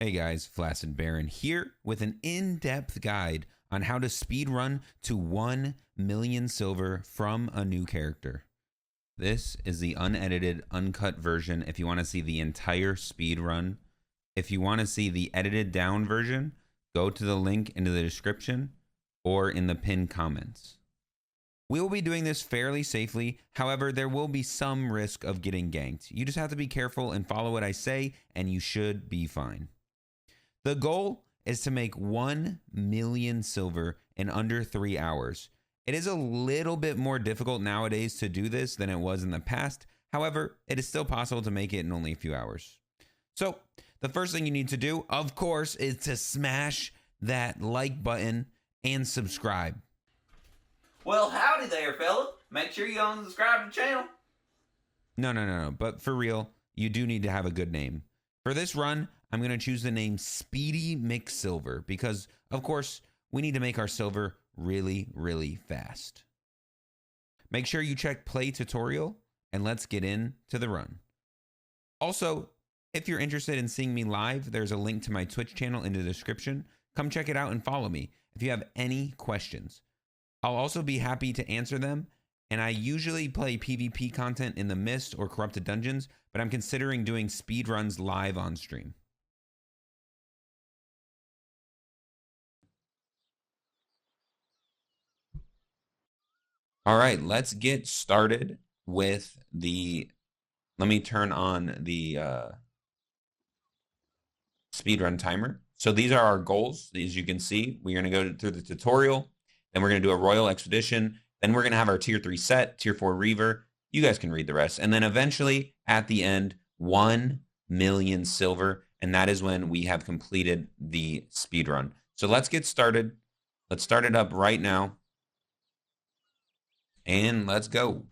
Hey guys, Flaccid Baron here with an in-depth guide on how to speedrun to 1 million silver from a new character. This is the unedited, uncut version if you want to see the entire speedrun. If you want to see the edited down version, go to the link in the description or in the pinned comments. We will be doing this fairly safely, however, there will be some risk of getting ganked. You just have to be careful and follow what I say, and you should be fine. The goal is to make 1 million silver in under 3 hours. It is a little bit more difficult nowadays to do this than it was in the past. However, it is still possible to make it in only a few hours. So, the first thing you need to do, of course, is to smash that like button and subscribe. Well, howdy there, fella. Make sure you unsubscribe to the channel. No. But for real, you do need to have a good name. For this run, I'm going to choose the name Speedy McSilver because, of course, we need to make our silver really, really fast. Make sure you check play tutorial and let's get into the run. Also, if you're interested in seeing me live, there's a link to my Twitch channel in the description. Come check it out and follow me if you have any questions. I'll also be happy to answer them, and I usually play PvP content in the Mist or Corrupted Dungeons, but I'm considering doing speedruns live on stream. All right, let's get started with the, let me turn on the speedrun timer. So these are our goals. As you can see, we're going to go through the tutorial, then we're going to do a Royal Expedition, then we're going to have our Tier 3 set, Tier 4 Reaver. You guys can read the rest. And then eventually, at the end, 1 million silver, and that is when we have completed the speedrun. So let's get started. Let's start it up right now. And let's go.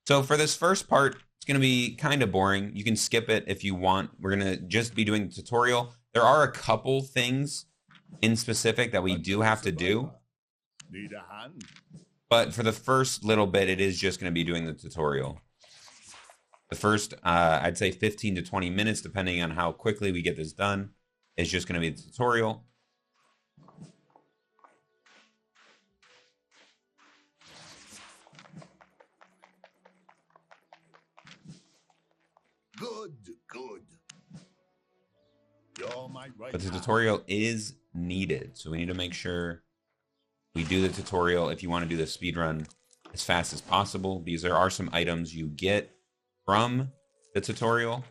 So for this first part, it's going to be kind of boring. You can skip it if you want. We're going to just be doing the tutorial. There are a couple things in specific that we do have to do. Need a hand? But for the first little bit, it is just going to be doing the tutorial. The first, I'd say 15 to 20 minutes, depending on how quickly we get this done, is just going to be the tutorial. Good. You're my right But the hand. tutorial is needed, so we need to make sure we do the tutorial if you want to do the speedrun as fast as possible, because there are some items you get from the tutorial.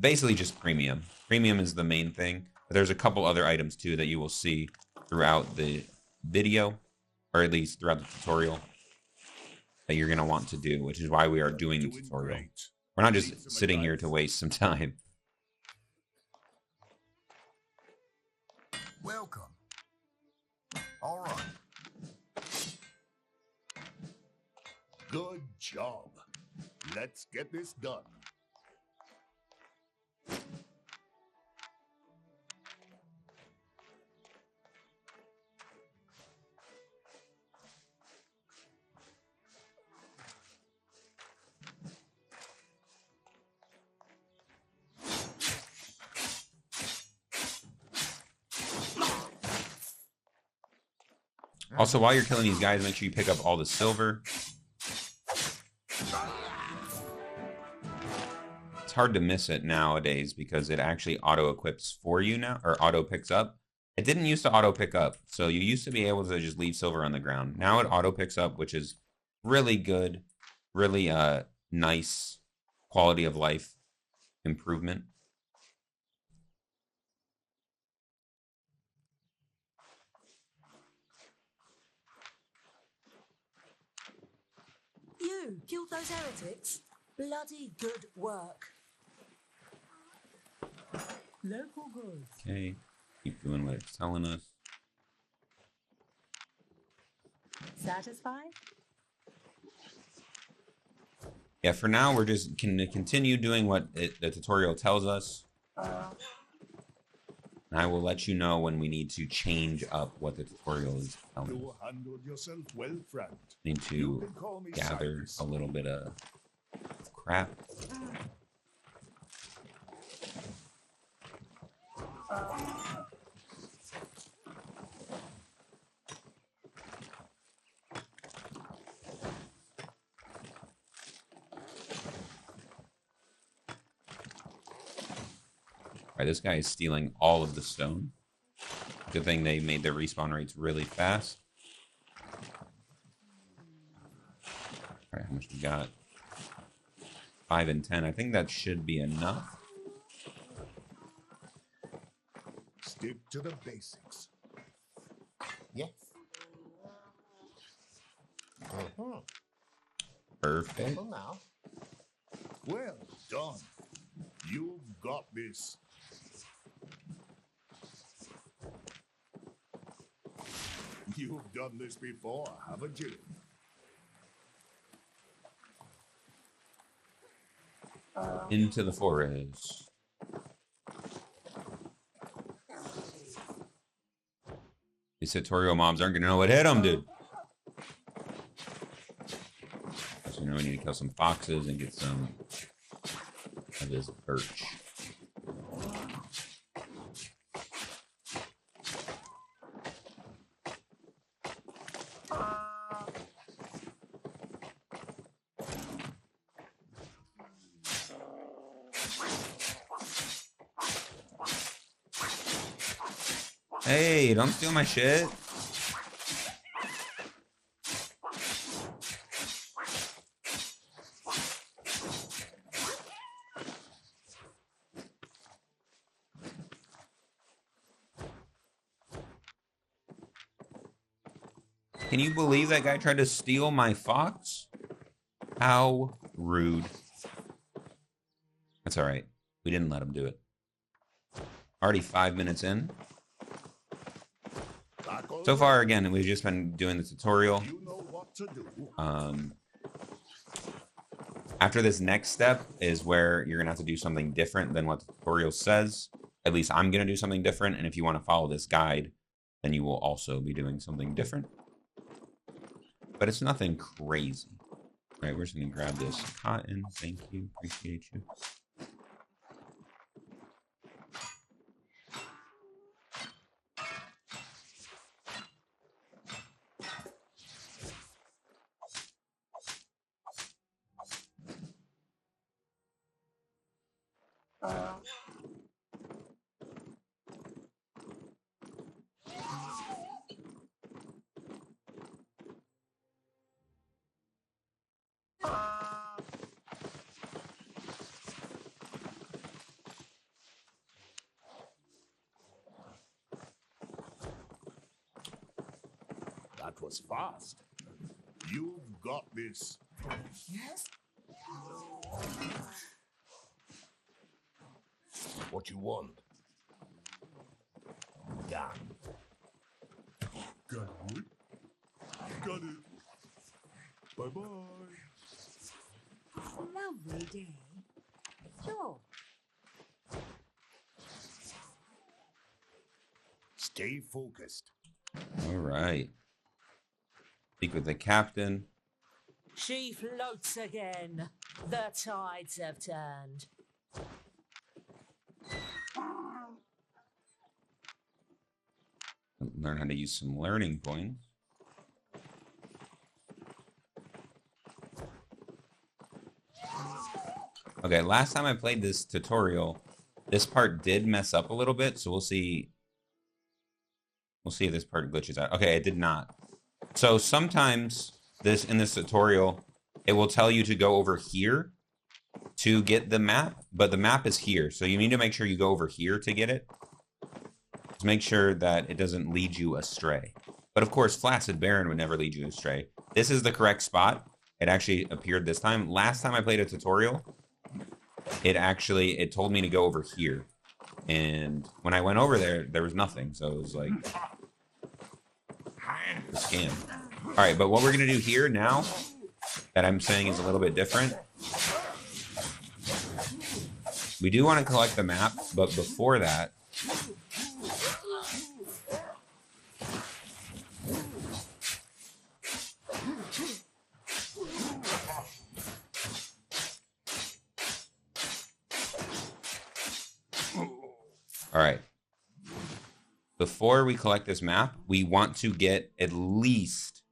Basically just premium. Premium is the main thing, but there's a couple other items too that you will see throughout the video, or at least throughout the tutorial, that you're going to want to do, which is why we are doing the tutorial. We're not just sitting here to waste some time. Welcome. All right. Good job. Let's get this done. Also, while you're killing these guys, make sure you pick up all the silver. It's hard to miss it nowadays because it actually auto-equips for you now, or auto-picks up. It didn't used to auto-pick up, so you used to be able to just leave silver on the ground. Now it auto-picks up, which is really good, really nice quality of life improvement. You killed those heretics? Bloody good work. Local goods. Okay, keep doing what it's telling us. Satisfied? Yeah, for now, we're just going to continue doing what the tutorial tells us. And I will let you know when we need to change up what the tutorial is telling us. You handled yourself well, friend. Need to gather a little bit of crap. Alright, this guy is stealing all of the stone. Good thing they made their respawn rates really fast. Alright, how much we got? 5 and 10. I think that should be enough. Stick to the basics. Yes. Perfect. Careful now. Well done. You've got this. You've done this before, haven't you? Into the forest. These tutorial mobs aren't gonna know what hit them, dude. So, we need to kill some foxes and get some of this birch. Hey, don't steal my shit. Can you believe that guy tried to steal my fox? How rude. That's all right. We didn't let him do it. Already 5 minutes in. So far, again, we've just been doing the tutorial. You know what to do. After this next step is where you're gonna have to do something different than what the tutorial says. At least I'm gonna do something different, and if you want to follow this guide, then you will also be doing something different. But it's nothing crazy. All right, we're just gonna grab this cotton. Thank you, appreciate you. That was fast. You've got this. Yes? What you want? Done. Got it. Got it. Bye-bye. Lovely day. Sure. Stay focused. All right. Speak with the captain. She floats again. The tides have turned. Learn how to use some learning points. Okay, last time I played this tutorial, this part did mess up a little bit, so we'll see. We'll see if this part glitches out. Okay, it did not. So sometimes in this tutorial, it will tell you to go over here to get the map, but the map is here. So you need to make sure you go over here to get it. To make sure that it doesn't lead you astray. But of course, Flaccid Baron would never lead you astray. This is the correct spot. It actually appeared this time. Last time I played a tutorial, it told me to go over here. And when I went over there, there was nothing. So it was like a scam. All right, but what we're going to do here now that I'm saying is a little bit different. We do want to collect the map, but before that, all right. before we collect this map, we want to get at least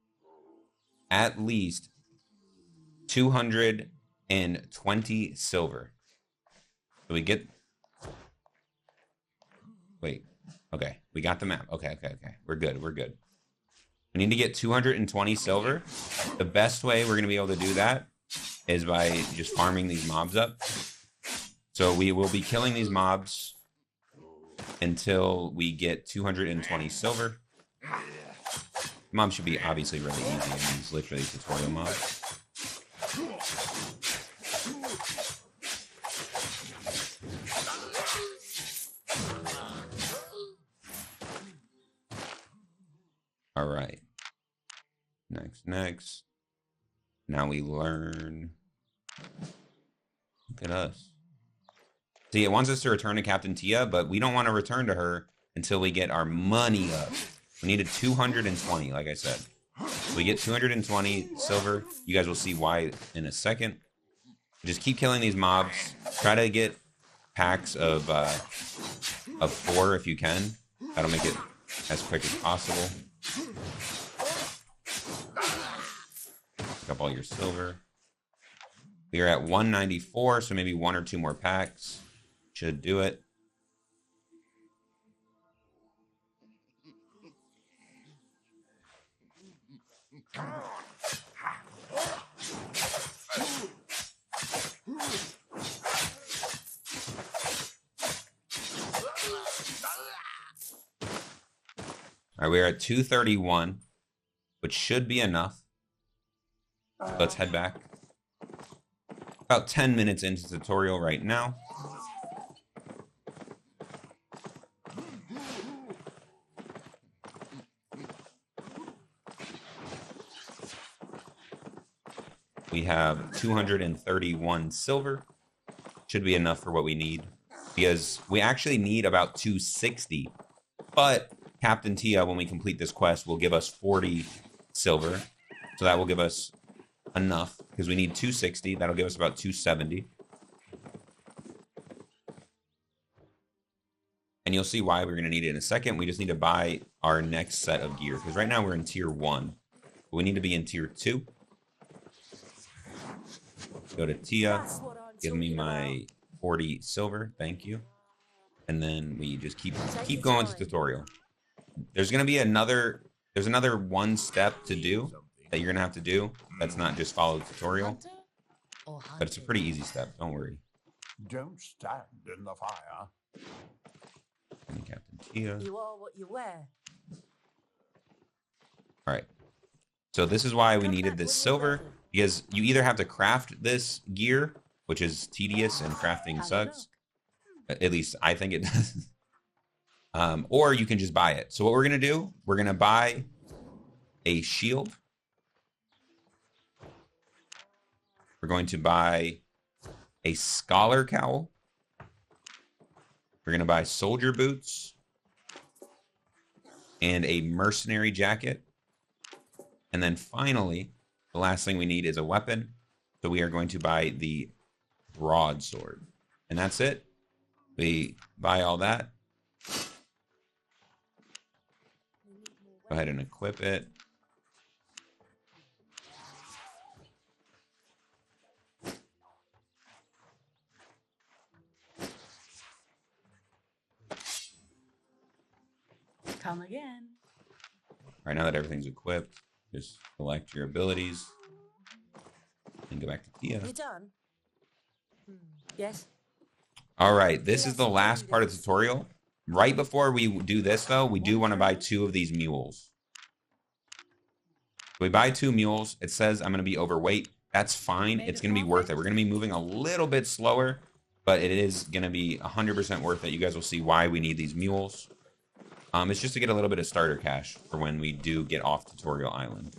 220 silver. So we get, wait, okay, we got the map. Okay. We're good. We need to get 220 silver. The best way we're going to be able to do that is by just farming these mobs up. So we will be killing these mobs until we get 220 silver. Mob should be obviously really easy. I mean, it's literally a tutorial mob. All right. Next. Now we learn. Look at us. See, it wants us to return to Captain Tia, but we don't want to return to her until we get our money up. We needed 220, like I said. We get 220 silver. You guys will see why in a second. Just keep killing these mobs. Try to get packs of 4 if you can. That'll make it as quick as possible. Pick up all your silver. We are at 194, so maybe 1 or 2 more packs should do it. All right, we're at 231, which should be enough. Let's head back. About 10 minutes into the tutorial right now. We have 231 silver. Should be enough for what we need. Because we actually need about 260. But Captain Tia, when we complete this quest, will give us 40 silver. So that will give us enough. Because we need 260. That'll give us about 270. And you'll see why we're going to need it in a second. We just need to buy our next set of gear. Because right now we're in tier 1. But we need to be in tier 2. Go to Tia, give me my 40 silver, thank you. And then we just keep going to tutorial. There's gonna be another one step to do that you're gonna have to do. That's not just follow the tutorial. But it's a pretty easy step, don't worry. Don't stand in the fire. And Captain Tia. You are what you wear. Alright. So this is why we needed this silver. Because you either have to craft this gear, which is tedious and crafting sucks. At least I think it does. Or you can just buy it. So what we're going to do, we're going to buy a shield. We're going to buy a scholar cowl. We're going to buy soldier boots. And a mercenary jacket. And then finally, the last thing we need is a weapon. So we are going to buy the broadsword. And that's it. We buy all that. Go ahead and equip it. Come again. All right, now that everything's equipped, just select your abilities and go back to Tia. You done? Yes. All right, this is the last part of the tutorial. Right before we do this, though, we do want to buy 2 of these mules. We buy 2 mules. It says I'm going to be overweight. That's fine. It's going to be worth it. We're going to be moving a little bit slower, but it is going to be 100% worth it. You guys will see why we need these mules. It's just to get a little bit of starter cash for when we do get off Tutorial Island.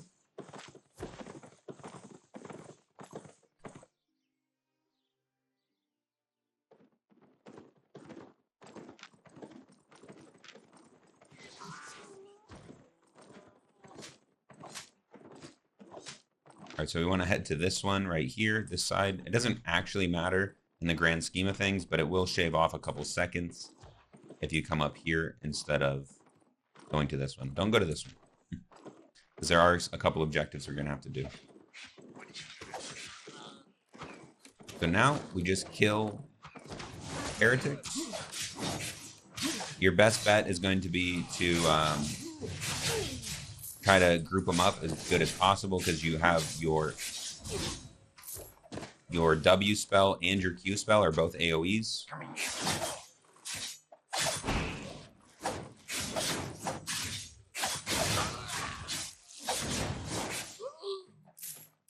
All right, so we want to head to this one right here, this side. It doesn't actually matter in the grand scheme of things, but it will shave off a couple seconds if you come up here instead of going to this one. Don't go to this one. Because there are a couple objectives we're going to have to do. So now we just kill heretics. Your best bet is going to be to try to group them up as good as possible, because you have your W spell and your Q spell are both AoEs.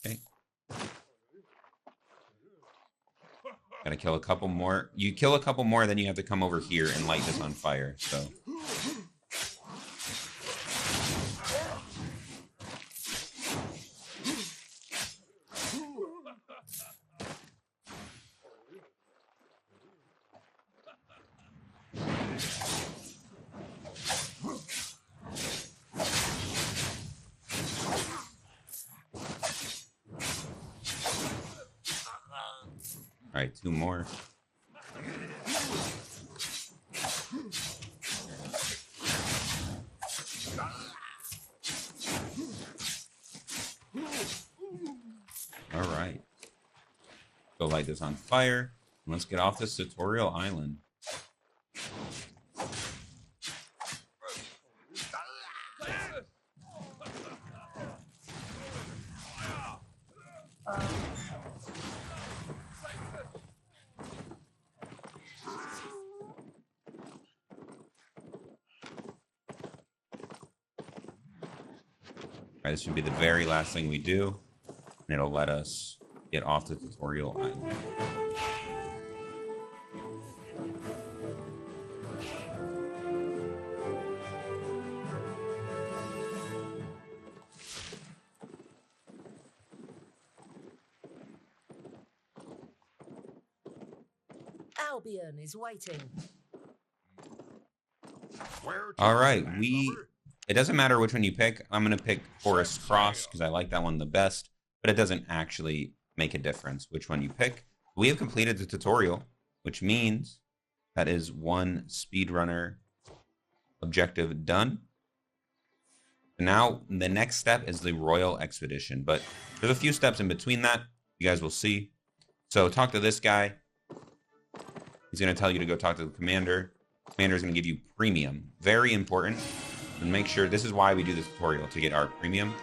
Okay. Gotta kill a couple more. You kill a couple more, then you have to come over here and light this on fire. So. All right, 2 more. All right. Go light this on fire. And let's get off this tutorial island. Alright, this should be the very last thing we do, and it'll let us get off the tutorial island. Albion is waiting. All right, it doesn't matter which one you pick. I'm going to pick Forest Cross because I like that one the best, but it doesn't actually make a difference which one you pick. We have completed the tutorial, which means that is 1 speedrunner objective done. Now, the next step is the Royal Expedition, but there's a few steps in between that. You guys will see. So talk to this guy. He's going to tell you to go talk to the commander. Commander is going to give you premium. Very important. And make sure, this is why we do the tutorial, to get our premium.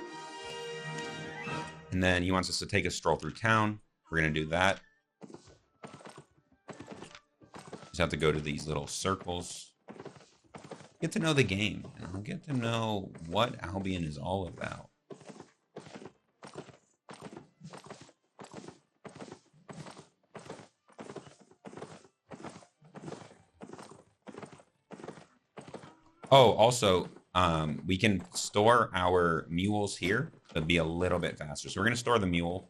And then he wants us to take a stroll through town. We're going to do that. Just have to go to these little circles. Get to know the game. You know, get to know what Albion is all about. Oh, also, we can store our mules here to be a little bit faster. So we're going to store the mule.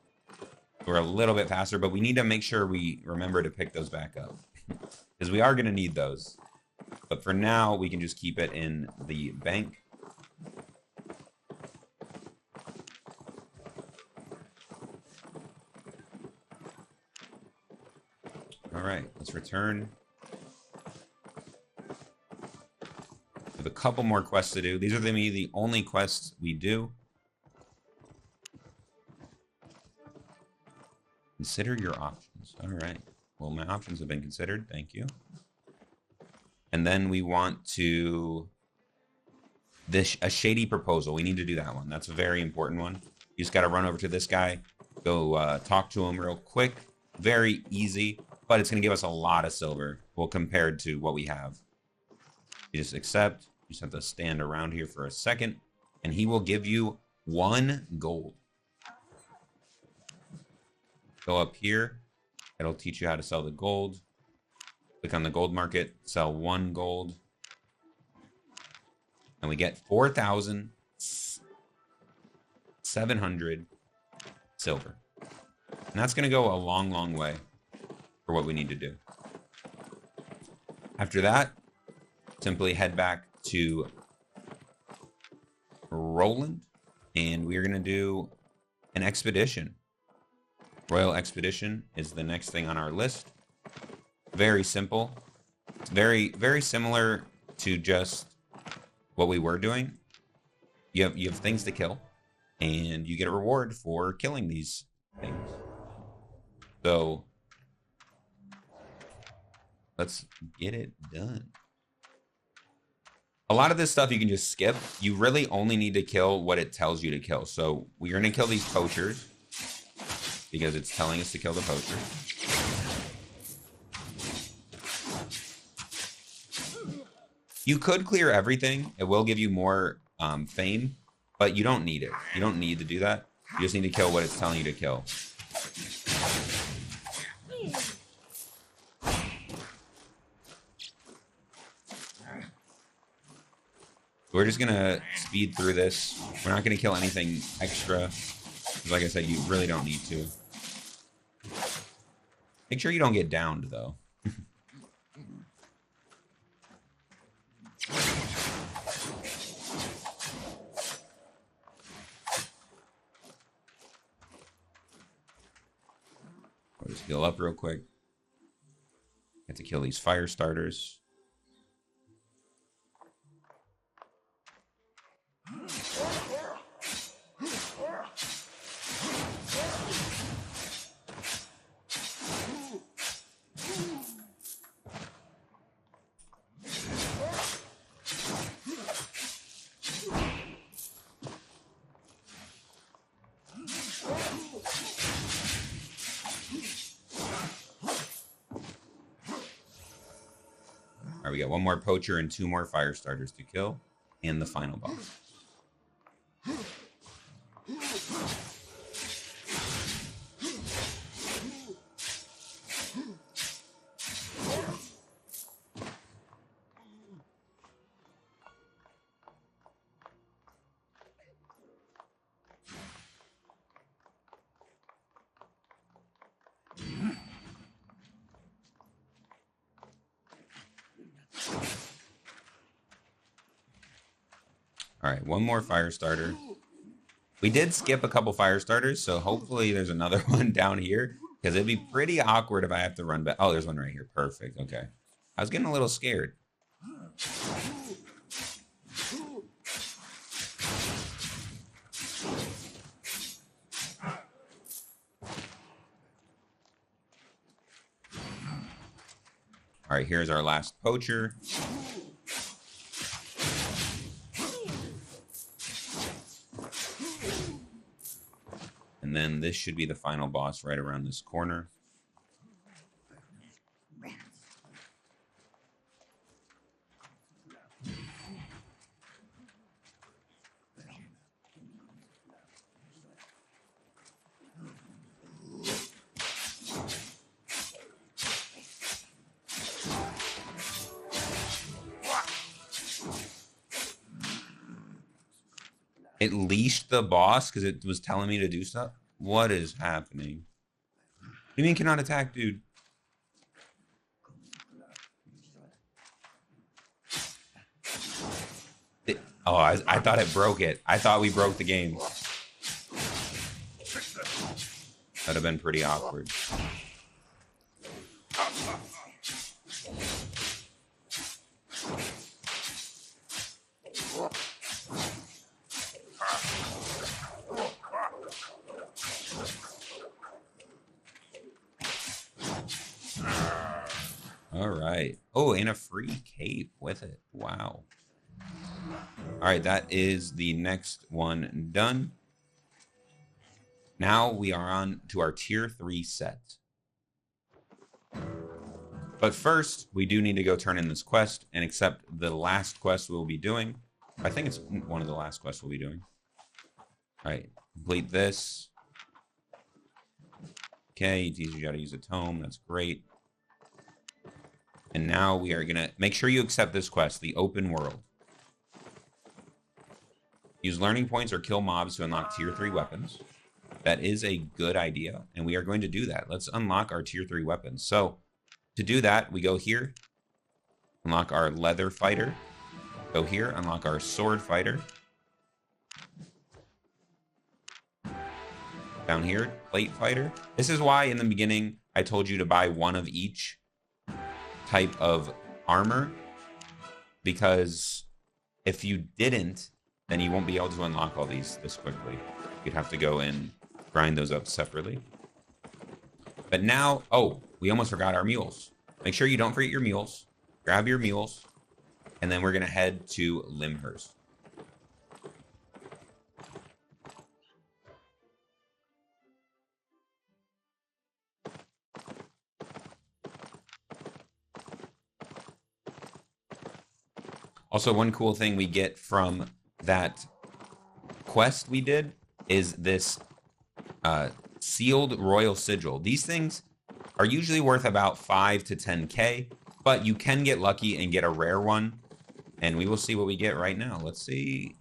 We're a little bit faster, but we need to make sure we remember to pick those back up. Because we are going to need those. But for now, we can just keep it in the bank. All right, let's return. We have a couple more quests to do. These are the only quests we do. Consider your options. All right. Well, my options have been considered. Thank you. And then we want to... a shady proposal. We need to do that one. That's a very important one. You just got to run over to this guy. Go talk to him real quick. Very easy. But it's going to give us a lot of silver. Well, compared to what we have. You just accept. You just have to stand around here for a second. And he will give you 1 gold. Go up here. It'll teach you how to sell the gold. Click on the gold market. Sell 1 gold. And we get 4,700 silver. And that's going to go a long, long way for what we need to do. After that, simply head back to Roland. And we're going to do an expedition. Royal Expedition is the next thing on our list. Very simple. It's very, very similar to just what we were doing, you have things to kill, and you get a reward for killing these things. So let's get it done. A lot of this stuff you can just skip. You really only need to kill what it tells you to kill. So we're going to kill these poachers because it's telling us to kill the poachers. You could clear everything. It will give you more fame, but you don't need it. You don't need to do that. You just need to kill what it's telling you to kill. We're just going to speed through this. We're not going to kill anything extra. Like I said, you really don't need to. Make sure you don't get downed, though. I'll just heal up real quick. Have to kill these fire starters. All right, we got one more poacher and 2 more fire starters to kill, and the final boss. All right, one more fire starter. We did skip a couple fire starters, so hopefully there's another one down here, because it'd be pretty awkward if I have to run back. Oh, there's one right here. Perfect. Okay. I was getting a little scared. All right, here's our last poacher. And then this should be the final boss right around this corner. It leashed the boss because it was telling me to do stuff? What is happening? What do you mean cannot attack, dude? I thought it broke it. I thought we broke the game. That'd have been pretty awkward. All right. Oh, and a free cape with it. Wow. All right, that is the next one done. Now we are on to our tier 3 set. But first, we do need to go turn in this quest and accept the last quest we'll be doing. I think it's one of the last quests we'll be doing. All right, complete this. Okay, you gotta use a tome. That's great. And now we are gonna make sure you accept this quest, the open world. Use learning points or kill mobs to unlock tier 3 weapons. That is a good idea, and we are going to do that. Let's unlock our tier 3 weapons. So to do that, we go here, unlock our leather fighter. Go here, unlock our sword fighter. Down here, plate fighter. This is why in the beginning I told you to buy one of each type of armor, because If you didn't, then you won't be able to unlock all these this quickly. You'd have to go and grind those up separately. But now, oh, we almost forgot our mules. Make sure you don't forget your mules. Grab your mules, and then we're going to head to Limhurst. Also, one cool thing we get from that quest we did is this sealed royal sigil. These things are usually worth about 5 to 10k, but you can get lucky and get a rare one. And we will see what we get right now. Let's see.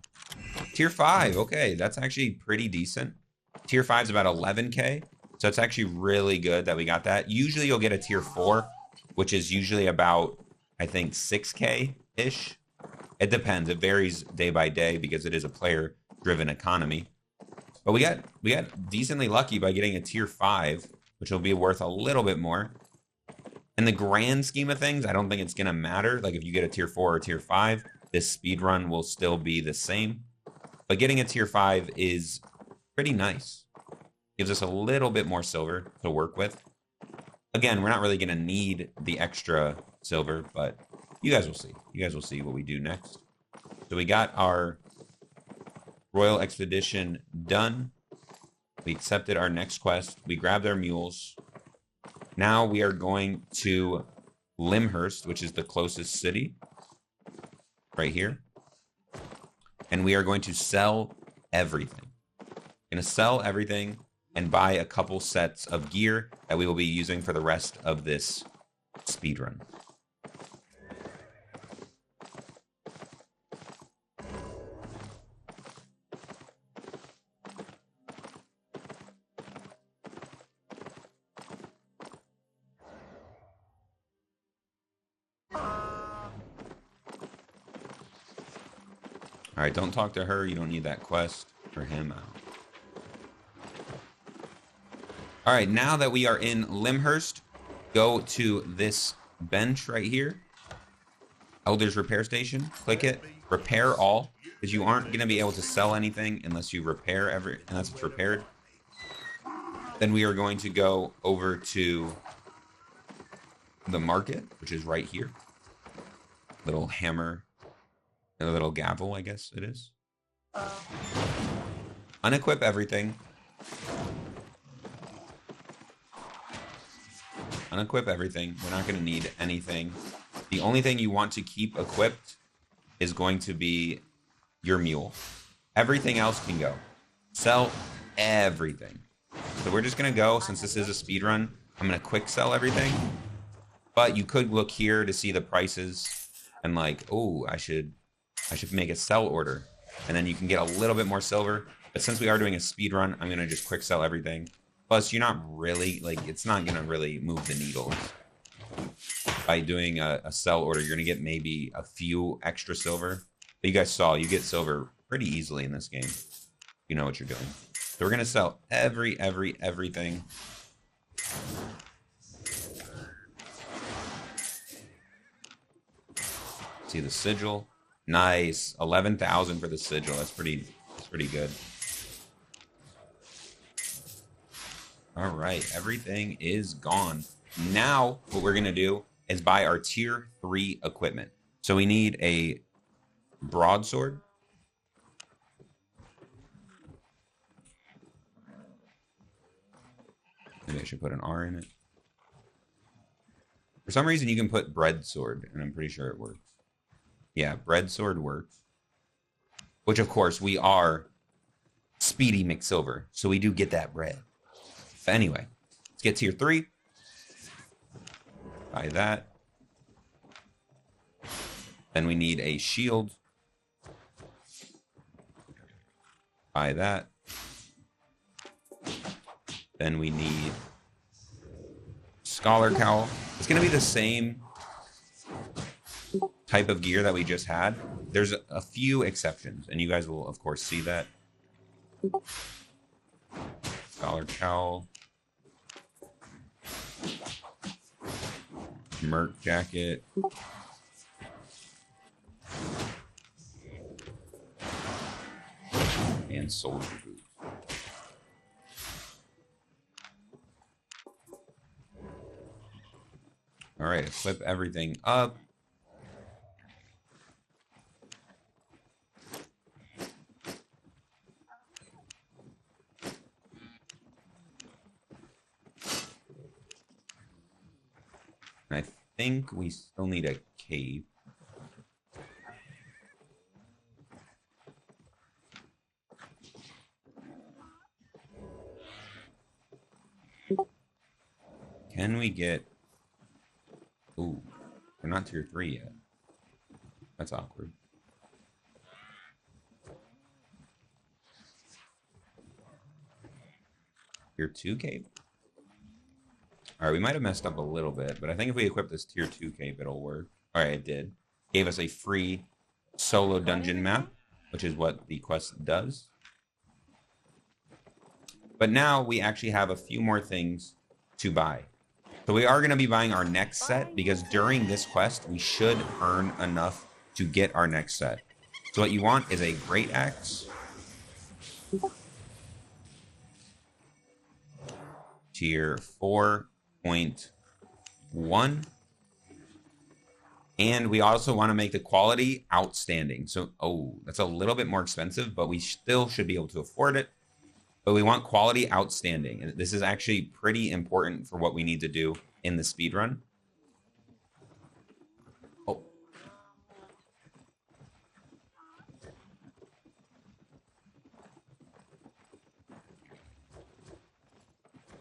Tier 5. Okay, that's actually pretty decent. Tier 5 is about 11k. So it's actually really good that we got that. Usually you'll get a tier 4, which is usually about, I think, 6k-ish. It depends. It varies day by day because it is a player-driven economy. But we got decently lucky by getting a tier 5, which will be worth a little bit more. In the grand scheme of things, I don't think it's going to matter. Like if you get a tier 4 or tier 5, this speed run will still be the same. But getting a tier 5 is pretty nice. Gives us a little bit more silver to work with. Again, we're not really going to need the extra silver, but you guys will see. You guys will see what we do next. So we got our Royal Expedition done. We accepted our next quest. We grabbed our mules. Now we are going to Limhurst, which is the closest city. Right here. And we are going to sell everything. Going to sell everything and buy a couple sets of gear that we will be using for the rest of this speedrun. All right, don't talk to her. You don't need that quest for him out. All right, now that we are in Limhurst, go to this bench right here. Elder's Repair Station. Click it. Repair all, because you aren't going to be able to sell anything unless you repair unless it's repaired. Then we are going to go over to the market, which is right here. Little hammer. A little gavel, I guess it is. Unequip everything. Unequip everything. We're not going to need anything. The only thing you want to keep equipped is going to be your mule. Everything else can go. Sell everything. So we're just going to go, since this is a speed run, I'm going to quick sell everything. But you could look here to see the prices and like, oh, I should make a sell order, and then you can get a little bit more silver. But since we are doing a speed run, I'm gonna just quick sell everything. Plus, you're not really it's not gonna really move the needle by doing a sell order. You're gonna get maybe a few extra silver. But you guys saw you get silver pretty easily in this game. You know what you're doing. So we're gonna sell everything. See the sigil. Nice. 11,000 for the sigil. That's pretty good. All right. Everything is gone. Now, what we're going to do is buy our tier 3 equipment. So we need a broadsword. Maybe I should put an R in it. For some reason, you can put breadsword, and I'm pretty sure it works. Yeah, breadsword works. Which, of course, we are Speedy McSilver, so we do get that bread. But anyway, let's get tier 3. Buy that. Then we need a shield. Buy that. Then we need Scholar Cowl. It's going to be the same type of gear that we just had. There's a few exceptions, and you guys will, of course, see that. Scholar Cowl. Merc Jacket. and soldier boots. All right, equip everything up. And I think we still need a cape. Can we get... Ooh, we're not tier 3 yet. That's awkward. Tier 2 cape? Alright, we might have messed up a little bit, but I think if we equip this tier 2 cape, it'll work. Alright, it did. Gave us a free solo dungeon map, which is what the quest does. But now we actually have a few more things to buy. So we are going to be buying our next set because during this quest, we should earn enough to get our next set. So what you want is a great axe. Tier 4.1. And we also want to make the quality outstanding. So, oh, that's a little bit more expensive, but we still should be able to afford it. But we want quality outstanding. And this is actually pretty important for what we need to do in the speedrun. Oh.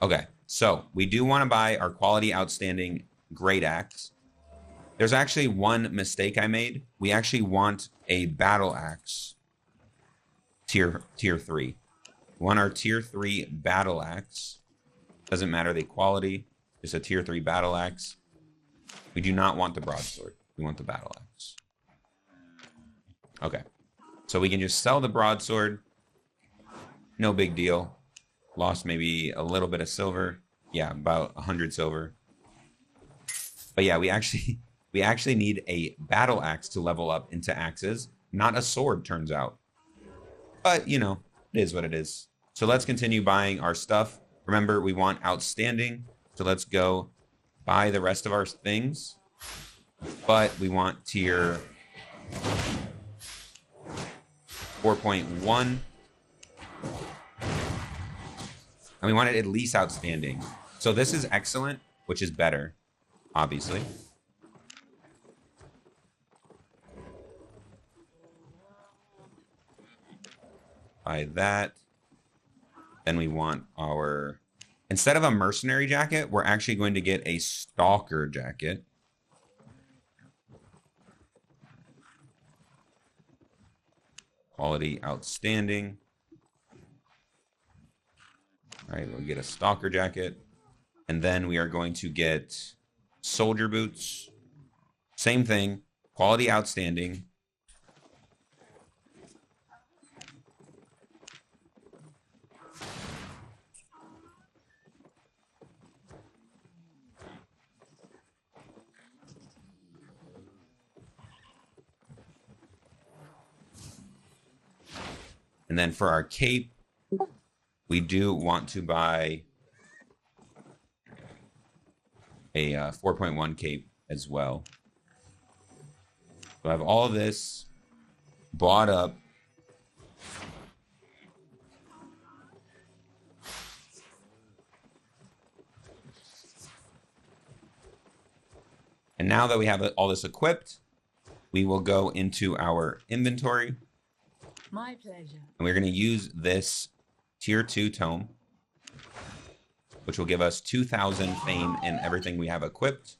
Okay, so we do want to buy our quality outstanding great axe. There's actually one mistake I made. We actually want a battle axe tier 3. We want our tier 3 battle axe. Doesn't matter the quality, just a tier 3 battle axe. We do not want the broadsword. We want the battle axe. Okay. So we can just sell the broadsword. No big deal. Lost maybe a little bit of silver. Yeah, about 100 silver. But yeah, we actually need a battle axe to level up into axes, not a sword, turns out. But, you know, it is what it is. So let's continue buying our stuff. Remember, we want outstanding. So let's go buy the rest of our things. But we want tier 4.1. And we want it at least outstanding. So this is excellent, which is better, obviously. Buy that. Then we want our... Instead of a mercenary jacket, we're actually going to get a stalker jacket. Quality outstanding. All right, we'll get a stalker jacket. And then we are going to get soldier boots. Same thing. Quality outstanding. And then for our cape, we do want to buy a 4.1 cape as well. So I have all of this bought up. And now that we have all this equipped, we will go into our inventory. My pleasure. And we're going to use this tier 2 tome, which will give us 2,000 fame in everything we have equipped.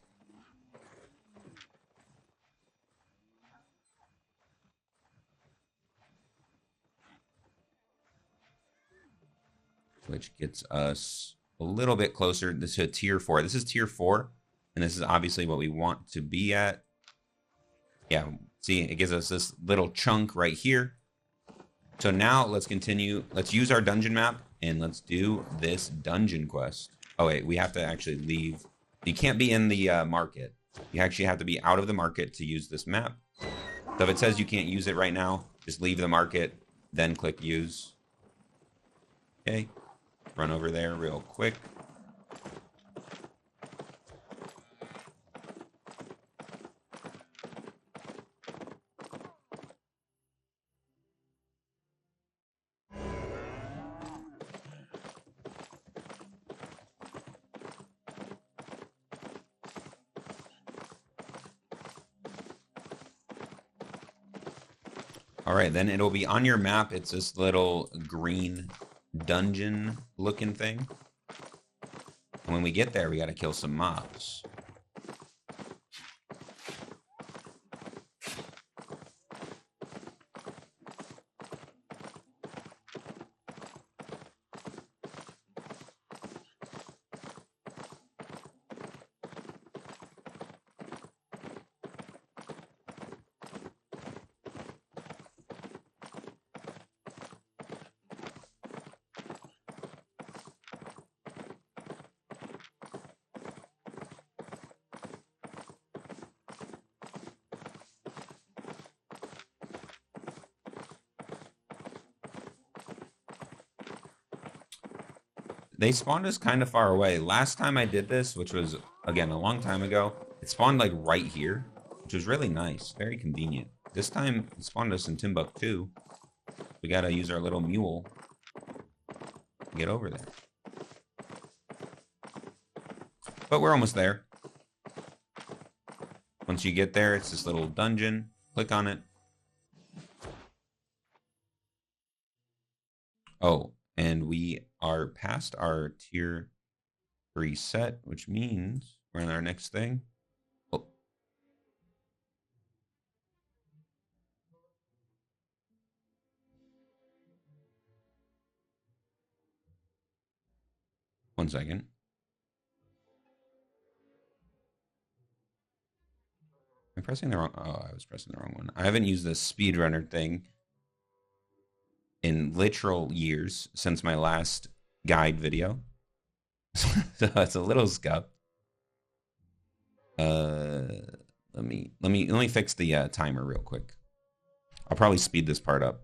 Which gets us a little bit closer to tier 4. This is tier 4, and this is obviously what we want to be at. Yeah, see, it gives us this little chunk right here. So now let's continue. Let's use our dungeon map and let's do this dungeon quest. Oh wait, we have to actually leave. You can't be in the market. You actually have to be out of the market to use this map. So if it says you can't use it right now, just leave the market, then click use. Okay. Run over there real quick. All right, then it'll be on your map. It's this little green dungeon looking thing. And when we get there, we got to kill some mobs. They spawned us kind of far away. Last time I did this, which was, again, a long time ago, it spawned like right here, which was really nice. Very convenient. This time, it spawned us in Timbuktu. We got to use our little mule to get over there. But we're almost there. Once you get there, it's this little dungeon. Click on it. Oh, and we are past our tier 3 set, which means we're on our next thing. Oh. One second. I'm pressing the wrong. Oh, I was pressing the wrong one. I haven't used the speedrunner thing in literal years since my last guide video. So it's a little scuffed. Let me fix the timer real quick. I'll probably speed this part up.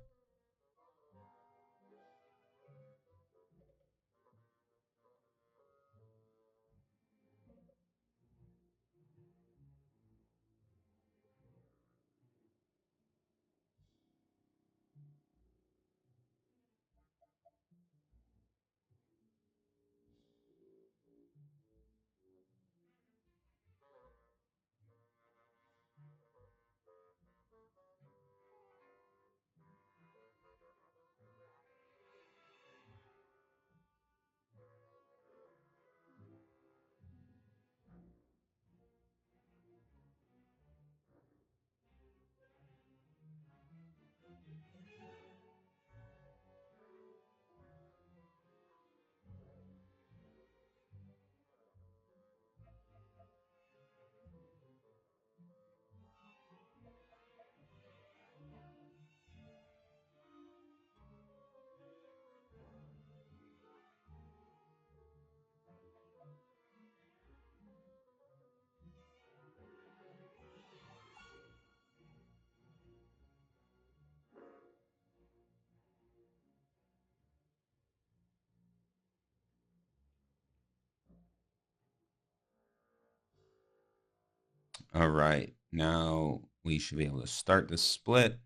All right, now we should be able to start the split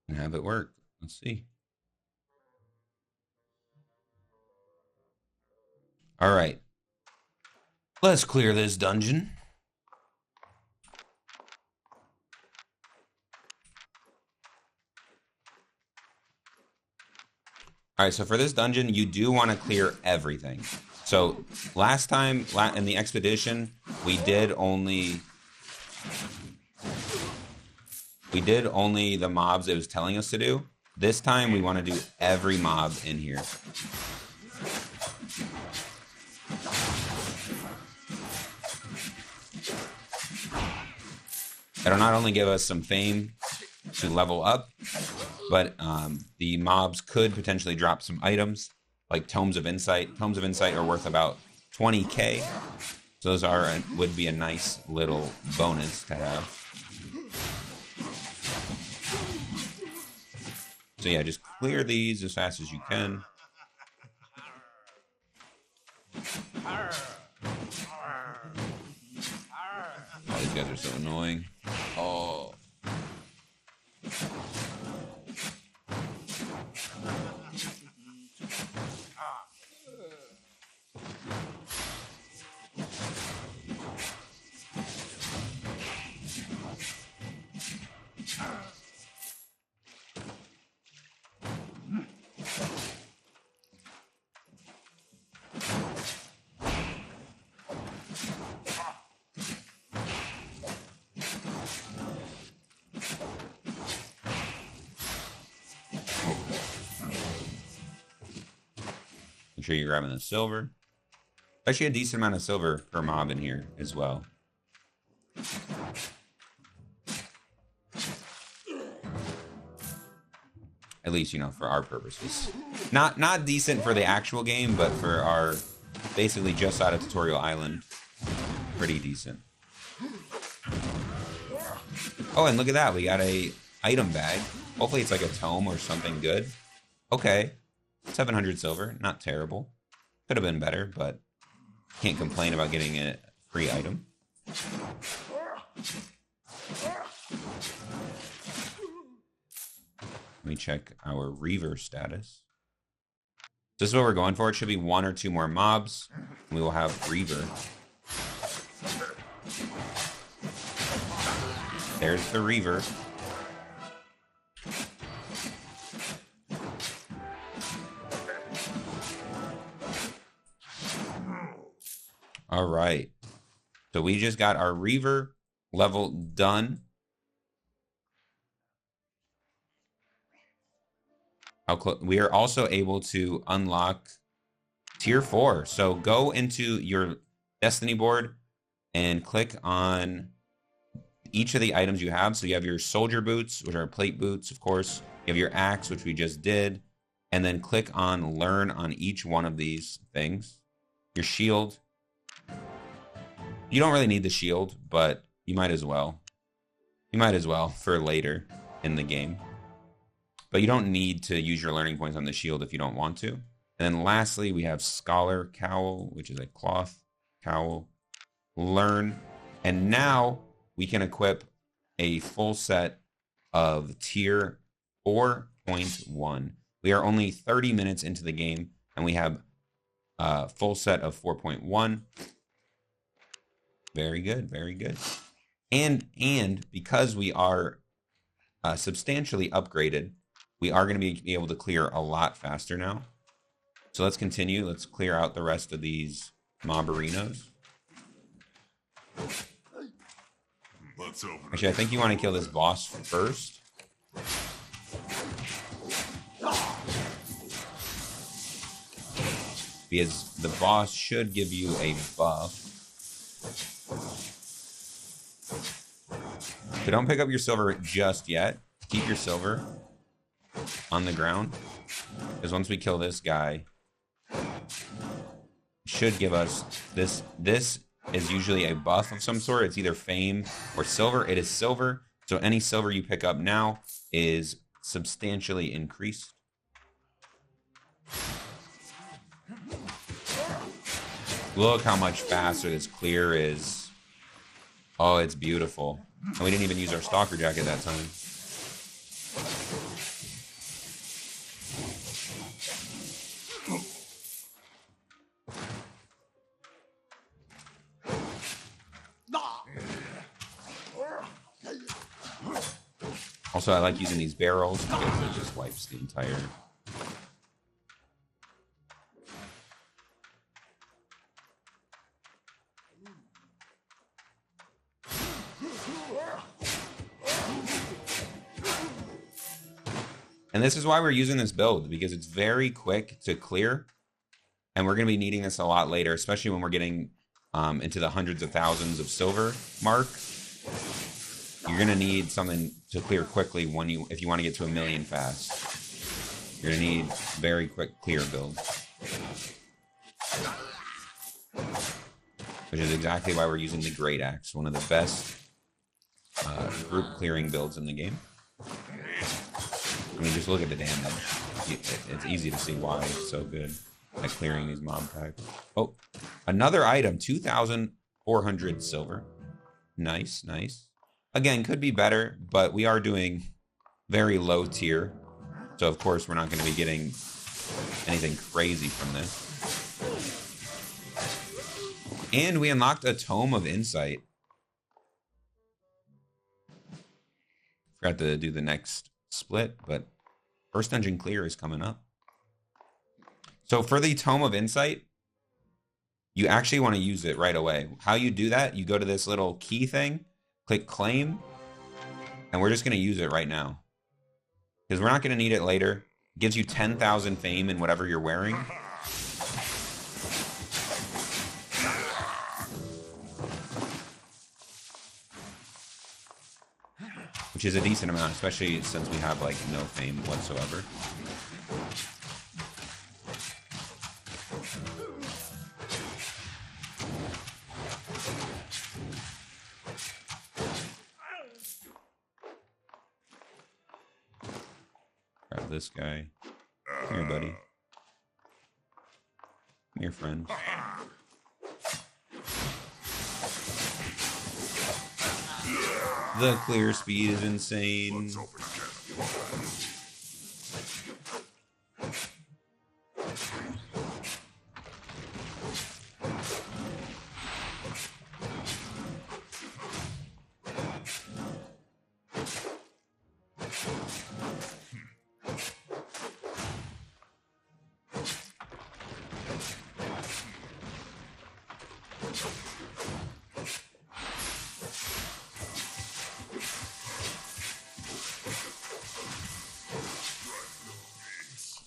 and have it work. Let's see. All right, let's clear this dungeon. All right, so for this dungeon, you do want to clear everything. So last time in the expedition, we did only the mobs it was telling us to do. This time we want to do every mob in here. It'll not only give us some fame to level up, but the mobs could potentially drop some items like Tomes of Insight. Tomes of Insight are worth about 20k. So those would be a nice little bonus to have. So yeah, just clear these as fast as you can. Oh, these guys are so annoying. Oh. Make sure you're grabbing the silver. Actually, a decent amount of silver per mob in here as well. At least, you know, for our purposes. Not decent for the actual game, but for our basically just out of Tutorial Island, pretty decent. Oh, and look at that. We got a item bag. Hopefully it's like a tome or something good. Okay. 700 silver. Not terrible. Could have been better, but can't complain about getting a free item. Let me check our Reaver status. This is what we're going for. It should be 1 or 2 more mobs. And we will have Reaver. There's the Reaver. All right. So we just got our Reaver level done. We are also able to unlock tier 4. So go into your Destiny board and click on each of the items you have. So you have your soldier boots, which are plate boots, of course. You have your axe, which we just did. And then click on learn on each one of these things. Your shield. You don't really need the shield, but you might as well. You might as well for later in the game. But you don't need to use your learning points on the shield if you don't want to. And then lastly, we have Scholar Cowl, which is a cloth cowl. Learn. And now we can equip a full set of tier 4.1. We are only 30 minutes into the game, and we have a full set of 4.1. Very good, very good. And because we are substantially upgraded, we are going to be able to clear a lot faster now. So let's continue. Let's clear out the rest of these mob-arinos. Actually, I think you want to kill this boss first. Because the boss should give you a buff. So don't pick up your silver just yet. Keep your silver on the ground. Because once we kill this guy, it should give us this. This is usually a buff of some sort. It's either fame or silver. It is silver. So any silver you pick up now is substantially increased. Look how much faster this clear is. Oh, it's beautiful. And we didn't even use our stalker jacket that time. Also, I like using these barrels because it just wipes the entire... And this is why we're using this build, because it's very quick to clear. And we're going to be needing this a lot later, especially when we're getting into the hundreds of thousands of silver mark. You're going to need something to clear quickly if you want to get to 1 million fast. You're going to need very quick clear build. Which is exactly why we're using the Great Axe, one of the best group clearing builds in the game. I mean, just look at the damage. It's easy to see why it's so good at clearing these mob packs. Oh, another item, 2,400 silver. Nice, nice. Again, could be better, but we are doing very low tier. So, of course, we're not going to be getting anything crazy from this. And we unlocked a Tome of Insight. Forgot to do the next split, but first dungeon clear is coming up. So for the Tome of Insight, you actually want to use it right away. How you do that, you go to this little key thing, click claim, and we're just going to use it right now. Because we're not going to need it later. It gives you 10,000 fame in whatever you're wearing. Which is a decent amount, especially since we have like no fame whatsoever. Grab this guy. Come here, buddy. Come here, friend. The clear speed is insane.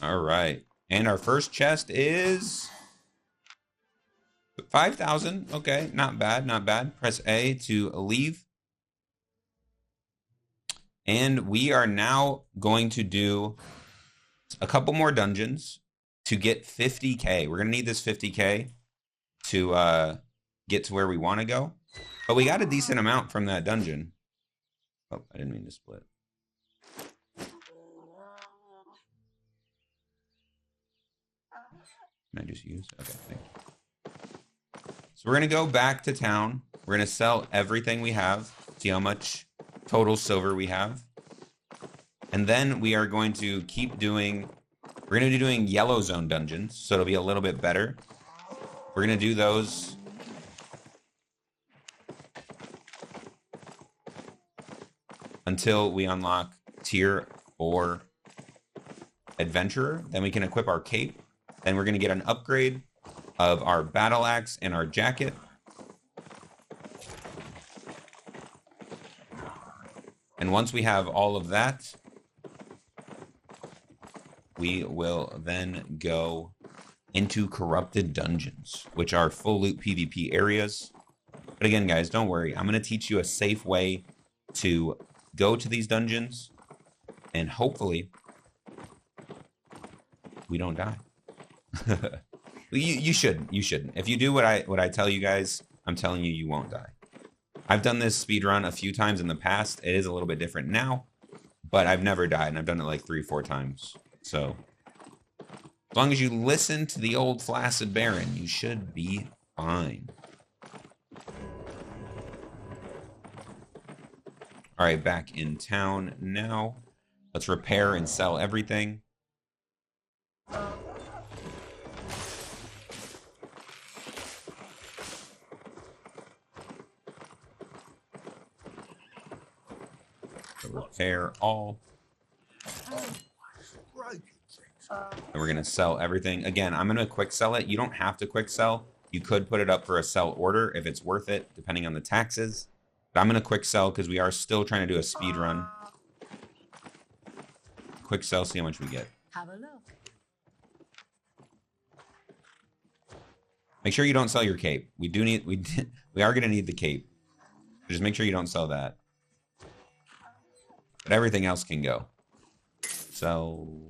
All right. And our first chest is 5,000. Okay, not bad, not bad. Press A to leave. And we are now going to do a couple more dungeons to get 50k. We're going to need this 50k to get to where we want to go. But we got a decent amount from that dungeon. Oh, I didn't mean to split. Can I just use? Okay, thank you. So we're going to go back to town. We're going to sell everything we have. See how much total silver we have. And then we are going to keep doing... We're going to be doing yellow zone dungeons. So it'll be a little bit better. We're going to do those... until we unlock tier 4 adventurer. Then we can equip our cape. Then we're going to get an upgrade of our battle axe and our jacket. And once we have all of that, we will then go into corrupted dungeons, which are full loot PvP areas. But again, guys, don't worry. I'm going to teach you a safe way to go to these dungeons. And hopefully, we don't die. You shouldn't. If you do what I tell you guys, I'm telling you, you won't die. I've done this speed run a few times in the past. It is a little bit different now, but I've never died, and I've done it like 3-4 times. So as long as you listen to the old Flaccid Baron, you should be fine. All right, back in town now. Let's repair and sell everything. Repair all. And we're going to sell everything. Again, I'm going to quick sell it. You don't have to quick sell. You could put it up for a sell order if it's worth it, depending on the taxes. But I'm going to quick sell because we are still trying to do a speed run. Quick sell, see how much we get. Have a look. Make sure you don't sell your cape. We are going to need the cape. Just make sure you don't sell that. But everything else can go. So...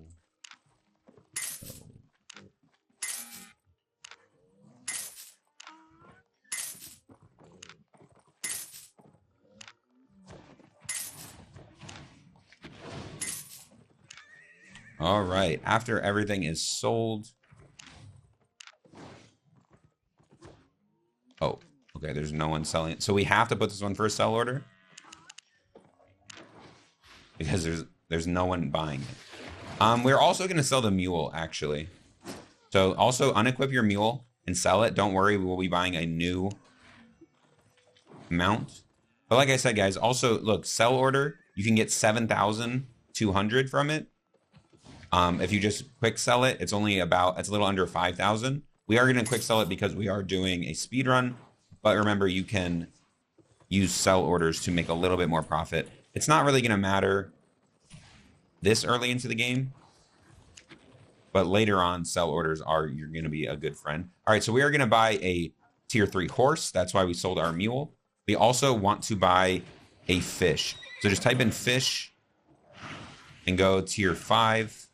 All right. After everything is sold. Oh, okay. There's no one selling it. So we have to put this one for a sell order because there's no one buying it. We're also going to sell the mule, actually. So also unequip your mule and sell it. Don't worry. We will be buying a new mount. But like I said, guys, also, look, sell order. You can get 7,200 from it. If you just quick sell it, it's a little under 5,000. We are going to quick sell it because we are doing a speed run. But remember, you can use sell orders to make a little bit more profit. It's not really going to matter this early into the game. But later on, sell orders you're going to be a good friend. All right, so we are going to buy a tier 3 horse. That's why we sold our mule. We also want to buy a fish. So just type in fish and go tier 5.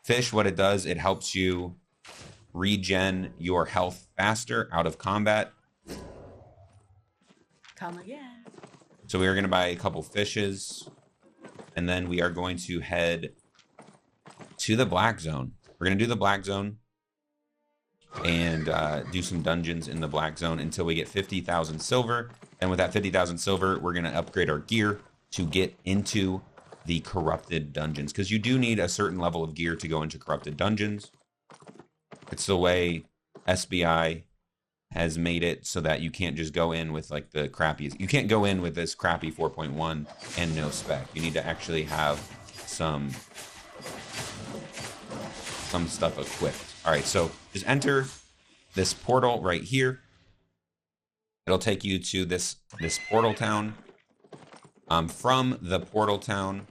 Fish, what it does, it helps you regen your health faster out of combat. Come again. So we are going to buy a couple fishes. And then we are going to head to the black zone. We're going to do the black zone and do some dungeons in the black zone until we get 50,000 silver. And with that 50,000 silver, we're going to upgrade our gear to get into the corrupted dungeons, because you do need a certain level of gear to go into corrupted dungeons. It's the way SBI has made it so that you can't just go in with like the crappiest. You can't go in with this crappy 4.1 and no spec. You need to actually have some stuff equipped. All right, so just enter this portal right here. It'll take you to this portal town. From the portal town,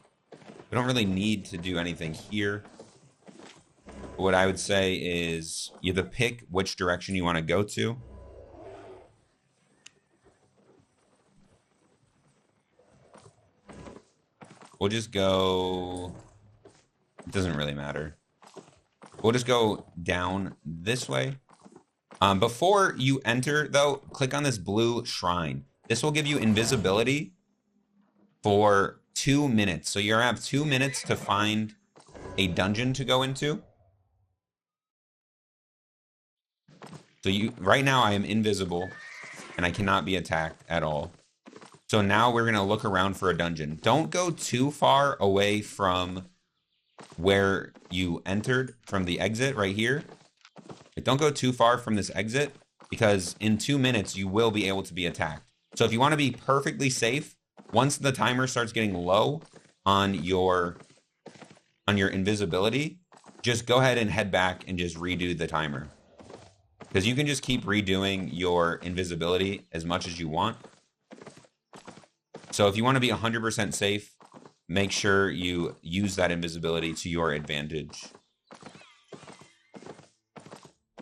we don't really need to do anything here. What I would say is you have to pick which direction you want to go to. We'll just go, it doesn't really matter. We'll just go down this way. Before you enter, though, click on this blue shrine. This will give you invisibility for 2 minutes. So you're going to have 2 minutes to find a dungeon to go into. So right now I am invisible and I cannot be attacked at all. So now we're going to look around for a dungeon. Don't go too far away from where you entered from the exit right here. Don't go too far from this exit because in 2 minutes you will be able to be attacked. So if you want to be perfectly safe, once the timer starts getting low on your invisibility, just go ahead and head back and just redo the timer. Because you can just keep redoing your invisibility as much as you want. So if you want to be 100% safe, make sure you use that invisibility to your advantage.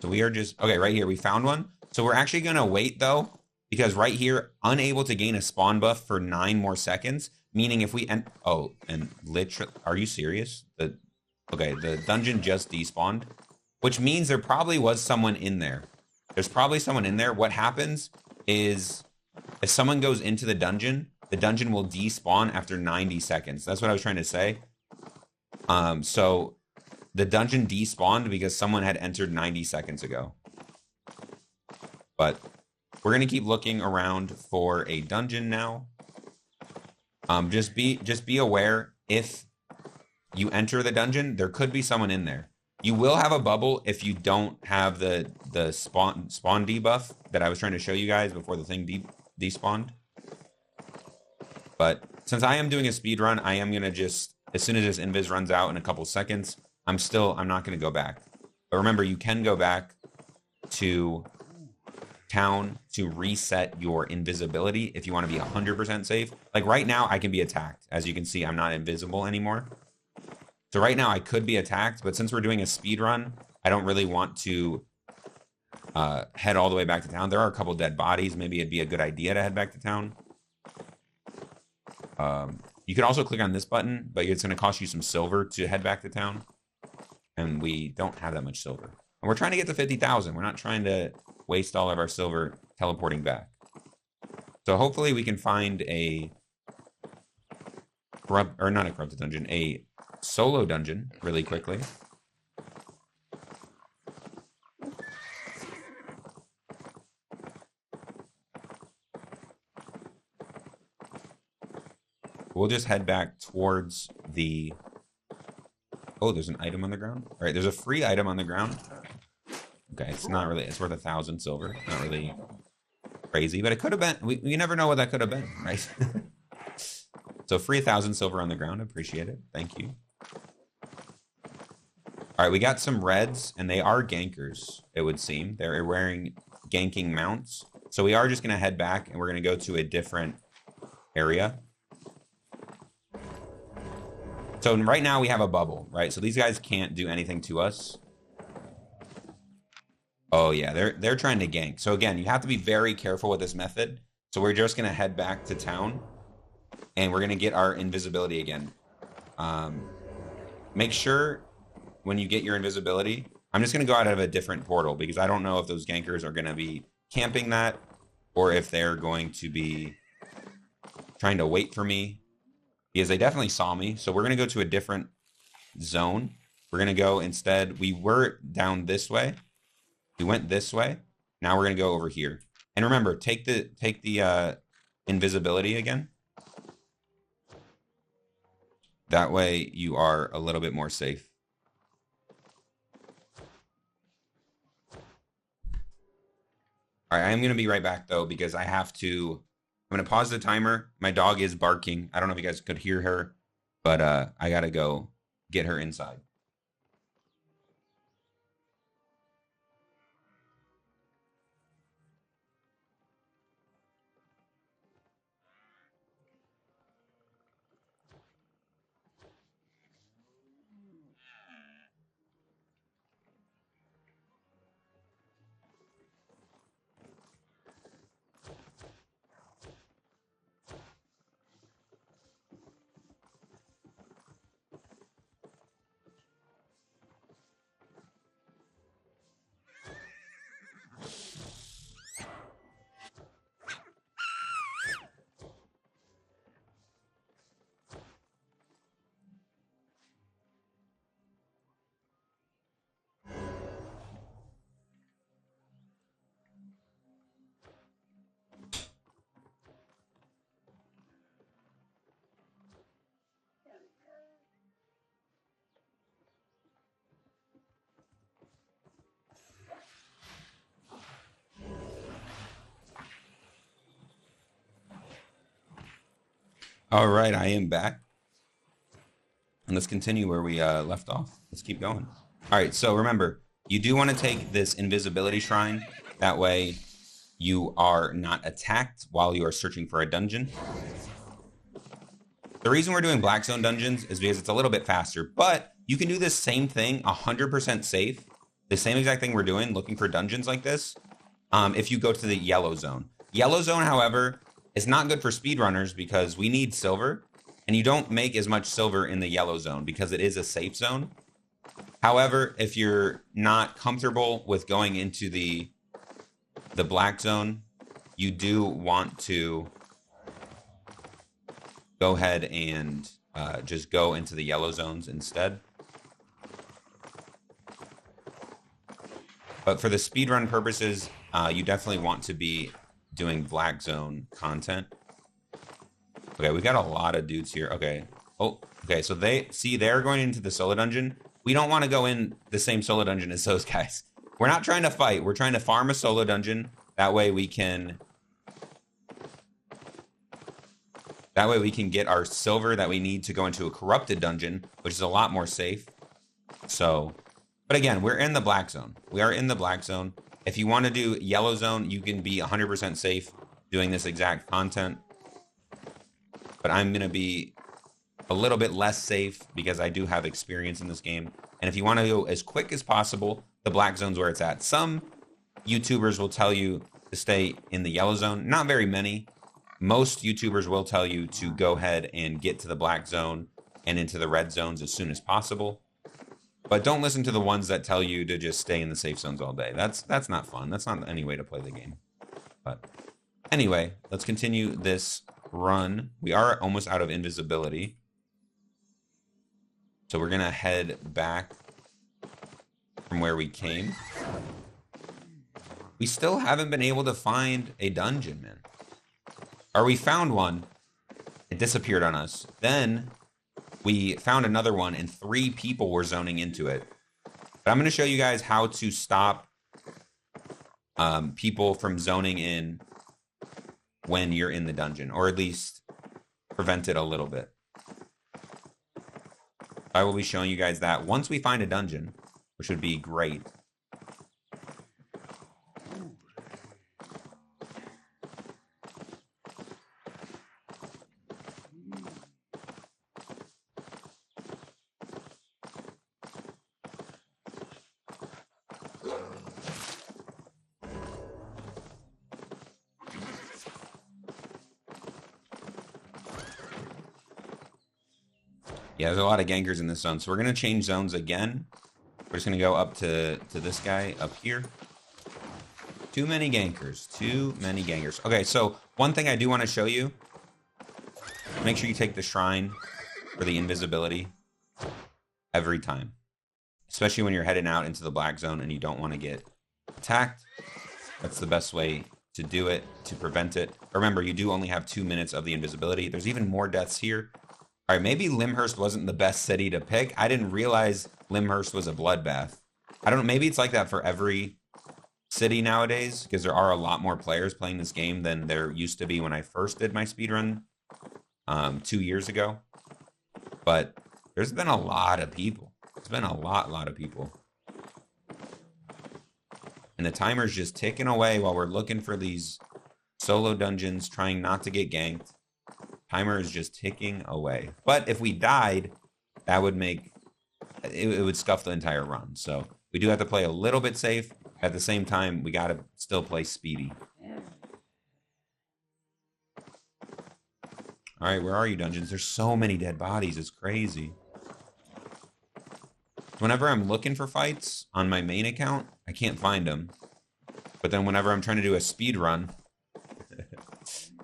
So we are just, okay, right here, we found one. So we're actually going to wait though, because right here, unable to gain a spawn buff for 9 more seconds, meaning if we, and literally, are you serious? Okay, the dungeon just despawned, which means there probably was someone in there. There's probably someone in there. What happens is if someone goes into the dungeon will despawn after 90 seconds. That's what I was trying to say. So the dungeon despawned because someone had entered 90 seconds ago. But we're going to keep looking around for a dungeon now. Just be aware if you enter the dungeon, there could be someone in there. You will have a bubble if you don't have the spawn debuff that I was trying to show you guys before the thing despawned. But since I am doing a speed run, I am going to just, as soon as this invis runs out in a couple seconds, I'm not going to go back. But remember, you can go back to town to reset your invisibility if you want to be 100% safe. Like right now, I can be attacked. As you can see, I'm not invisible anymore. So right now, I could be attacked, but since we're doing a speed run, I don't really want to head all the way back to town. There are a couple dead bodies. Maybe it'd be a good idea to head back to town. You can also click on this button, but it's going to cost you some silver to head back to town. And we don't have that much silver. And we're trying to get to 50,000. We're not trying to waste all of our silver teleporting back. So hopefully we can find not a corrupted dungeon, a solo dungeon really quickly. We'll just head back towards the... Oh, there's an item on the ground. All right, there's a free item on the ground. Okay, it's not really... It's worth 1,000 silver. Not really crazy, but it could have been... We never know what that could have been, right? So free 1,000 silver on the ground. Appreciate it. Thank you. All right, we got some reds, and they are gankers, it would seem. They're wearing ganking mounts. So we are just going to head back, and we're going to go to a different area. So right now we have a bubble, right? So these guys can't do anything to us. Oh yeah, they're trying to gank. So again, you have to be very careful with this method. So we're just gonna head back to town, and we're gonna get our invisibility again. Make sure when you get your invisibility, I'm just gonna go out of a different portal because I don't know if those gankers are gonna be camping that or if they're going to be trying to wait for me. Because they definitely saw me. So we're going to go to a different zone. We're going to go instead. We were down this way. We went this way. Now we're going to go over here. And remember, take the invisibility again. That way you are a little bit more safe. All right, I am going to be right back though because I have to... I'm going to pause the timer. My dog is barking. I don't know if you guys could hear her, but I got to go get her inside. All right, I am back. And let's continue where we left off. Let's keep going. All right, so remember, you do want to take this invisibility shrine. That way you are not attacked while you are searching for a dungeon. The reason we're doing Black Zone dungeons is because it's a little bit faster, but you can do this same thing 100% safe. The same exact thing we're doing, looking for dungeons like this, if you go to the Yellow Zone. Yellow Zone, however, is not good for speedrunners because we need silver, and you don't make as much silver in the Yellow Zone because it is a safe zone. However, if you're not comfortable with going into the Black Zone, you do want to go ahead and just go into the Yellow Zones instead. But for the speedrun purposes, you definitely want to be doing Black Zone content. Okay, we got a lot of dudes here. Okay. Oh, okay. So they're going into the solo dungeon. We don't want to go in the same solo dungeon as those guys. We're not trying to fight. We're trying to farm a solo dungeon. That way we can get our silver that we need to go into a corrupted dungeon, which is a lot more safe. So, but again, we're in the Black Zone. We are in the Black Zone. If you want to do Yellow Zone, you can be 100% safe doing this exact content. But I'm going to be a little bit less safe because I do have experience in this game. And if you want to go as quick as possible, the Black Zone's where it's at. Some YouTubers will tell you to stay in the Yellow Zone. Not very many. Most YouTubers will tell you to go ahead and get to the Black Zone and into the Red Zones as soon as possible. But don't listen to the ones that tell you to just stay in the safe zones all day. That's not fun. That's not any way to play the game. But anyway, let's continue this run. We are almost out of invisibility. So we're going to head back from where we came. We still haven't been able to find a dungeon, man. Or we found one. It disappeared on us. Then we found another one and 3 people were zoning into it. But I'm going to show you guys how to stop people from zoning in when you're in the dungeon, or at least prevent it a little bit. I will be showing you guys that once we find a dungeon, which would be great. Yeah, there's a lot of gankers in this zone. So we're going to change zones again. We're just going to go up to this guy up here. Too many gankers. Too many gankers. Okay, so one thing I do want to show you. Make sure you take the shrine for the invisibility every time. Especially when you're heading out into the black zone and you don't want to get attacked. That's the best way to do it, to prevent it. Remember, you do only have 2 minutes of the invisibility. There's even more deaths here. All right, maybe Limhurst wasn't the best city to pick. I didn't realize Limhurst was a bloodbath. I don't know. Maybe it's like that for every city nowadays, because there are a lot more players playing this game than there used to be when I first did my speedrun 2 years ago. But there's been a lot of people. It's been a lot of people. And the timer's just ticking away while we're looking for these solo dungeons, trying not to get ganked. Timer is just ticking away. But if we died, that would make... It would scuff the entire run. So we do have to play a little bit safe. At the same time, we got to still play speedy. All right, where are you, dungeons? There's so many dead bodies. It's crazy. Whenever I'm looking for fights on my main account, I can't find them. But then whenever I'm trying to do a speed run,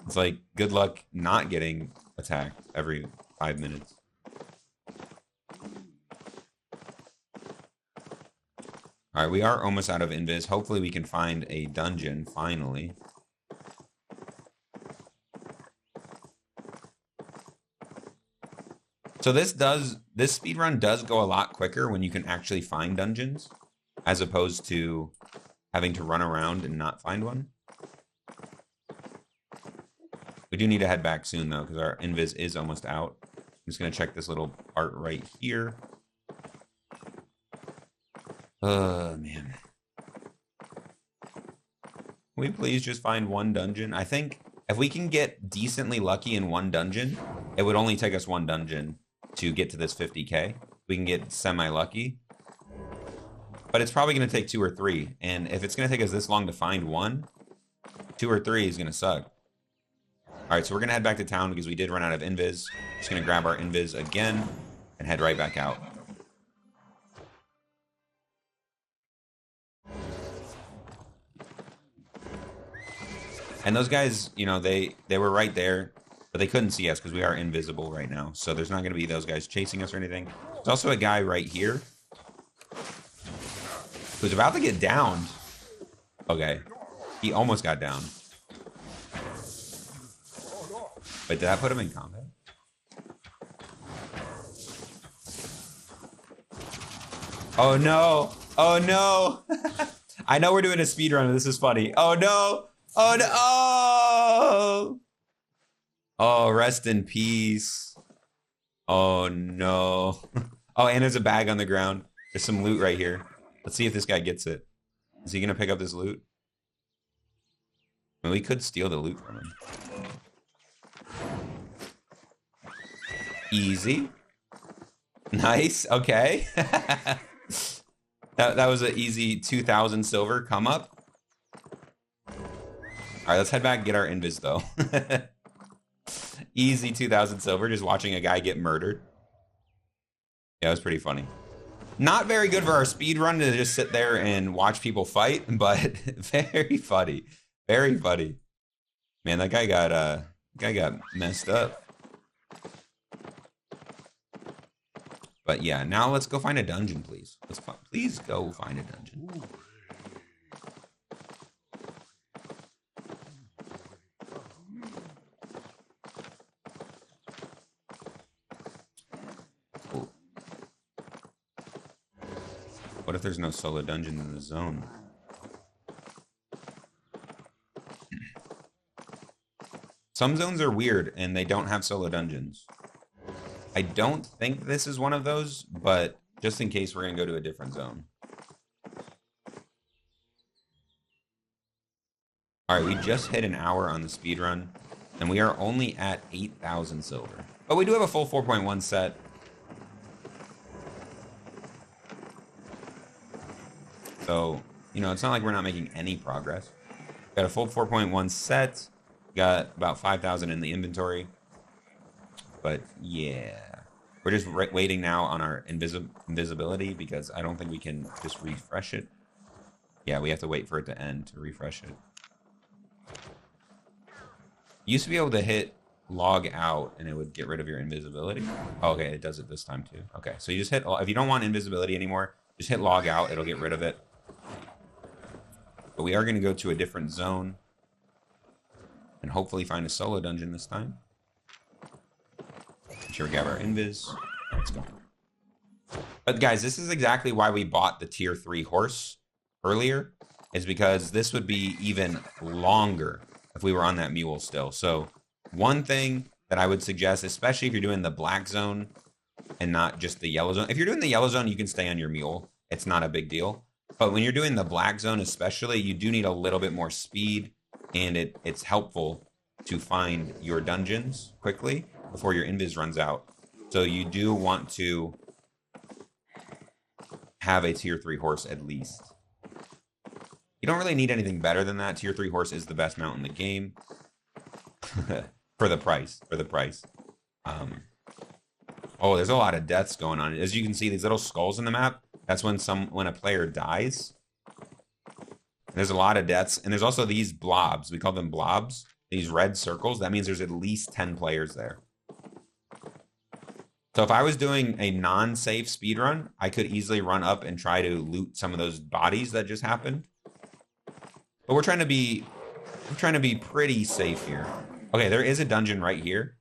it's like, good luck not getting attacked every 5 minutes. All right, we are almost out of invis. Hopefully we can find a dungeon finally. So this speedrun does go a lot quicker when you can actually find dungeons, as opposed to having to run around and not find one. We do need to head back soon, though, because our invis is almost out. I'm just going to check this little part right here. Man. Can we please just find one dungeon? I think if we can get decently lucky in one dungeon, it would only take us one dungeon to get to this 50K. We can get semi-lucky. But it's probably going to take 2 or 3. And if it's going to take us this long to find one, 2 or 3 is going to suck. All right, so we're going to head back to town because we did run out of invis. Just going to grab our invis again and head right back out. And those guys, you know, they were right there, but they couldn't see us because we are invisible right now. So there's not going to be those guys chasing us or anything. There's also a guy right here who's about to get downed. Okay, he almost got down. Wait, did I put him in combat? Oh no! Oh no! I know we're doing a speedrun. This is funny. Oh no! Oh no! Oh! Oh, rest in peace. Oh no! Oh, and there's a bag on the ground. There's some loot right here. Let's see if this guy gets it. Is he gonna pick up this loot? I mean, we could steal the loot from him. Easy. Nice. Okay. that was an easy 2,000 silver come up. All right, let's head back and get our invis though. Easy 2,000 silver just watching a guy get murdered. Yeah, it was pretty funny. Not very good for our speed run to just sit there and watch people fight, but very funny. Very funny. Man, that guy got messed up. But yeah, now let's go find a dungeon, please. Please go find a dungeon. Cool. What if there's no solo dungeon in the zone? Some zones are weird and they don't have solo dungeons. I don't think this is one of those, but just in case, we're going to go to a different zone. All right, we just hit an hour on the speed run, and we are only at 8,000 silver. But we do have a full 4.1 set. So, you know, it's not like we're not making any progress. Got a full 4.1 set. Got about 5,000 in the inventory. But yeah, we're just waiting now on our invisibility because I don't think we can just refresh it. Yeah, we have to wait for it to end to refresh it. You used to be able to hit log out and it would get rid of your invisibility. Oh, okay, it does it this time too. Okay, so you just hit, if you don't want invisibility anymore, just hit log out, it'll get rid of it. But we are going to go to a different zone and hopefully find a solo dungeon this time. Make sure we grab our invis. Let's go. But guys, this is exactly why we bought the tier 3 horse earlier, is because this would be even longer if we were on that mule still. So one thing that I would suggest, especially if you're doing the black zone and not just the yellow zone. If you're doing the yellow zone, you can stay on your mule. It's not a big deal. But when you're doing the black zone especially, you do need a little bit more speed, and it's helpful to find your dungeons quickly before your invis runs out. So you do want to have a tier 3 horse at least. You don't really need anything better than that. Tier 3 horse is the best mount in the game. For the price. Oh, there's a lot of deaths going on. As you can see, these little skulls in the map, that's when a player dies. There's a lot of deaths. And there's also these blobs. We call them blobs. These red circles. That means there's at least 10 players there. So if I was doing a non-safe speedrun, I could easily run up and try to loot some of those bodies that just happened. But we're trying to be pretty safe here. Okay, there is a dungeon right here,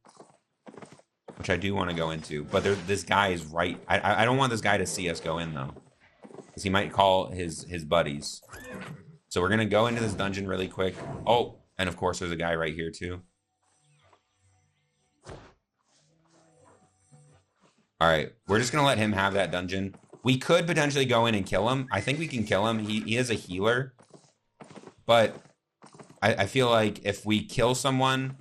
which I do want to go into. But this guy is right. I don't want this guy to see us go in, though, because he might call his buddies. So we're going to go into this dungeon really quick. Oh, and of course, there's a guy right here, too. All right, we're just going to let him have that dungeon. We could potentially go in and kill him. I think we can kill him. He is a healer. But I feel like if we kill someone,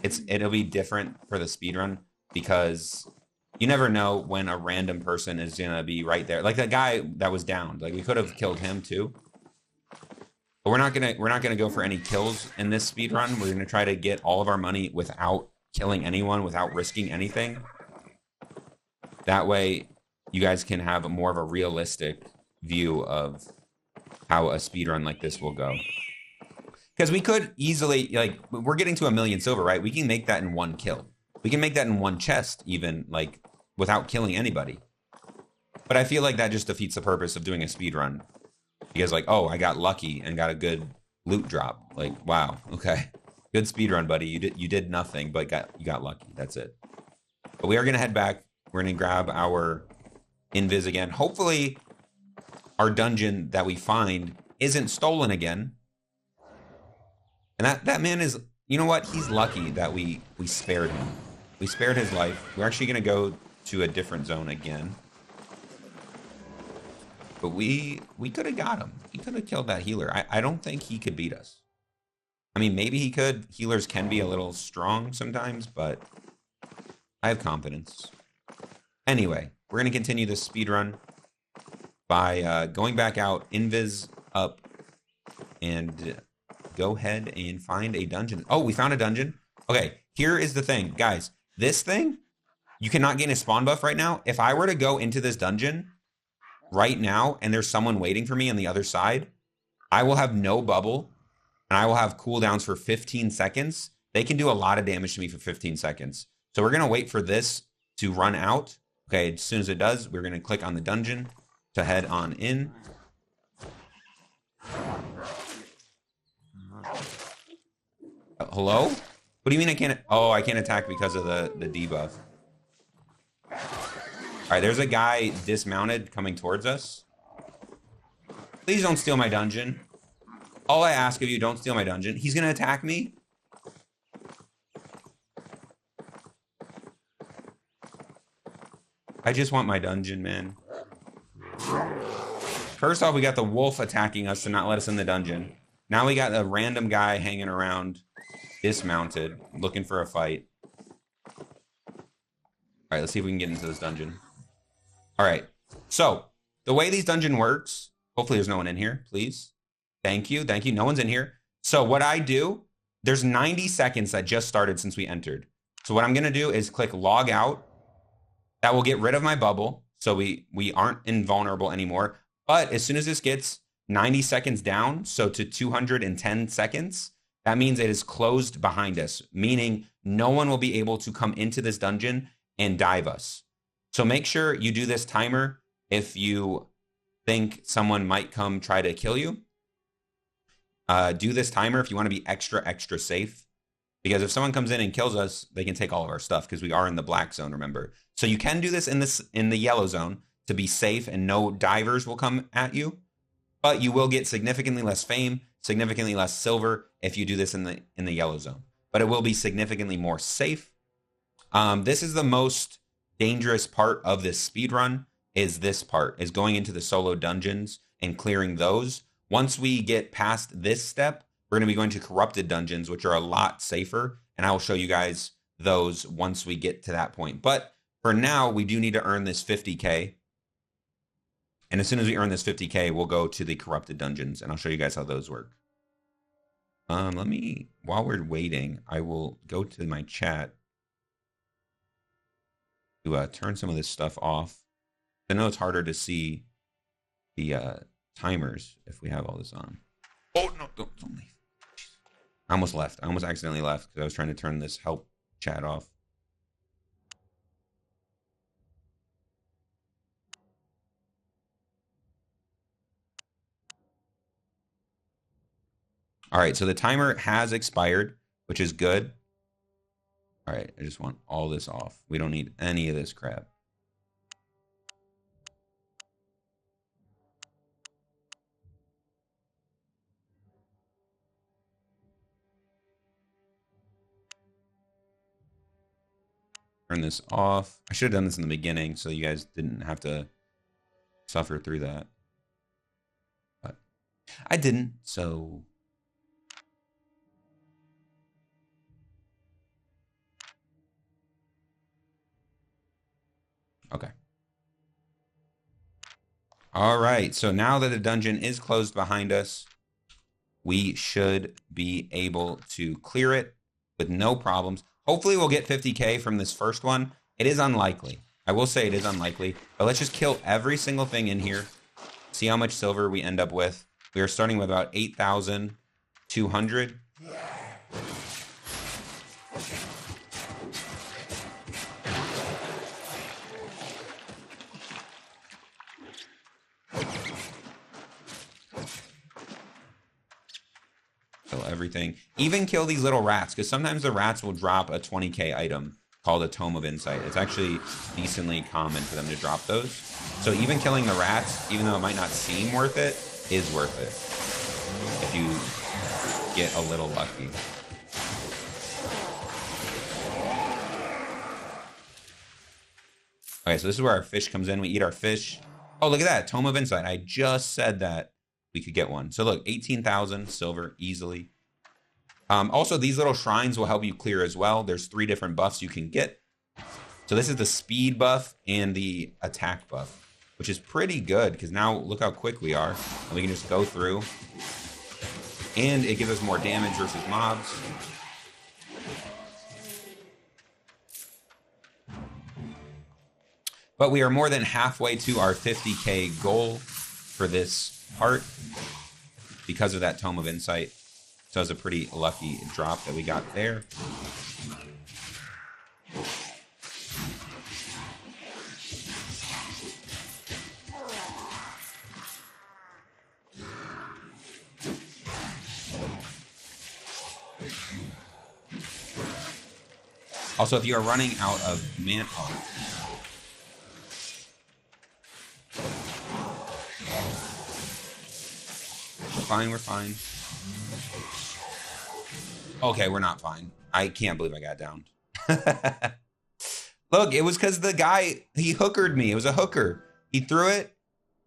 it'll be different for the speedrun, because you never know when a random person is going to be right there. Like that guy that was downed. Like, we could have killed him, too. But we're not gonna go for any kills in this speedrun. We're gonna try to get all of our money without killing anyone, without risking anything. That way, you guys can have more of a realistic view of how a speedrun like this will go. Because we could easily, like, we're getting to 1,000,000 silver, right? We can make that in one kill. We can make that in one chest, even, like, without killing anybody. But I feel like that just defeats the purpose of doing a speedrun. Because, like, oh, I got lucky and got a good loot drop. Like, wow, okay. Good speedrun, buddy. You did nothing, but you got lucky. That's it. But we are going to head back. We're going to grab our invis again. Hopefully, our dungeon that we find isn't stolen again. And that man is, you know what? He's lucky that we spared him. We spared his life. We're actually going to go to a different zone again. But we could have got him. He could have killed that healer. I don't think he could beat us. I mean, maybe he could. Healers can be a little strong sometimes, but I have confidence. Anyway, we're going to continue this speedrun by going back out, invis up, and go ahead and find a dungeon. Oh, we found a dungeon. Okay, here is the thing. Guys, this thing, you cannot gain a spawn buff right now. If I were to go into this dungeon right now and there's someone waiting for me on the other side, I will have no bubble and I will have cooldowns for 15 seconds. They can do a lot of damage to me for 15 seconds. So we're going to wait for this to run out Okay, as soon as it does, we're going to click on the dungeon to head on in. Hello? What do you mean I can't? Oh, I can't attack because of the debuff. All right, there's a guy dismounted coming towards us. Please don't steal my dungeon. All I ask of you, don't steal my dungeon. He's going to attack me. I just want my dungeon, man. First off, we got the wolf attacking us to not let us in the dungeon. Now we got a random guy hanging around, dismounted, looking for a fight. All right, let's see if we can get into this dungeon. All right, so the way these dungeon works, hopefully there's no one in here, please. Thank you, thank you. No one's in here. So what I do, there's 90 seconds that just started since we entered. So what I'm gonna do is click log out. That will get rid of my bubble, so we aren't invulnerable anymore. But as soon as this gets 90 seconds down, so to 210 seconds, that means it is closed behind us, meaning no one will be able to come into this dungeon and dive us. So make sure you do this timer if you think someone might come try to kill you. Do this timer if you want to be extra safe. Because if someone comes in and kills us, they can take all of our stuff because we are in the black zone, remember. So you can do this in the yellow zone to be safe and no divers will come at you. But you will get significantly less fame, significantly less silver if you do this in the yellow zone. But it will be significantly more safe. This is the most dangerous part of this speed run, is this part, is going into the solo dungeons and clearing those. Once we get past this step, we're going to be going to corrupted dungeons, which are a lot safer. And I will show you guys those once we get to that point. But for now, we do need to earn this 50K. And as soon as we earn this 50K, we'll go to the corrupted dungeons. And I'll show you guys how those work. While we're waiting, I will go to my chat to turn some of this stuff off. I know it's harder to see the timers if we have all this on. Oh, no, don't leave. I almost left. I almost accidentally left because I was trying to turn this help chat off. All right, so the timer has expired, which is good. All right, I just want all this off. We don't need any of this crap. Turn this off. I should have done this in the beginning so you guys didn't have to suffer through that. But I didn't, so... Okay. All right, so now that the dungeon is closed behind us, we should be able to clear it with no problems. Hopefully we'll get 50K from this first one. It is unlikely. I will say it is unlikely. But let's just kill every single thing in here. See how much silver we end up with. We are starting with about 8,200. Everything. Even kill these little rats, because sometimes the rats will drop a 20K item called a Tome of Insight. It's actually decently common for them to drop those. So even killing the rats, even though it might not seem worth it, is worth it if you get a little lucky. Okay, so this is where our fish comes in. We eat our fish. Oh, look at that. Tome of Insight. I just said that we could get one. So look, 18,000 silver easily. Also, these little shrines will help you clear as well. There's 3 different buffs you can get. So this is the speed buff and the attack buff, which is pretty good because now look how quick we are. And we can just go through. And it gives us more damage versus mobs. But we are more than halfway to our 50K goal for this part because of that Tome of Insight. So it's a pretty lucky drop that we got there. Also, if you are running out of mana... We're fine. Okay, we're not fine. I can't believe I got downed. Look, it was because the guy, he hookered me. It was a hooker. He threw it.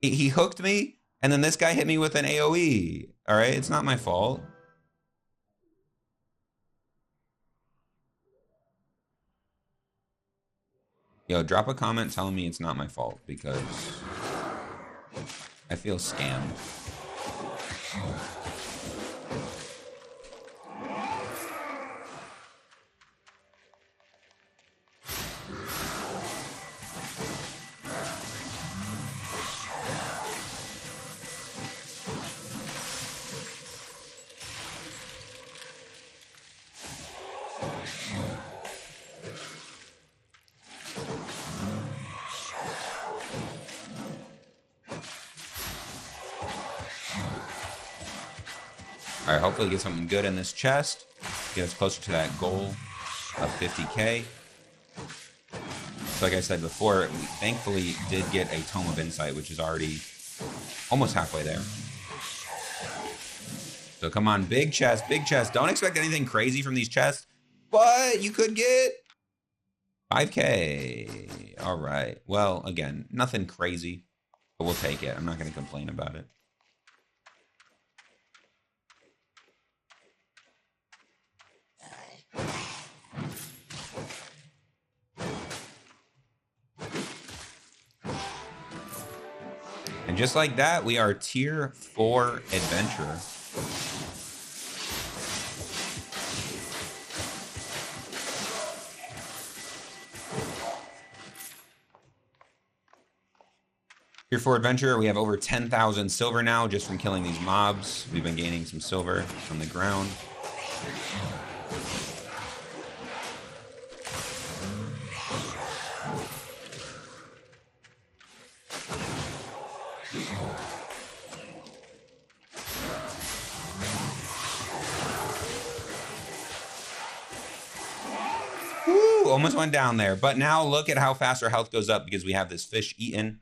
He hooked me. And then this guy hit me with an AoE. All right, it's not my fault. Yo, drop a comment telling me it's not my fault because I feel scammed. All right, hopefully get something good in this chest. Get us closer to that goal of 50K. So like I said before, we thankfully did get a Tome of Insight, which is already almost halfway there. So come on, big chest, big chest. Don't expect anything crazy from these chests, but you could get 5K. All right. Well, again, nothing crazy, but we'll take it. I'm not going to complain about it. And just like that, we are tier 4 adventurer. Tier 4 adventurer, we have over 10,000 silver now just from killing these mobs. We've been gaining some silver from the ground. Woo, almost went down there. But now look at how fast our health goes up because we have this fish eaten.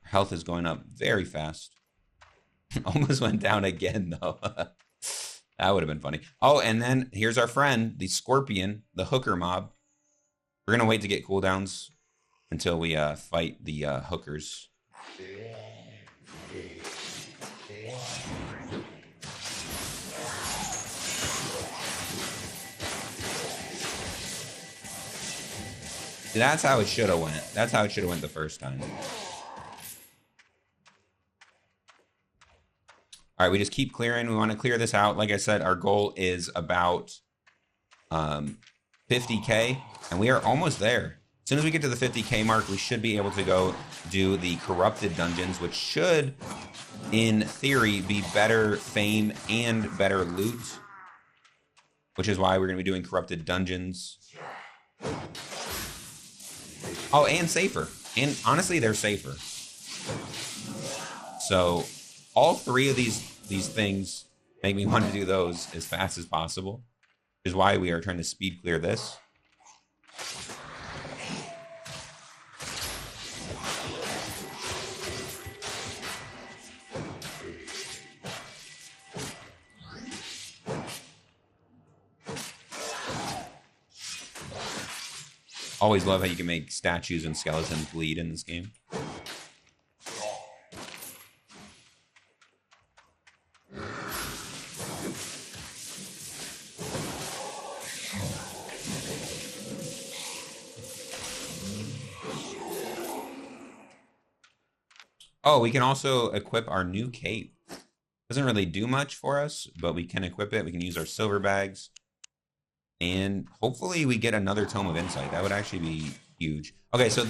Our health is going up very fast. Almost went down again, though. That would have been funny. Oh, and then here's our friend, the scorpion, the hooker mob. We're going to wait to get cooldowns until we fight the hookers. That's how it should have went. That's how it should have went the first time. All right, we just keep clearing. We want to clear this out. Like I said, our goal is about 50K, and we are almost there. As soon as we get to the 50K mark, we should be able to go do the corrupted dungeons, which should, in theory, be better fame and better loot, which is why we're going to be doing corrupted dungeons. Oh, and safer. And honestly, they're safer. So all three of these things make me want to do those as fast as possible, which is why we are trying to speed clear this. Always love how you can make statues and skeletons bleed in this game. Oh, we can also equip our new cape. Doesn't really do much for us, but we can equip it. We can use our silver bags. And hopefully we get another Tome of Insight. That would actually be huge. Okay, so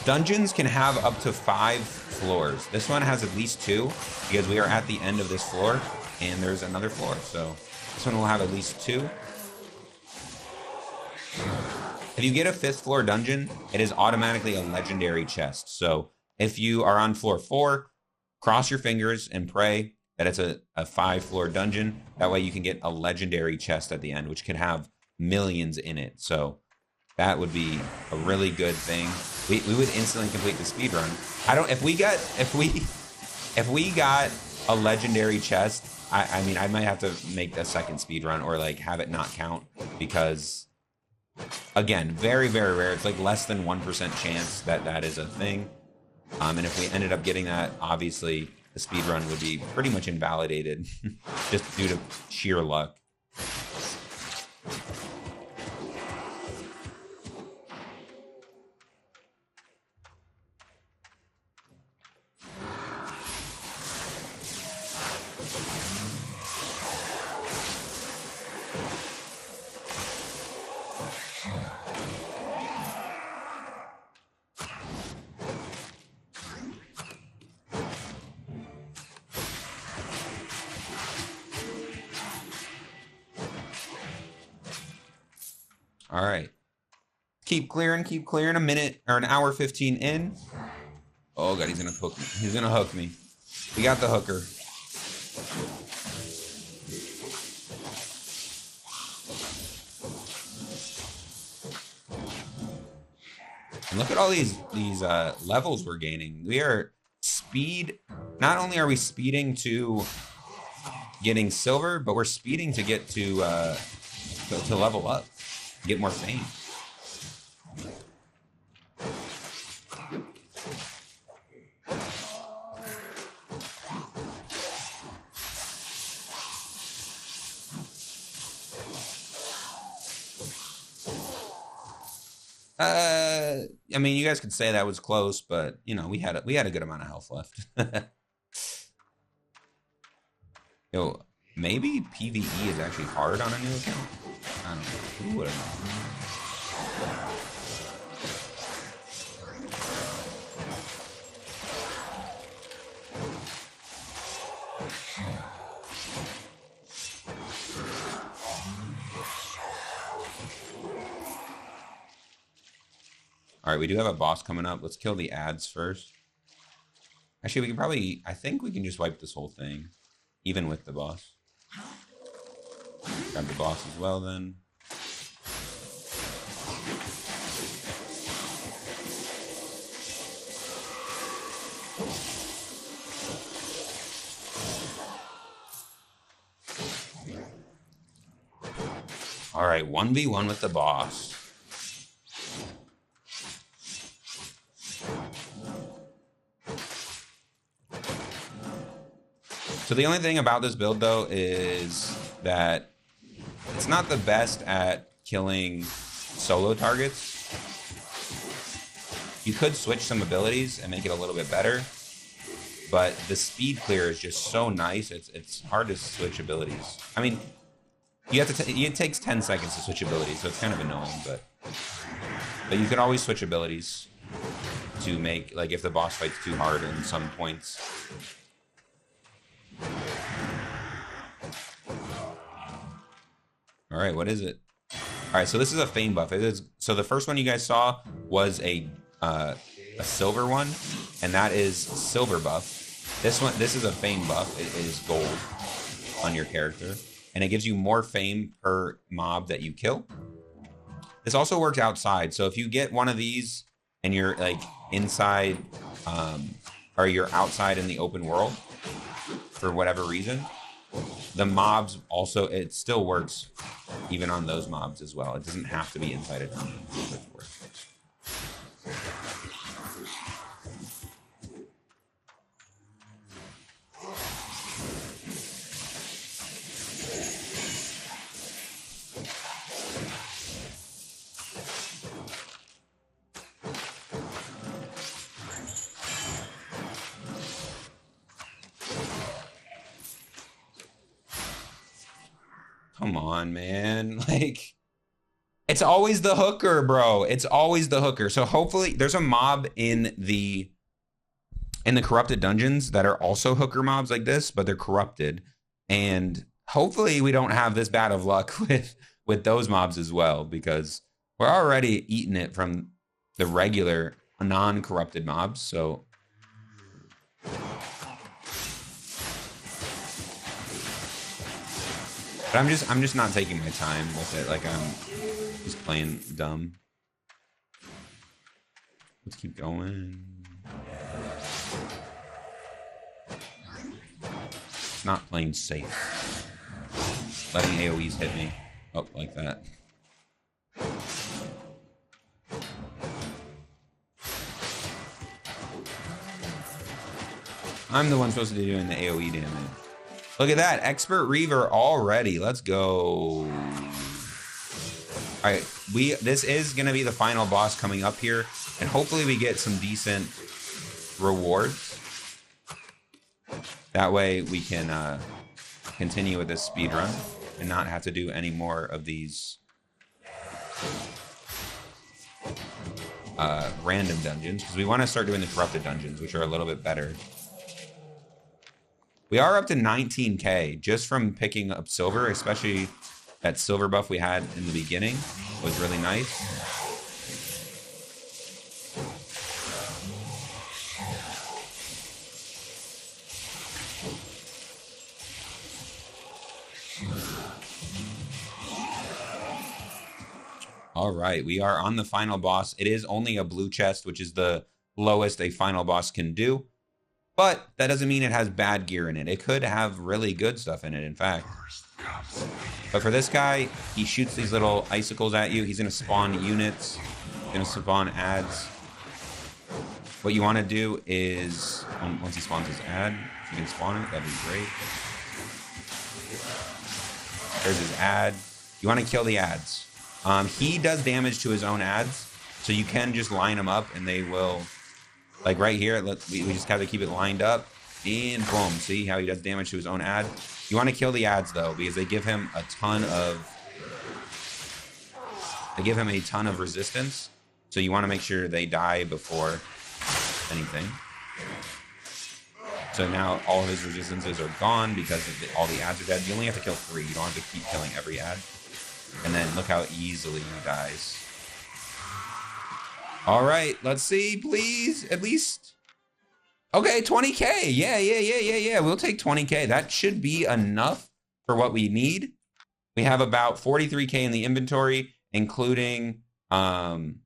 dungeons can have up to 5 floors. This one has at least 2 because we are at the end of this floor and there's another floor. So this one will have at least 2. If you get a 5th floor dungeon, it is automatically a legendary chest. So if you are on floor 4, cross your fingers and pray that it's a 5-floor dungeon. That way you can get a legendary chest at the end, which could have millions in it. So That would be a really good thing. We would instantly complete the speed run. I don't if we got a legendary chest, I mean I might have to make a second speed run or like have it not count because again, very, very rare. It's like less than 1% chance that that is a thing. And if we ended up getting that, obviously the speed run would be pretty much invalidated just due to sheer luck. All right. Keep clearing. A minute or an hour 15 in. Oh, God, he's going to hook me. He's going to hook me. We got the hooker. And look at all these levels we're gaining. We are speed. Not only are we speeding to getting silver, but we're speeding to get to level up, get more fame. I mean, you guys could say that was close, but you know, we had a good amount of health left. Yo, maybe PvE is actually hard on a new account. I don't know. Who would have All right, we do have a boss coming up. Let's kill the ads first. Actually, we can probably... I think we can just wipe this whole thing, even with the boss. Grab the boss as well, then. All right, 1v1 with the boss. So the only thing about this build, though, is that it's not the best at killing solo targets. You could switch some abilities and make it a little bit better, but the speed clear is just so nice. It's hard to switch abilities. I mean, you have to. It takes 10 seconds to switch abilities, so it's kind of annoying. But you could always switch abilities to make, like, if the boss fight's too hard in some points. All right, what is it? All right, so this is a fame buff. It is so the first one you guys saw was a silver one, and that is silver buff. This is a fame buff. It is gold on your character, and it gives you more fame per mob that you kill. This also works outside. So if you get one of these and you're like inside, or you're outside in the open world for whatever reason, the mobs also, it still works even on those mobs as well. It doesn't have to be inside a dungeon. Come on, man. Like, it's always the hooker, bro. It's always the hooker. So hopefully there's a mob in the corrupted dungeons that are also hooker mobs like this, but they're corrupted. And hopefully we don't have this bad of luck with those mobs as well, because we're already eating it from the regular non-corrupted mobs. So but I'm just not taking my time with it. Like, I'm just playing dumb. Let's keep going. It's not playing safe. Letting AoEs hit me. Oh, like that. I'm the one supposed to be doing the AoE damage. Look at that. Expert Reaver already. Let's go. All right. This is going to be the final boss coming up here. And hopefully we get some decent rewards. That way we can continue with this speed run and not have to do any more of these random dungeons. Because we want to start doing the corrupted dungeons, which are a little bit better. We are up to 19k just from picking up silver, especially that silver buff we had in the beginning was really nice. All right, we are on the final boss. It is only a blue chest, which is the lowest a final boss can do. But that doesn't mean it has bad gear in it. It could have really good stuff in it, in fact. But for this guy, he shoots these little icicles at you. He's going to spawn units. He's going to spawn ads. What you want to do is, once he spawns his ad, if you can spawn it, that'd be great. There's his ad. You want to kill the ads. He does damage to his own ads, so you can just line them up and they will... Like right here, we just have to keep it lined up. And boom. See how he does damage to his own ad? You want to kill the ads, though, because they give him a ton of... They give him a ton of resistance. So you want to make sure they die before anything. So now all of his resistances are gone because all the ads are dead. You only have to kill 3. You don't have to keep killing every ad. And then look how easily he dies. All right, let's see, please, at least. Okay, 20k. Yeah. We'll take 20k. That should be enough for what we need. We have about 43k in the inventory, including 19k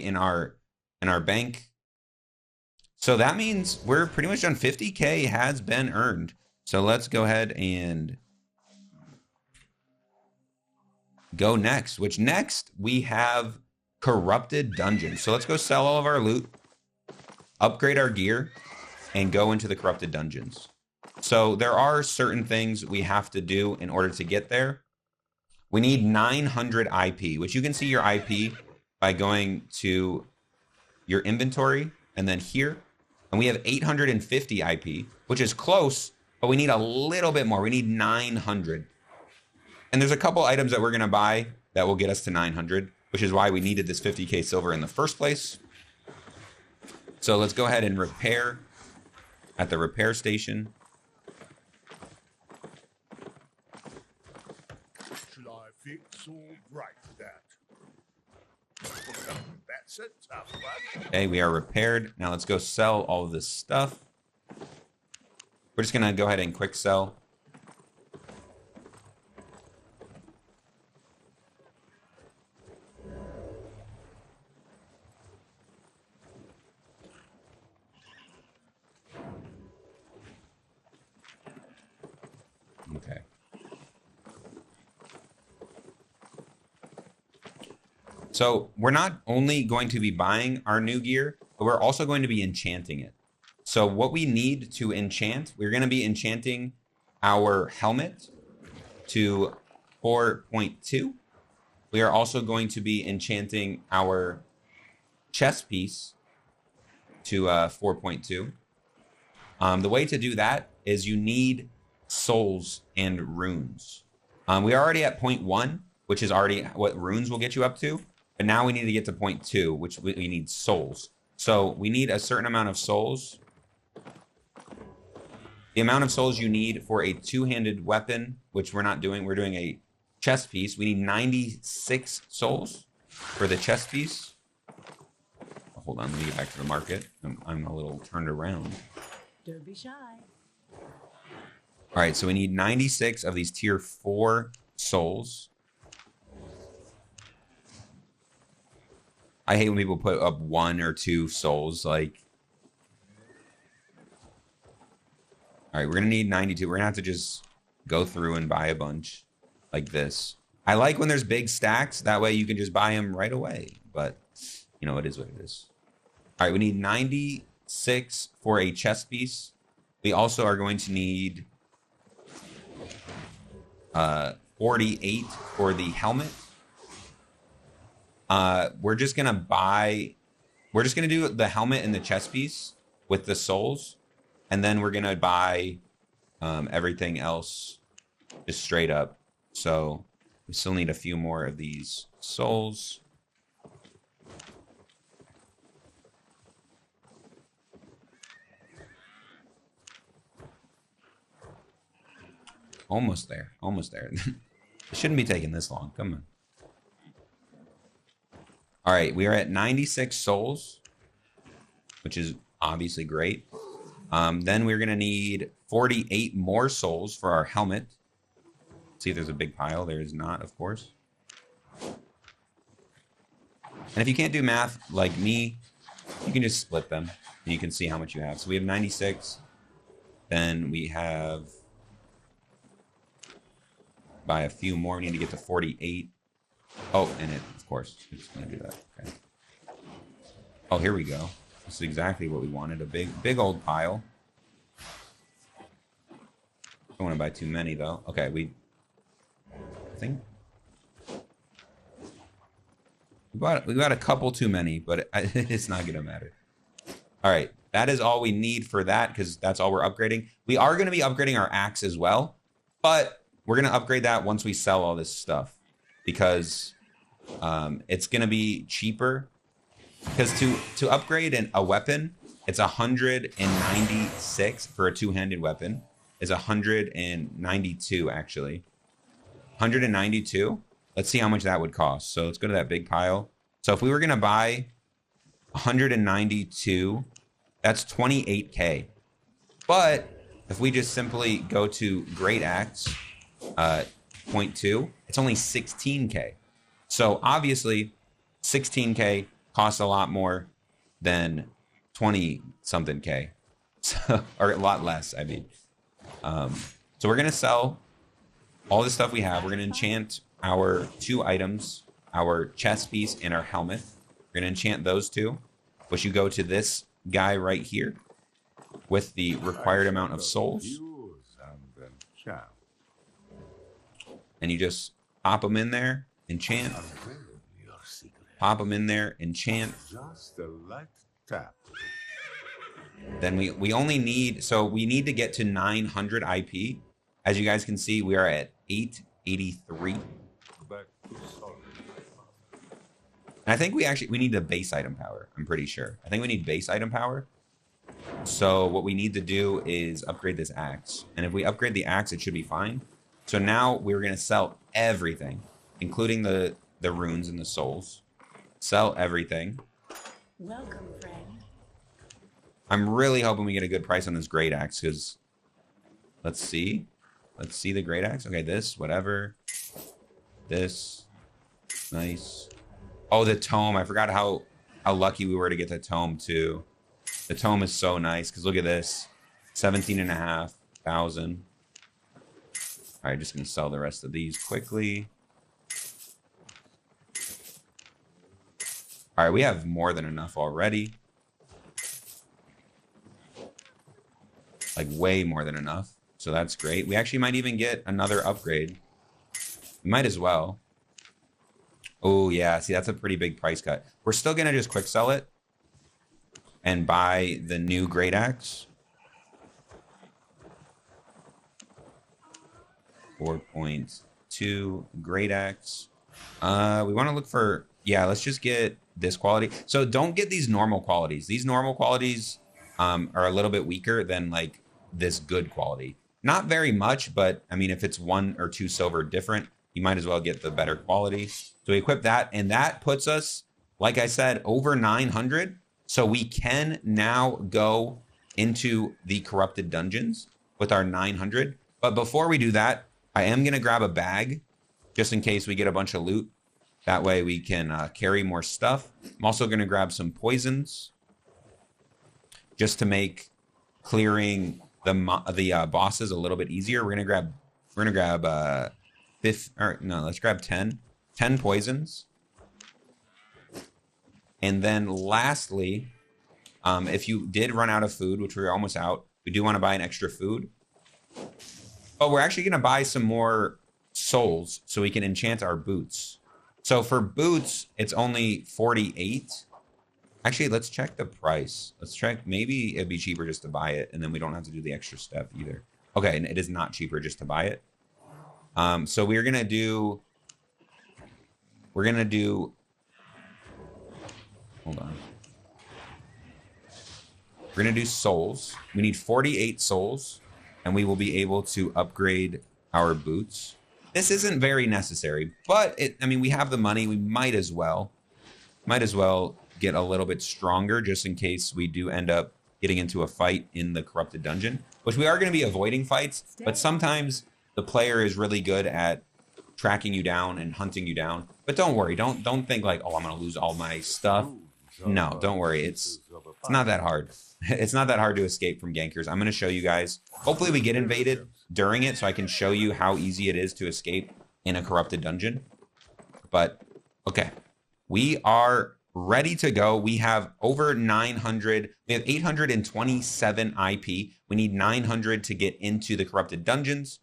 in our bank. So that means we're pretty much done. 50k has been earned. So let's go ahead and go next, which next we have corrupted dungeons. So let's go sell all of our loot, upgrade our gear, and go into the corrupted dungeons. So there are certain things we have to do in order to get there. We need 900 IP, which you can see your IP by going to your inventory and then here. And we have 850 IP, which is close, but we need a little bit more. We need 900. And there's a couple items that we're going to buy that will get us to 900, which is why we needed this 50k silver in the first place. So let's go ahead and repair at the repair station. Shall I fix or break that? That's a tough one. Okay, we are repaired. Now let's go sell all of this stuff. We're just going to go ahead and quick sell. Okay. So we're not only going to be buying our new gear, but we're also going to be enchanting it. So what we need to enchant, we're going to be enchanting our helmet to 4.2. We are also going to be enchanting our chest piece to 4.2. The way to do that is you need souls and runes. We are already at 0.1, which is already what runes will get you up to. But now we need to get to 0.2, which we need souls. So we need a certain amount of souls. The amount of souls you need for a two-handed weapon, which we're not doing. We're doing a chest piece. We need 96 souls for the chest piece. Hold on, let me get back to the market. I'm a little turned around. Don't be shy. All right, so we need 96 of these tier 4 souls. I hate when people put up 1 or 2 souls. Like, all right, we're gonna need 92. We're gonna have to just go through and buy a bunch like this. I like when there's big stacks. That way you can just buy them right away. But you know, it is what it is. All right, we need 96 for a chest piece. We also are going to need 48 for the helmet. We're just gonna do the helmet and the chest piece with the souls, and then we're gonna buy everything else just straight up. So we still need a few more of these souls. Almost there. Almost there. It shouldn't be taking this long. Come on. All right, we are at 96 souls, which is obviously great. Then we're going to need 48 more souls for our helmet. See if there's a big pile. There is not, of course. And if you can't do math like me, you can just split them, and you can see how much you have. So we have 96. Then we have... Buy a few more. We need to get to 48. Oh, and it, of course, it's going to do that. Okay. Oh, here we go. This is exactly what we wanted. A big old pile. Don't want to buy too many, though. Okay, I think... We got a couple too many, but it's not going to matter. All right. That is all we need for that, because that's all we're upgrading. We are going to be upgrading our axe as well, but... We're going to upgrade that once we sell all this stuff, because it's going to be cheaper. Because to upgrade a weapon, it's 196 for a two-handed weapon. Is 192 actually. 192. Let's see how much that would cost. So let's go to that big pile. So if we were going to buy 192, that's 28K. But if we just simply go to Great Axe, 0.2, it's only 16K. So obviously 16K costs a lot more than 20 something K. So, or a lot less, I mean. So we're going to sell all the stuff we have. We're going to enchant our 2 items, our chest piece and our helmet. We're going to enchant those 2, which you go to this guy right here with the required amount of souls. And you just pop them in there, enchant. Pop them in there, enchant. Just a light tap. Then we only need, so we need to get to 900 IP. As you guys can see, we are at 883. And I think we need the base item power. I'm pretty sure. I think we need base item power. So what we need to do is upgrade this axe. And if we upgrade the axe, it should be fine. So now we're going to sell everything, including the runes and the souls. Sell everything. Welcome, friend. I'm really hoping we get a good price on this great axe, because let's see. Let's see the great axe. Okay, this, whatever. This. Nice. Oh, the tome. I forgot how lucky we were to get the tome, too. The tome is so nice, because look at this. 17,500. All right, just going to sell the rest of these quickly. All right, we have more than enough already. Like way more than enough. So that's great. We actually might even get another upgrade. We might as well. Oh, yeah. See, that's a pretty big price cut. We're still going to just quick sell it and buy the new Great Axe. 4.2 Great Axe. We want to look for, yeah, let's just get this quality. So don't get these normal qualities. These normal qualities are a little bit weaker than like this good quality. Not very much, but I mean, if it's 1 or 2 silver different, you might as well get the better quality. So we equip that, and that puts us, like I said, over 900. So we can now go into the corrupted dungeons with our 900. But before we do that, I am going to grab a bag just in case we get a bunch of loot. That way we can carry more stuff. I'm also going to grab some poisons just to make clearing the bosses a little bit easier. We're gonna grab let's grab 10 poisons. And then lastly, if you did run out of food, which we're almost out, we do want to buy an extra food. But we're actually gonna buy some more souls so we can enchant our boots. So for boots, it's only 48. Actually, let's check the price. Let's check. Maybe it'd be cheaper just to buy it, and then we don't have to do the extra step either. Okay, and it is not cheaper just to buy it. So we're gonna do. Hold on. We're gonna do souls. We need 48 souls, and we will be able to upgrade our boots. This isn't very necessary, but I mean, we have the money. We might as well get a little bit stronger just in case we do end up getting into a fight in the corrupted dungeon, which we are going to be avoiding fights, but sometimes the player is really good at tracking you down and hunting you down. But don't worry, don't think like, oh, I'm going to lose all my stuff. No, don't worry. It's not that hard. It's not that hard to escape from gankers. I'm going to show you guys. Hopefully we get invaded during it so I can show you how easy it is to escape in a corrupted dungeon. But okay, we are ready to go. We have over 900. We have 827 IP. We need 900 to get into the corrupted dungeons.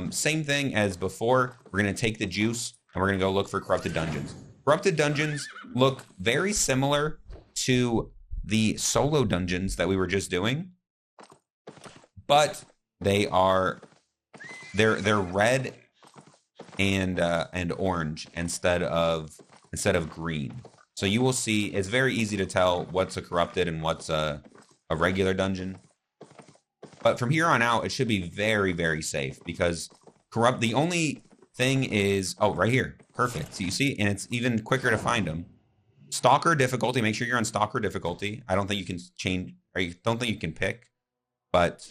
Same thing as before. We're going to take the juice and we're going to go look for corrupted dungeons. Corrupted dungeons look very similar to the solo dungeons that we were just doing, but they're red and orange instead of green. So you will see it's very easy to tell what's a corrupted and what's a regular dungeon. But from here on out, it should be very, very safe because the only thing is, oh, right here. Perfect. So you see, and it's even quicker to find them. Stalker difficulty. Make sure you're on Stalker difficulty. I don't think you can change, or you don't think you can pick. But,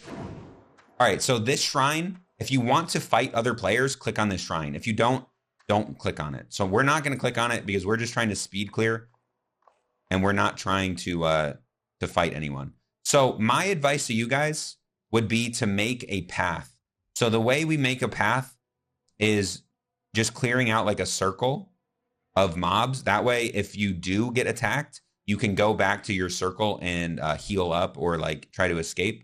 all right. So this shrine, if you want to fight other players, click on this shrine. If you don't click on it. So we're not going to click on it because we're just trying to speed clear and we're not trying to fight anyone. So my advice to you guys would be to make a path. So the way we make a path is just clearing out like a circle of mobs. That way, if you do get attacked, you can go back to your circle and heal up or like try to escape.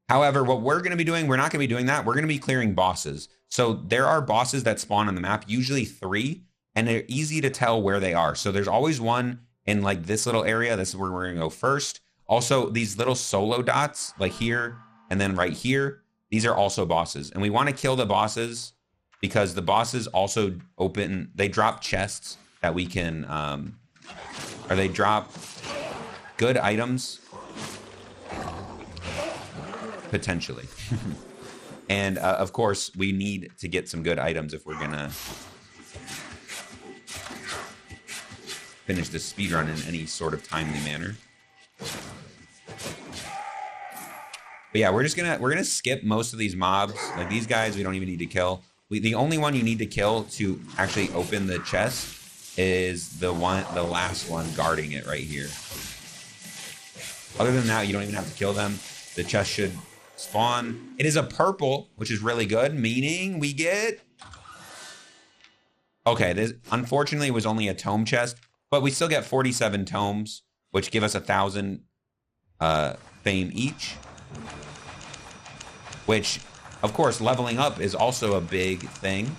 However, what we're going to be doing, we're not going to be doing that. We're going to be clearing bosses. So there are bosses that spawn on the map, usually 3, and they're easy to tell where they are. So there's always one in like this little area. This is where we're going to go first. Also, these little solo dots like here and then right here, these are also bosses. And we want to kill the bosses because the bosses also they drop chests that we can, or they drop good items, potentially. And of course, we need to get some good items if we're gonna finish this speedrun in any sort of timely manner. But yeah, we're gonna skip most of these mobs. Like these guys, we don't even need to kill. The only one you need to kill to actually open the chest is the last one guarding it right here. Other than that, you don't even have to kill them. The chest should spawn. It is a purple, which is really good, meaning we get... Okay, this unfortunately was only a tome chest, but we still get 47 tomes, which give us 1,000 fame each. Which, of course, leveling up is also a big thing,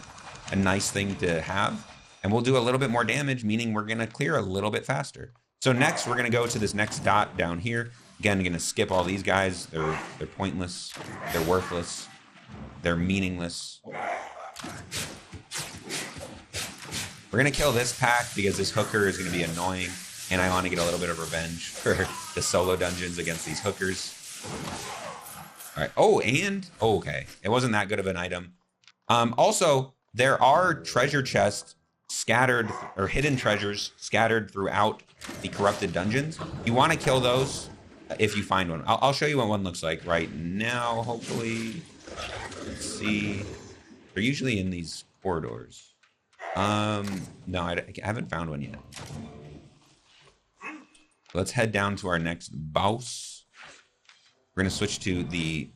a nice thing to have. And we'll do a little bit more damage, meaning we're going to clear a little bit faster. So next, we're going to go to this next dot down here. Again, going to skip all these guys. They're pointless. They're worthless. They're meaningless. We're going to kill this pack because this hooker is going to be annoying. And I want to get a little bit of revenge for the solo dungeons against these hookers. All right. Oh, okay. It wasn't that good of an item. Also, there are treasure chests scattered, or hidden treasures scattered throughout the corrupted dungeons. You want to kill those if you find one. I'll show you what one looks like right now, hopefully. Let's see. They're usually in these corridors. No, I haven't found one yet. Let's head down to our next boss. We're gonna switch to the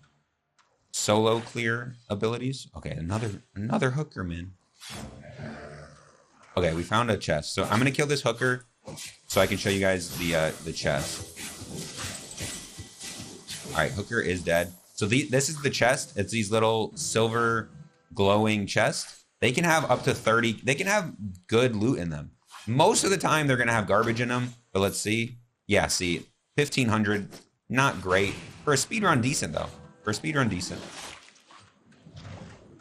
solo clear abilities. Okay, another hooker, man. Okay, we found a chest. So I'm gonna kill this hooker so I can show you guys the chest. All right, hooker is dead. So this is the chest. It's these little silver glowing chests. They can have up to 30. They can have good loot in them. Most of the time, they're gonna have garbage in them. But let's see. Yeah, see, 1,500. Not great for a speedrun. Decent though. For a speedrun, decent.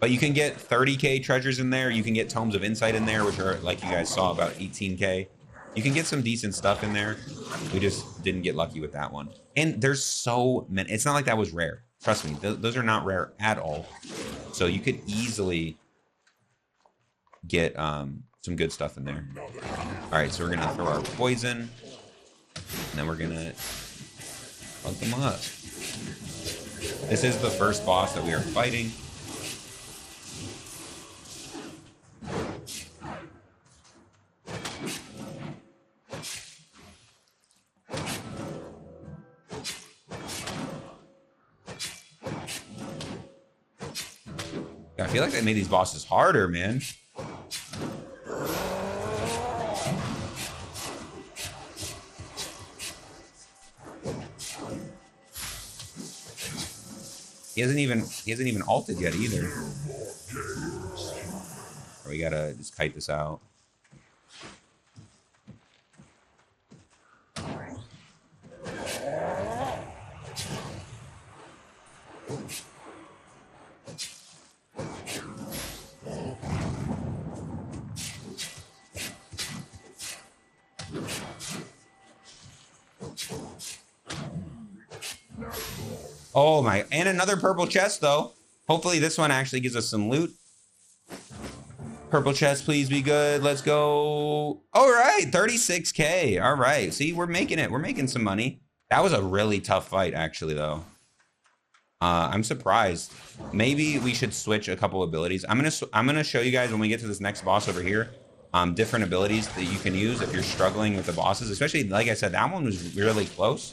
But you can get 30k treasures in there. You can get tomes of insight in there, which are, like you guys saw, about 18k. You can get some decent stuff in there. We just didn't get lucky with that one. And there's so many. It's not like that was rare. Trust me, those are not rare at all. So you could easily get some good stuff in there. All right, so we're gonna throw our poison, and then we're gonna fuck them up. This is the first boss that we are fighting. I feel like they made these bosses harder, man. He hasn't even ulted yet either. We gotta just kite this out. Oh my, and another purple chest though. Hopefully this one actually gives us some loot. Purple chest, please be good. Let's go. All right, 36k. All right, see, we're making it. We're making some money. That was a really tough fight actually though. I'm surprised. Maybe we should switch a couple abilities. I'm gonna show you guys when we get to this next boss over here, different abilities that you can use if you're struggling with the bosses. Especially, like I said, that one was really close.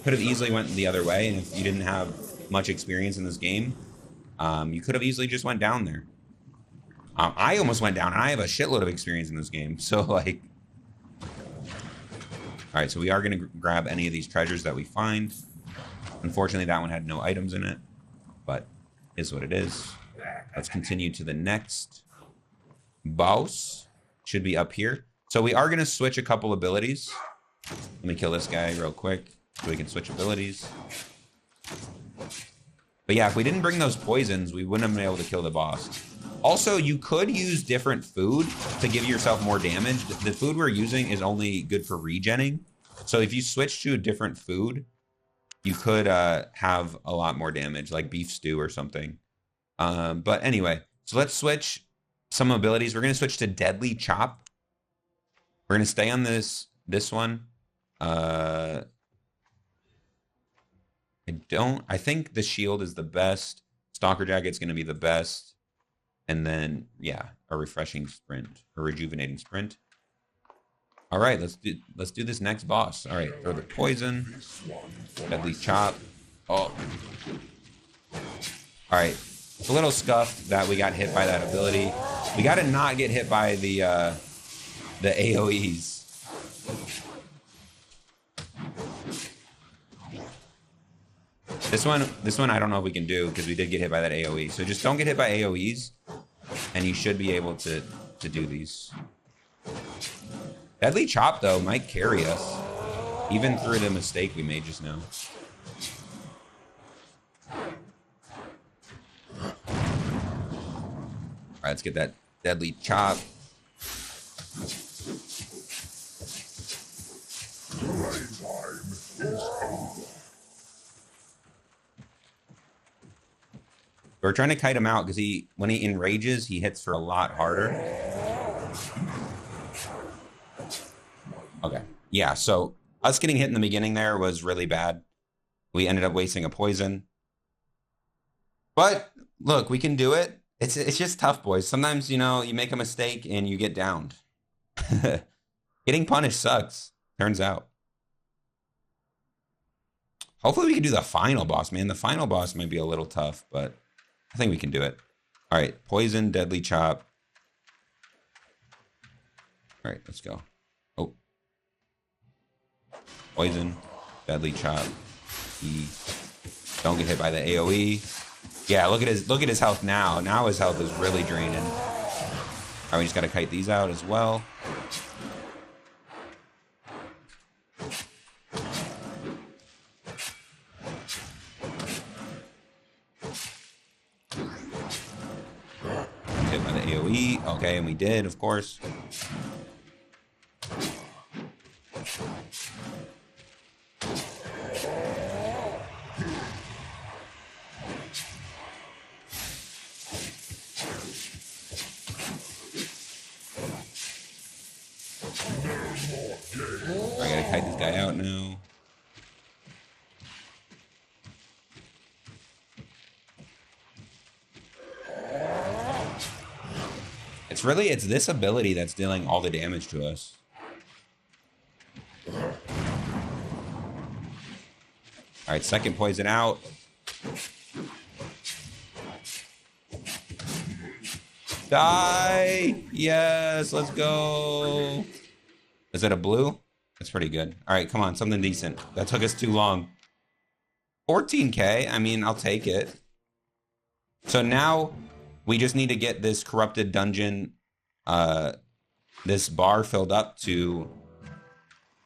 Could have easily went the other way, and if you didn't have much experience in this game, you could have easily just went down there. I almost went down, and I have a shitload of experience in this game, so like... Alright, so we are going to grab any of these treasures that we find. Unfortunately, that one had no items in it, but is what it is. Let's continue to the next boss. Should be up here. So we are going to switch a couple abilities. Let me kill this guy real quick so we can switch abilities. But yeah, if we didn't bring those poisons, we wouldn't have been able to kill the boss. Also, you could use different food to give yourself more damage. The food we're using is only good for regenning. So if you switch to a different food, you could have a lot more damage, like beef stew or something. But anyway, so let's switch some abilities. We're going to switch to Deadly Chop. We're going to stay on this one. I think the shield is the best. Stalker Jacket's going to be the best. And then, yeah, a refreshing sprint, a rejuvenating sprint. All right, let's do this next boss. All right, throw the poison, Deadly Chop. Oh, all right. It's a little scuffed that we got hit by that ability. We got to not get hit by the AOE's. This one I don't know if we can do because we did get hit by that AOE. So just don't get hit by AOE's, and you should be able to do these. Deadly Chop, though, might carry us, even through the mistake we made just now. All right, let's get that Deadly Chop. We're trying to kite him out because when he enrages, he hits for a lot harder. Okay. Yeah, so us getting hit in the beginning there was really bad. We ended up wasting a poison. But look, we can do it. It's just tough, boys. Sometimes, you know, you make a mistake and you get downed. Getting punished sucks, turns out. Hopefully we can do the final boss, man. The final boss might be a little tough, but I think we can do it. All right, poison, deadly chop. All right, let's go. Oh. Poison, deadly chop. Don't get hit by the AoE. Yeah, look at his health now. Now his health is really draining. All right, we just gotta kite these out as well. Hit by the AoE. Okay, and we did, of course. I gotta kite this guy out now. It's this ability that's dealing all the damage to us. Alright, second poison out. Die! Yes, let's go. Is that a blue? That's pretty good. Alright, come on, something decent. That took us too long. 14k, I mean, I'll take it. So now we just need to get this corrupted dungeon, this bar filled up to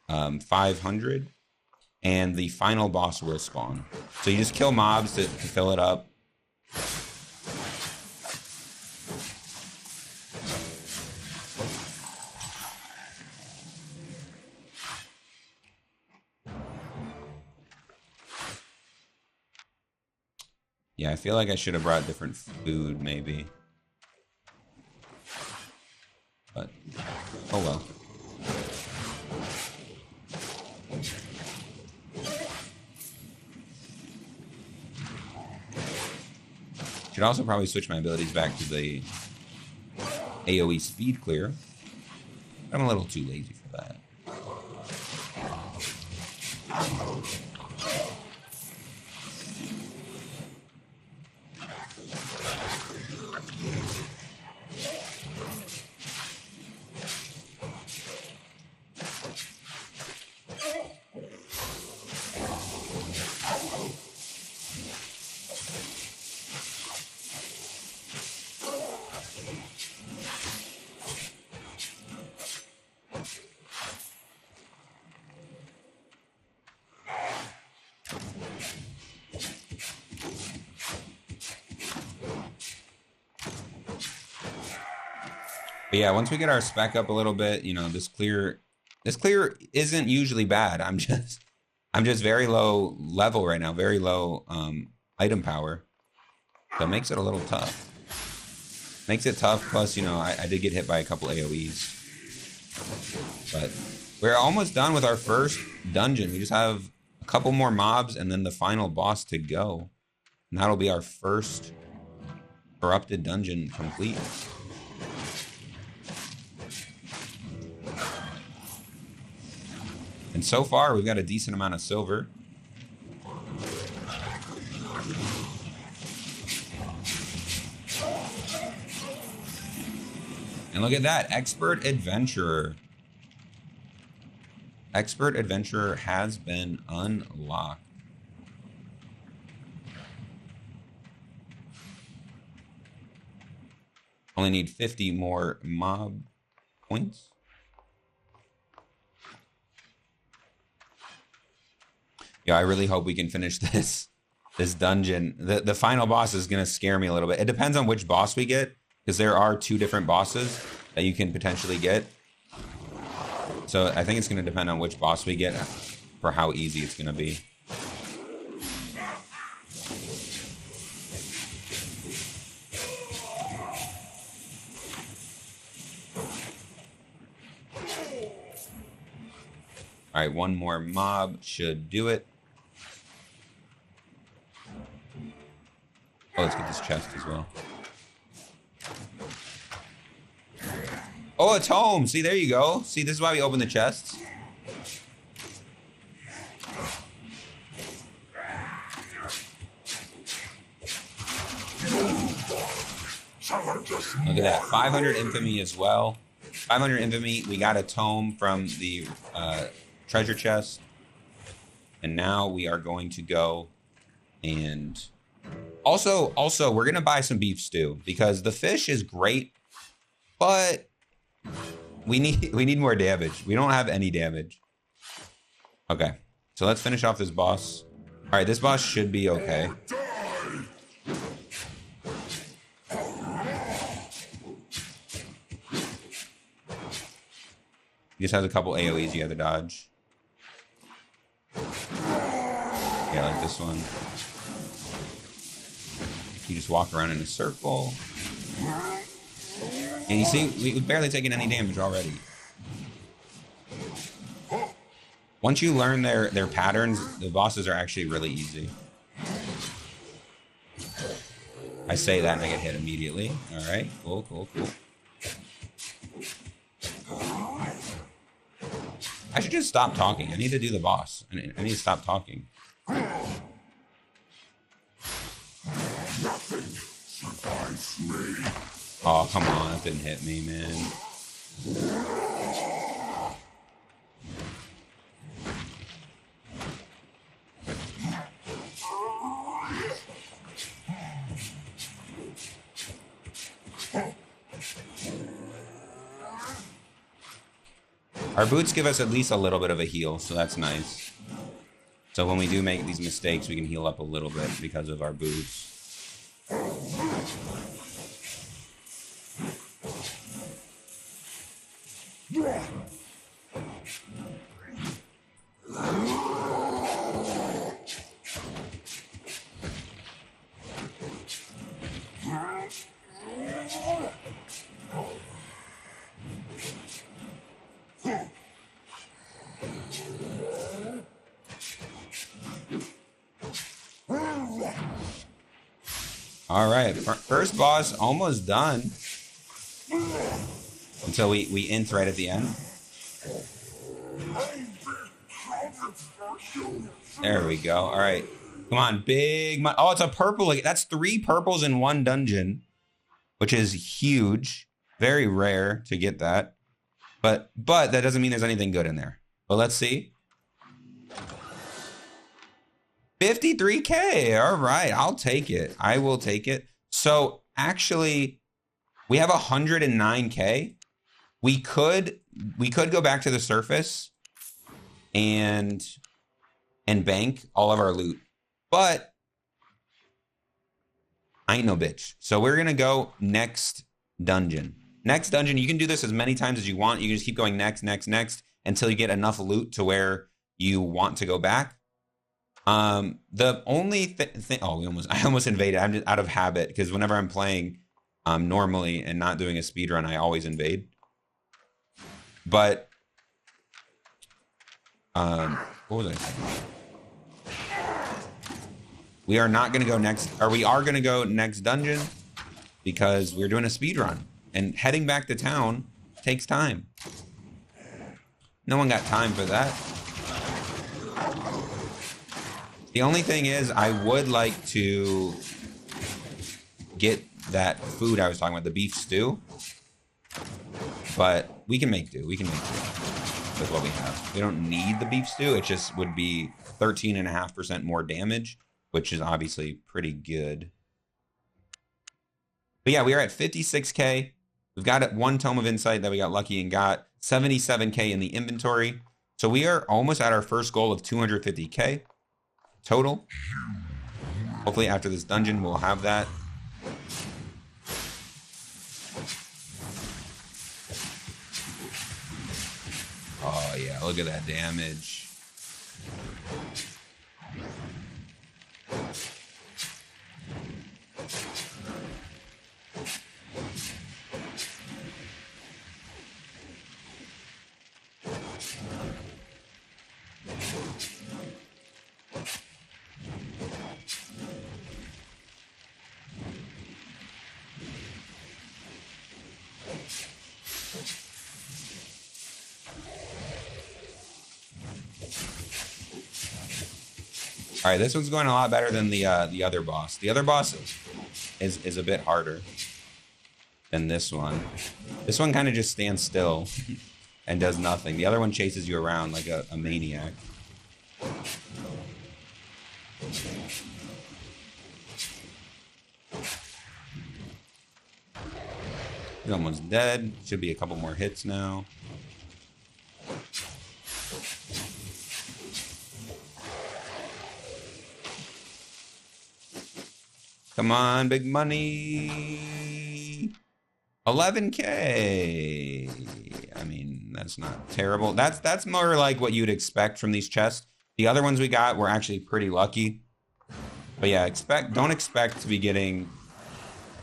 500, and the final boss will spawn. So you just kill mobs to fill it up. Yeah, I feel like I should have brought different food, maybe. But, oh well. Should also probably switch my abilities back to the AoE speed clear. I'm a little too lazy for that. But yeah, once we get our spec up a little bit, you know, this clear isn't usually bad. I'm just very low level right now, very low item power. So it makes it a little tough. Makes it tough, plus, you know, I did get hit by a couple AoEs. But we're almost done with our first dungeon. We just have a couple more mobs and then the final boss to go. And that'll be our first corrupted dungeon complete. And so far, we've got a decent amount of silver. And look at that, Expert Adventurer. Expert Adventurer has been unlocked. Only need 50 more mob points. Yeah, I really hope we can finish this dungeon. The final boss is going to scare me a little bit. It depends on which boss we get, because there are 2 different bosses that you can potentially get. So I think it's going to depend on which boss we get for how easy it's going to be. All right, one more mob should do it. Oh, let's get this chest as well. Oh, a tome. See, there you go. See, this is why we open the chests. Look at that. 500 infamy as well. 500 infamy. We got a tome from the treasure chest. And now we are going to go and also we're going to buy some beef stew because the fish is great, but we need more damage. We don't have any damage. Okay. So let's finish off this boss. All right, this boss should be okay. He just has a couple AoEs you have to dodge. Yeah, like this one. You just walk around in a circle. And you see, we've barely taken any damage already. Once you learn their patterns, the bosses are actually really easy. I say that and I get hit immediately. All right, cool, cool, cool. I should just stop talking. I need to do the boss. I need to stop talking. Nothing survives me. Oh, come on. That didn't hit me, man. Our boots give us at least a little bit of a heal, so that's nice. So when we do make these mistakes, we can heal up a little bit because of our boots. All right, first boss almost done. Until we inth right at the end. There we go. All right, come on, big. Oh, it's a purple. That's 3 purples in 1 dungeon, which is huge. Very rare to get that. But that doesn't mean there's anything good in there. But let's see. 53K. All right, I'll take it. I will take it. So actually, we have 109K. We could go back to the surface and bank all of our loot, but I ain't no bitch. So we're gonna go next dungeon. Next dungeon. You can do this as many times as you want. You can just keep going next until you get enough loot to where you want to go back. The only thing, I almost invaded. I'm just out of habit because whenever I'm playing normally and not doing a speed run, I always invade. But what was I saying? We are not going to go next, or we are going to go next dungeon because we're doing a speed run and heading back to town takes time. No one got time for that. The only thing is, I would like to get that food I was talking about, the beef stew. But we can make do. We can make do with what we have. We don't need the beef stew. It just would be 13.5% more damage, which is obviously pretty good. But yeah, we are at 56K. We've got 1 Tome of Insight that we got lucky and got. 77K in the inventory. So we are almost at our first goal of 250K. Total. Hopefully after this dungeon we'll have that. Oh yeah, look at that damage. All right, this one's going a lot better than the other boss. The other boss is a bit harder than this one. This one kind of just stands still and does nothing. The other one chases you around like a maniac. He's almost dead. Should be a couple more hits now. Come on, big money. 11K. I mean, that's not terrible. That's more like what you'd expect from these chests. The other ones we got were actually pretty lucky. But yeah, don't expect to be getting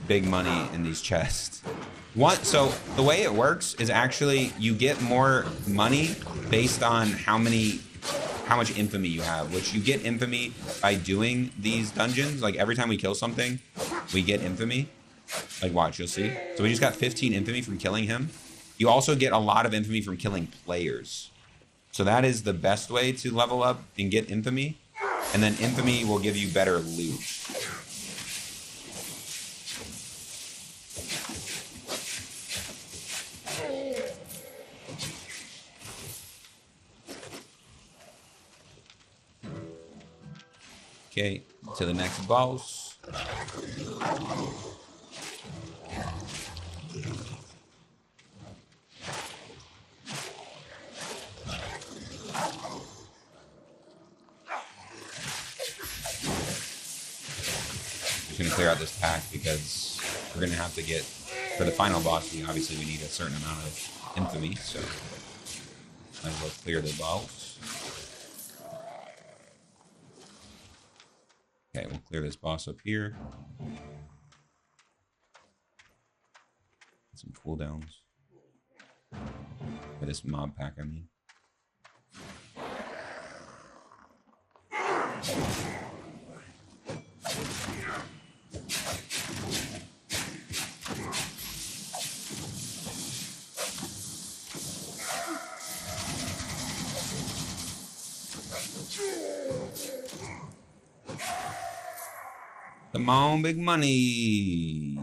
big money in these chests. So the way it works is actually you get more money based on how much infamy you have, which you get infamy by doing these dungeons. Like every time we kill something, we get infamy. Like watch, you'll see. So we just got 15 infamy from killing him. You also get a lot of infamy from killing players. So that is the best way to level up and get infamy. And then infamy will give you better loot. Okay, to the next boss. Just gonna clear out this pack because we're gonna have to get, for the final boss, we need a certain amount of infamy, so might as well clear the boss. Okay, we'll clear this boss up here. Some cooldowns. For this mob pack, I mean. Come on, big money.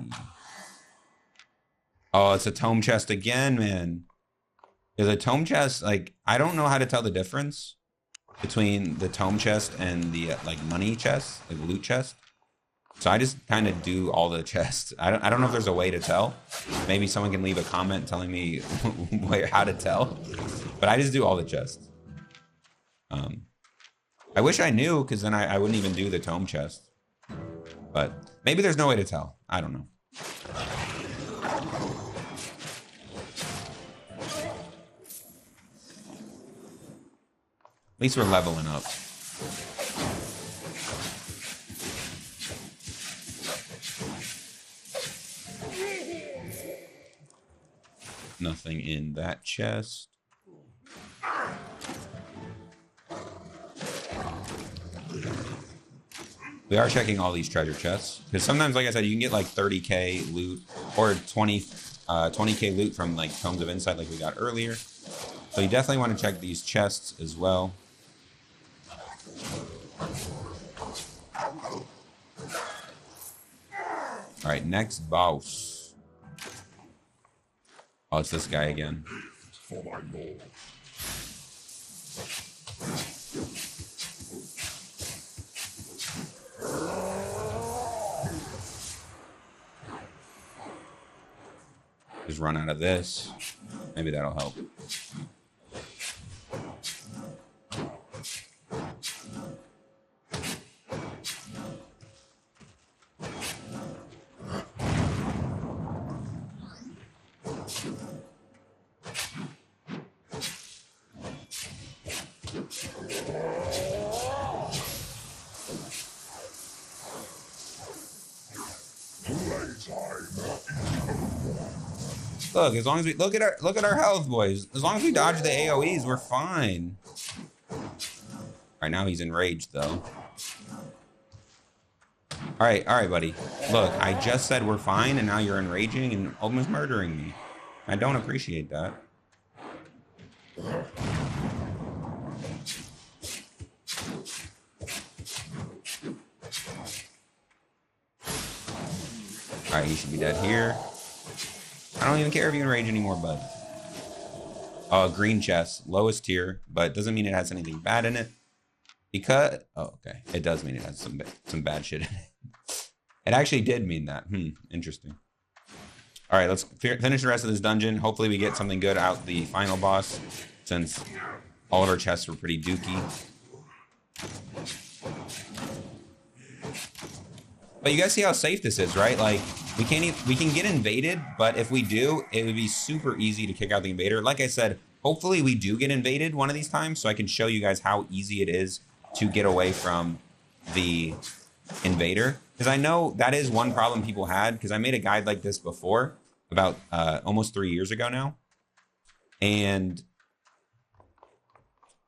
Oh, it's a tome chest again, man. Is a tome chest, like, I don't know how to tell the difference between the tome chest and the, like, money chest, like, loot chest. So I just kind of do all the chests. I don't know if there's a way to tell. Maybe someone can leave a comment telling me how to tell. But I just do all the chests. I wish I knew, because then I wouldn't even do the tome chest. But maybe there's no way to tell. I don't know. At least we're leveling up. Nothing in that chest. We are checking all these treasure chests because sometimes, like I said, you can get like 30k loot or 20k loot from like Tomes of Insight, like we got earlier. So you definitely want to check these chests as well. All right, next boss. Oh, it's this guy again. For my lord. Just run out of this. Maybe that'll help. Look, as long as we look at our health, boys. As long as we dodge the AoEs, we're fine. Right now he's enraged though. All right, buddy. Look, I just said we're fine, and now you're enraging and almost murdering me. I don't appreciate that. Alright, he should be dead here. I don't even care if you enrage anymore, bud. Green chest, lowest tier, but doesn't mean it has anything bad in it. Because, oh, okay. It does mean it has some bad shit in it. It actually did mean that. Interesting. Alright, let's finish the rest of this dungeon. Hopefully we get something good out the final boss, since all of our chests were pretty dookie. But you guys see how safe this is, right? Like, we can get invaded, but if we do, it would be super easy to kick out the invader. Like I said, hopefully we do get invaded one of these times, so I can show you guys how easy it is to get away from the invader. Because I know that is one problem people had, because I made a guide like this before, about almost 3 years ago now. And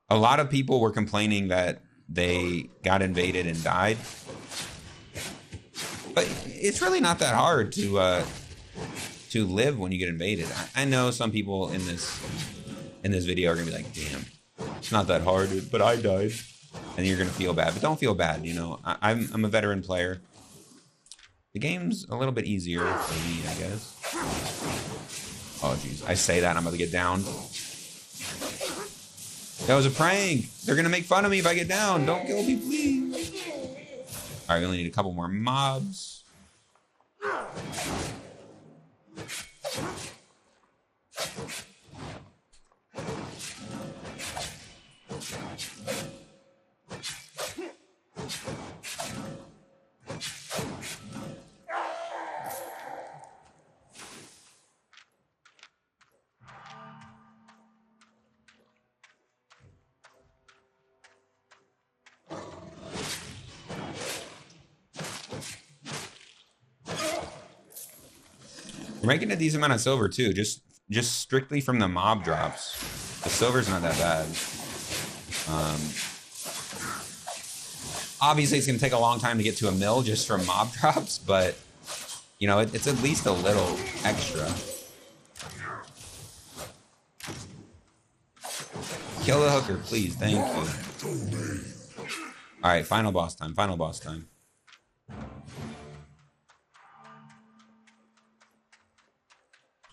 a lot of people were complaining that they got invaded and died. But it's really not that hard to live when you get invaded. I know some people in this video are gonna be like, "Damn, it's not that hard, but I died," and you're gonna feel bad. But don't feel bad. You know, I'm a veteran player. The game's a little bit easier for me, I guess. Oh jeez, I say that and I'm about to get down. That was a prank. They're gonna make fun of me if I get down. Don't kill me, please. All right, we only need a couple more mobs. We're making a decent amount of silver too, just strictly from the mob drops. The silver's not that bad. Obviously, it's gonna take a long time to get to a mill just from mob drops, but you know, it's at least a little extra. Kill the hooker, please. Thank you. All right, final boss time. Final boss time.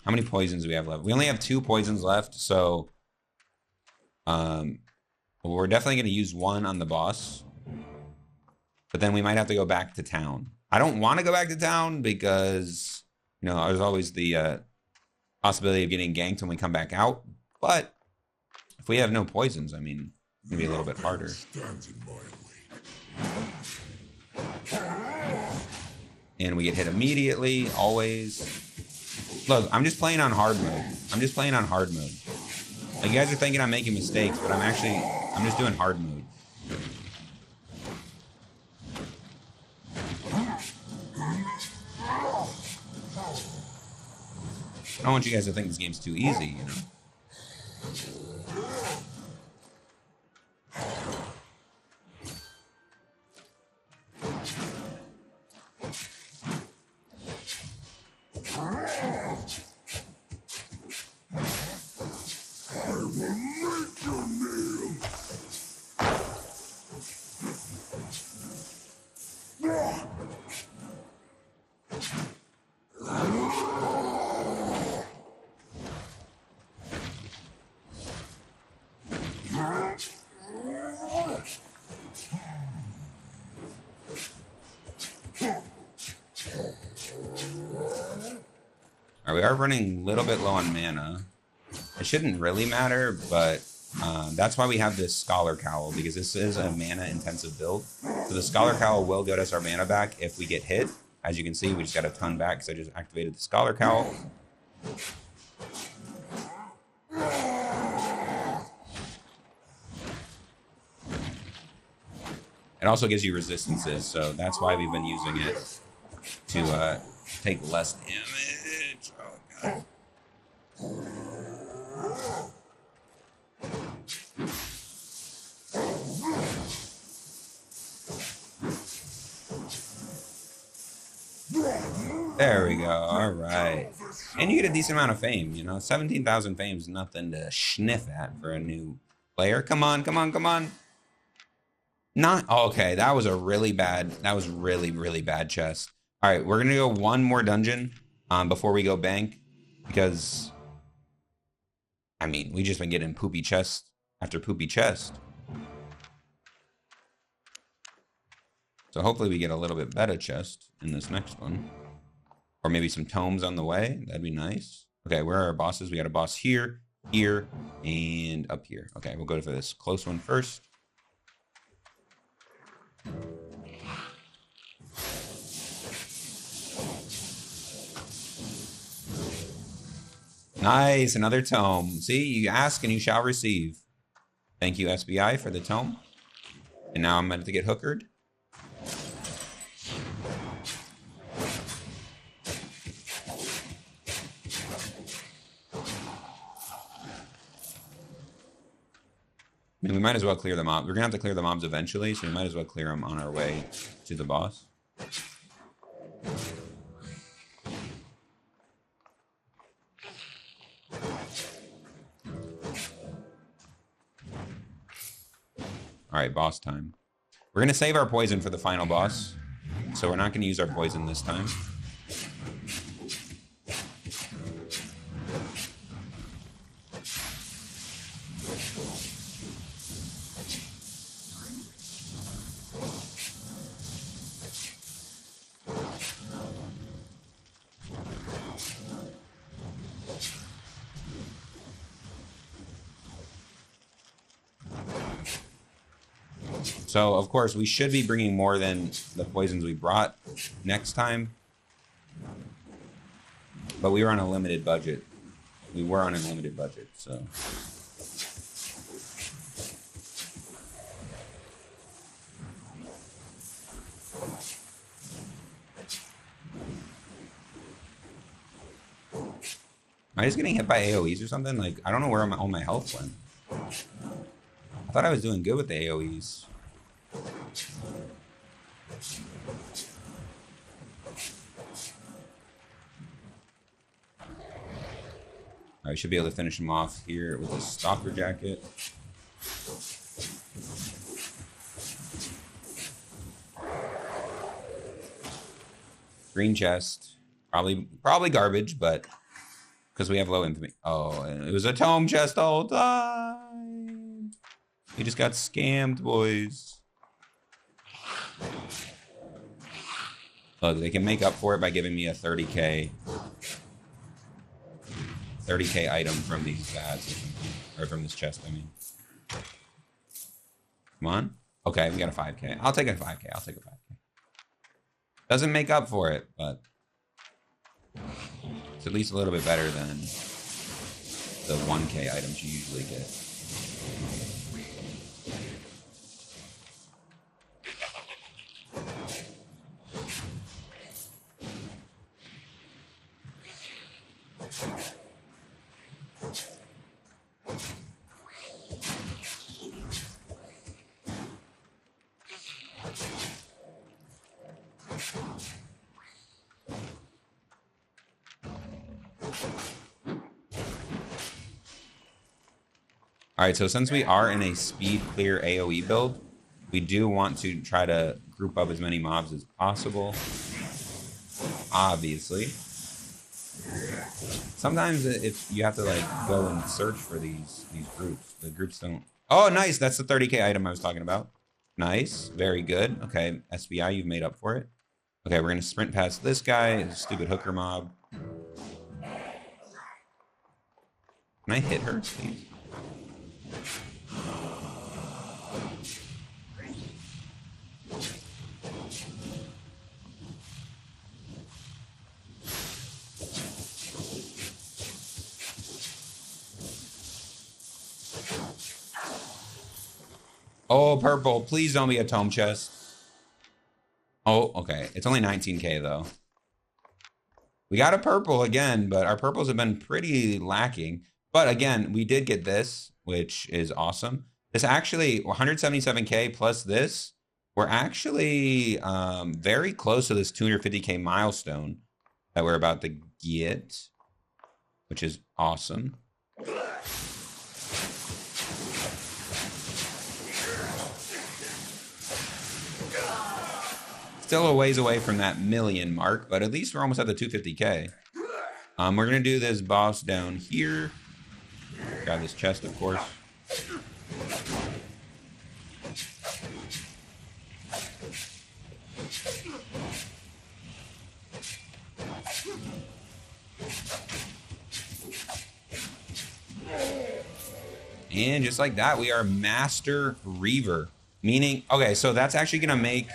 How many poisons do we have left? We only have 2 poisons left, so we're definitely going to use one on the boss. But then we might have to go back to town. I don't want to go back to town because, you know, there's always the possibility of getting ganked when we come back out. But if we have no poisons, I mean, it's going to be a little bit harder. And we get hit immediately, always. Look, I'm just playing on hard mode. I'm just playing on hard mode. Like, you guys are thinking I'm making mistakes, but I'm just doing hard mode. I don't want you guys to think this game's too easy, you know? Alright, we are running a little bit low on mana. It shouldn't really matter, but that's why we have this Scholar Cowl, because this is a mana-intensive build. So the Scholar Cowl will get us our mana back if we get hit. As you can see, we just got a ton back because I just activated the Scholar Cowl. It also gives you resistances, so that's why we've been using it to take less damage. Oh, God. There we go. All right. And you get a decent amount of fame, you know? 17,000 fame is nothing to sniff at for a new player. Come on, come on, come on. Not okay. That was a really bad. That was really, really bad chest. All right, we're gonna go one more dungeon before we go bank, because I mean we just been getting poopy chest after poopy chest. So hopefully we get a little bit better chest in this next one. Or maybe some tomes on the way. That'd be nice. Okay, where are our bosses? We got a boss here, here, and up here. Okay, we'll go for this close one first. Nice, another tome. See, you ask and you shall receive. Thank you, SBI, for the tome. And now I'm meant to get hookered. I mean, we might as well clear the mob. We're going to have to clear the mobs eventually, so we might as well clear them on our way to the boss. All right, boss time. We're going to save our poison for the final boss, so we're not going to use our poison this time. So, of course, we should be bringing more than the poisons we brought next time. But we were on a limited budget. We were on a limited budget, so... Am I just getting hit by AoEs or something? Like, I don't know where all my health went. I thought I was doing good with the AoEs. I should be able to finish him off here with a stalker jacket. Green chest. Probably garbage, but because we have low infamy. Oh, and it was a tome chest the whole time. We just got scammed, boys. Look, they can make up for it by giving me a 30k item from these ads, or from this chest, I mean. Come on. Okay, we got a 5k. I'll take a 5k. I'll take a 5k. Doesn't make up for it, but it's at least a little bit better than the 1k items you usually get. All right, so since we are in a speed clear AoE build, we do want to try to group up as many mobs as possible. Obviously. Sometimes if you have to like go and search for these groups, the groups don't. Oh, nice. That's the 30k item I was talking about. Nice. Very good. Okay, SBI, you've made up for it. Okay, we're going to sprint past this guy, stupid hooker mob. Can I hit her, please? Oh, purple. Please don't be a tome chest. Oh, okay. It's only 19k, though. We got a purple again, but our purples have been pretty lacking. But again, we did get this, which is awesome. This actually, 177k plus this, we're actually very close to this 250k milestone that we're about to get, which is awesome. Still a ways away from that million mark, but at least we're almost at the 250K. We're gonna do this boss down here. Grab this chest, of course. And just like that, we are Master Reaver. Meaning, okay, so that's actually going to make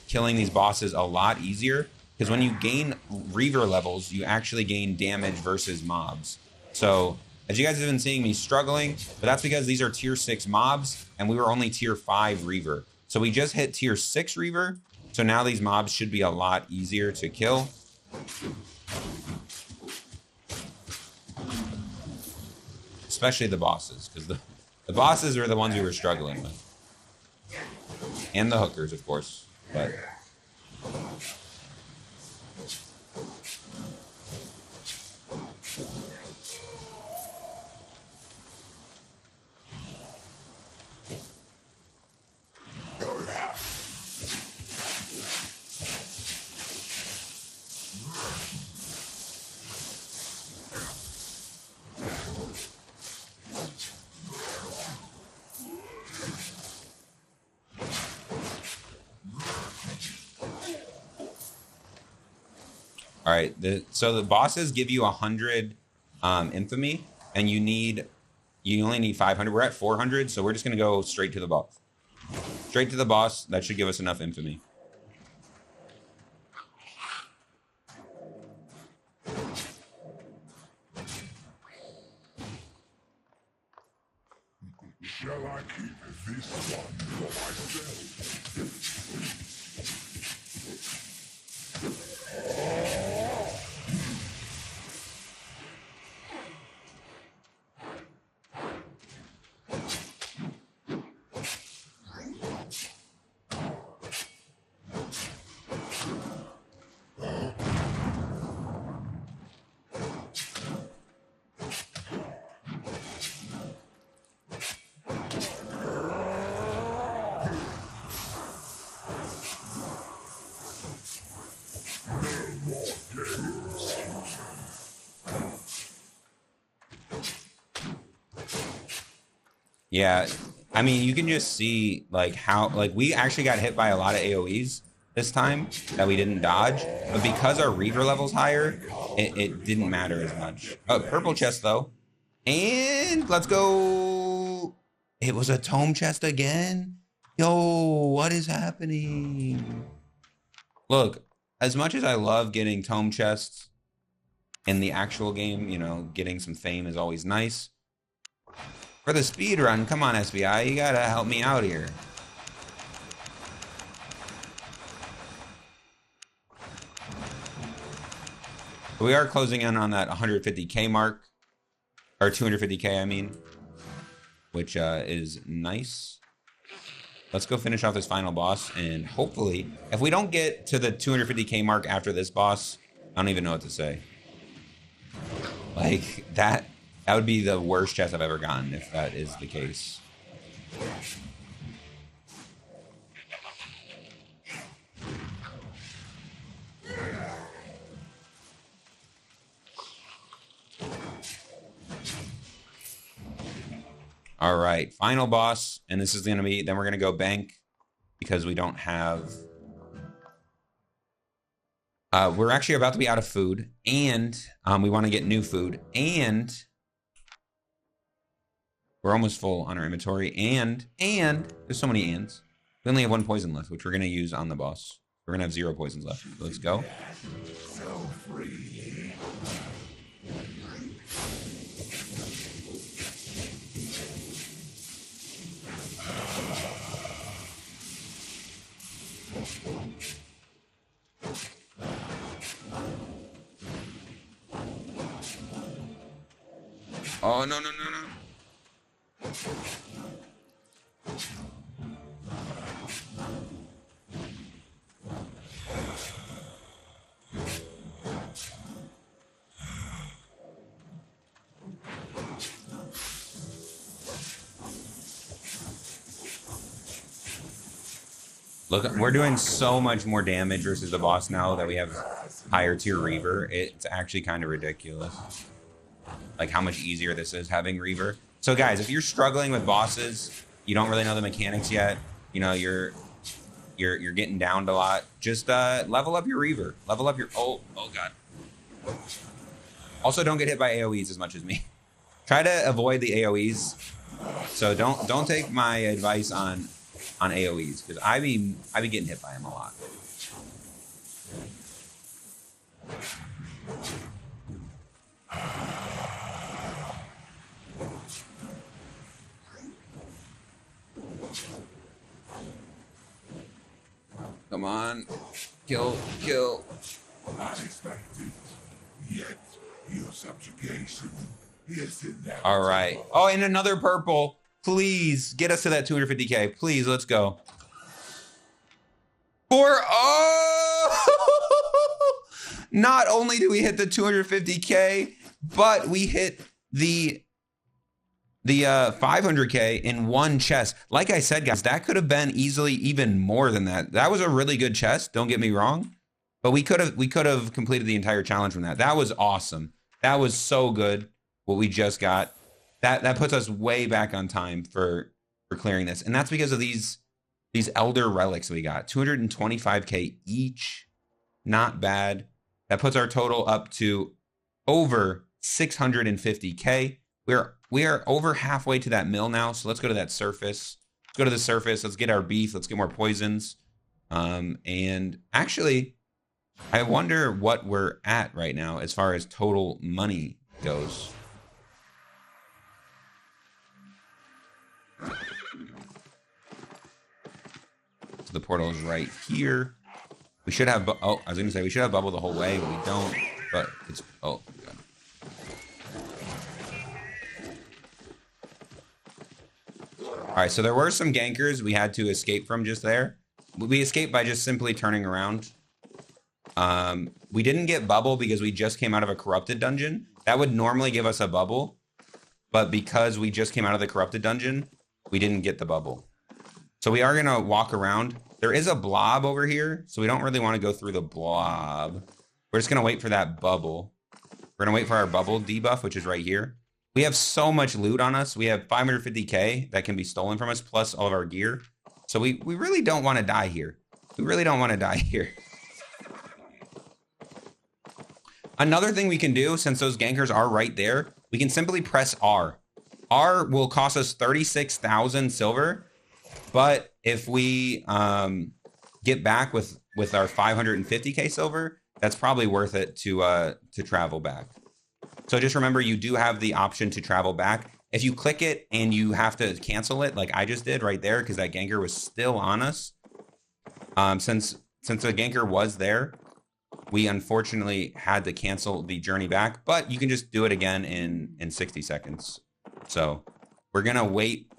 killing these bosses a lot easier. Because when you gain Reaver levels, you actually gain damage versus mobs. So, as you guys have been seeing me struggling, but that's because these are tier 6 mobs, and we were only tier 5 Reaver. So we just hit tier 6 Reaver, so now these mobs should be a lot easier to kill. Especially the bosses, because the bosses are the ones we were struggling with. And the hookers, of course. But all right, so the bosses give you 100 infamy, and you only need 500. We're at 400, so we're just gonna go straight to the boss. Straight to the boss. That should give us enough infamy. Shall I keep this one for myself? Yeah, I mean, you can just see like how we actually got hit by a lot of AoEs this time that we didn't dodge, but because our Reaver level's higher, it didn't matter as much. Oh, purple chest though, and let's go. It was a tome chest again. Yo, what is happening? Look, as much as I love getting tome chests in the actual game, you know, getting some fame is always nice. For the speed run, come on, SBI, you gotta help me out here. We are closing in on that 150K mark, or 250K, I mean, which is nice. Let's go finish off this final boss, and hopefully, if we don't get to the 250K mark after this boss, I don't even know what to say. Like, that would be the worst chest I've ever gotten if that is the case. All right, final boss, and this is going to be, then we're going to go bank because we don't have, we're actually about to be out of food, and we want to get new food, and we're almost full on our inventory, and there's so many ands. We only have 1 poison left, which we're going to use on the boss. We're going to have 0 poisons left. Let's go. So free. Oh, no. Look, we're doing so much more damage versus the boss now that we have higher tier Reaver. It's actually kind of ridiculous. Like how much easier this is having Reaver. So guys, if you're struggling with bosses, you don't really know the mechanics yet, you know, you're getting downed a lot, just level up your Reaver. Level up your oh god. Also, don't get hit by AoEs as much as me. Try to avoid the AoEs. So don't take my advice on AoEs, because I be getting hit by them a lot. Come on, kill. Unexpected, yet your subjugation is inevitable. All right. Oh, and another purple. Please get us to that 250k. Please, let's go. Not only do we hit the 250k, but we hit the 500k in one chest. Like I said, guys, that could have been easily even more than that. That was a really good chest. Don't get me wrong, but we could have completed the entire challenge from that. That was awesome. That was so good. What we just got. That puts us way back on time for clearing this, and that's because of these elder relics we got. 225k each. Not bad. That puts our total up to over 650k. We are over halfway to that mill now, so let's go to that surface. Let's go to the surface. Let's get our beef. Let's get more poisons. And actually, I wonder what we're at right now as far as total money goes. So the portal is right here. We should have, oh, I was going to say we should have bubble the whole way, but we don't. But it's, oh, God. All right, so there were some gankers we had to escape from just there. We escaped by just simply turning around. We didn't get bubble because we just came out of a corrupted dungeon. That would normally give us a bubble, but because we just came out of the corrupted dungeon, we didn't get the bubble. So we are going to walk around. There is a blob over here, so we don't really want to go through the blob. We're just going to wait for that bubble. We're going to wait for our bubble debuff, which is right here. We have so much loot on us. We have 550k that can be stolen from us, plus all of our gear. So we really don't want to die here. We really don't want to die here. Another thing we can do, since those gankers are right there, we can simply press R. R will cost us 36,000 silver. But if we get back with our 550k silver, that's probably worth it to travel back. So just remember, you do have the option to travel back. If you click it and you have to cancel it, like I just did right there, because that ganker was still on us. Since the ganker was there, we unfortunately had to cancel the journey back. But you can just do it again in 60 seconds. So we're gonna wait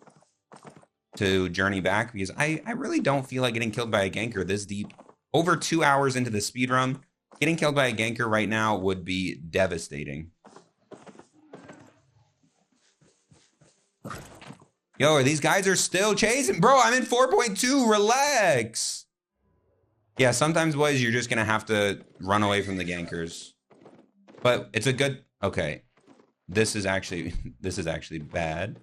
to journey back because I really don't feel like getting killed by a ganker this deep. Over 2 hours into the speedrun, getting killed by a ganker right now would be devastating. Yo, these guys are still chasing. Bro, I'm in 4.2. Relax. Yeah, sometimes, boys, you're just going to have to run away from the gankers. But it's a good... Okay. This is actually bad.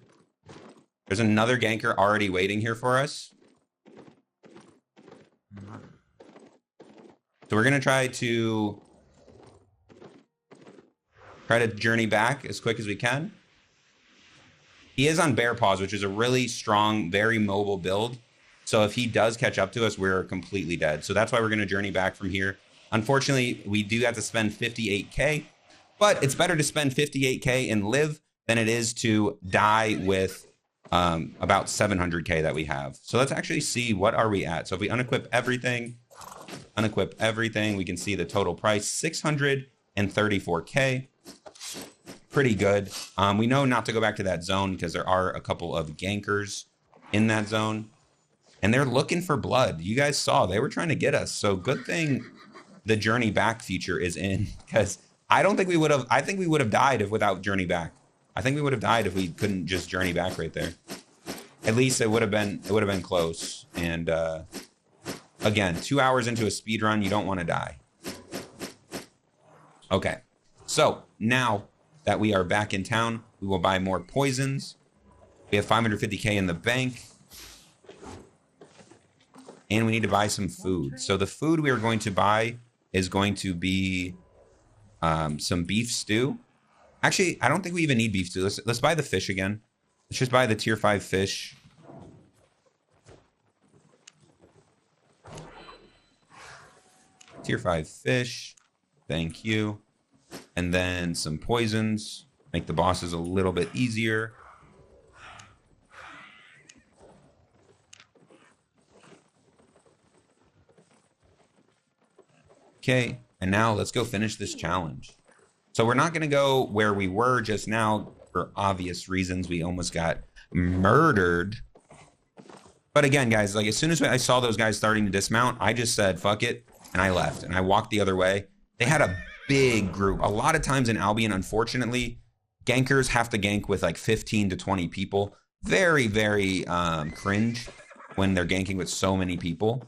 There's another ganker already waiting here for us. So we're going to try to journey back as quick as we can. He is on bear paws, which is a really strong, very mobile build. So if he does catch up to us, we're completely dead. So that's why we're going to journey back from here. Unfortunately, we do have to spend 58k, but it's better to spend 58k and live than it is to die with about 700k that we have. So let's actually see, what are we at? So if we unequip everything, we can see the total price, 634k. Pretty good. We know not to go back to that zone because there are a couple of gankers in that zone and they're looking for blood. You guys saw they were trying to get us. So good thing the journey back feature is in, because I think we would have died without journey back. I think we would have died if we couldn't just journey back right there. At least it would have been close. And again, 2 hours into a speed run, you don't want to die. Okay, so now that we are back in town, we will buy more poisons. We have 550k in the bank. And we need to buy some food. So the food we are going to buy is going to be some beef stew. Actually, I don't think we even need beef stew. Let's buy the fish again. Let's just buy the tier 5 fish. Tier 5 fish. Thank you. And then some poisons. Make the bosses a little bit easier. Okay, and now let's go finish this challenge. So we're not going to go where we were just now for obvious reasons. We almost got murdered. But again, guys, like as soon as I saw those guys starting to dismount, I just said, fuck it. And I left and I walked the other way. They had a big group. A lot of times in Albion, unfortunately, gankers have to gank with like 15 to 20 people. Very, very cringe when they're ganking with so many people.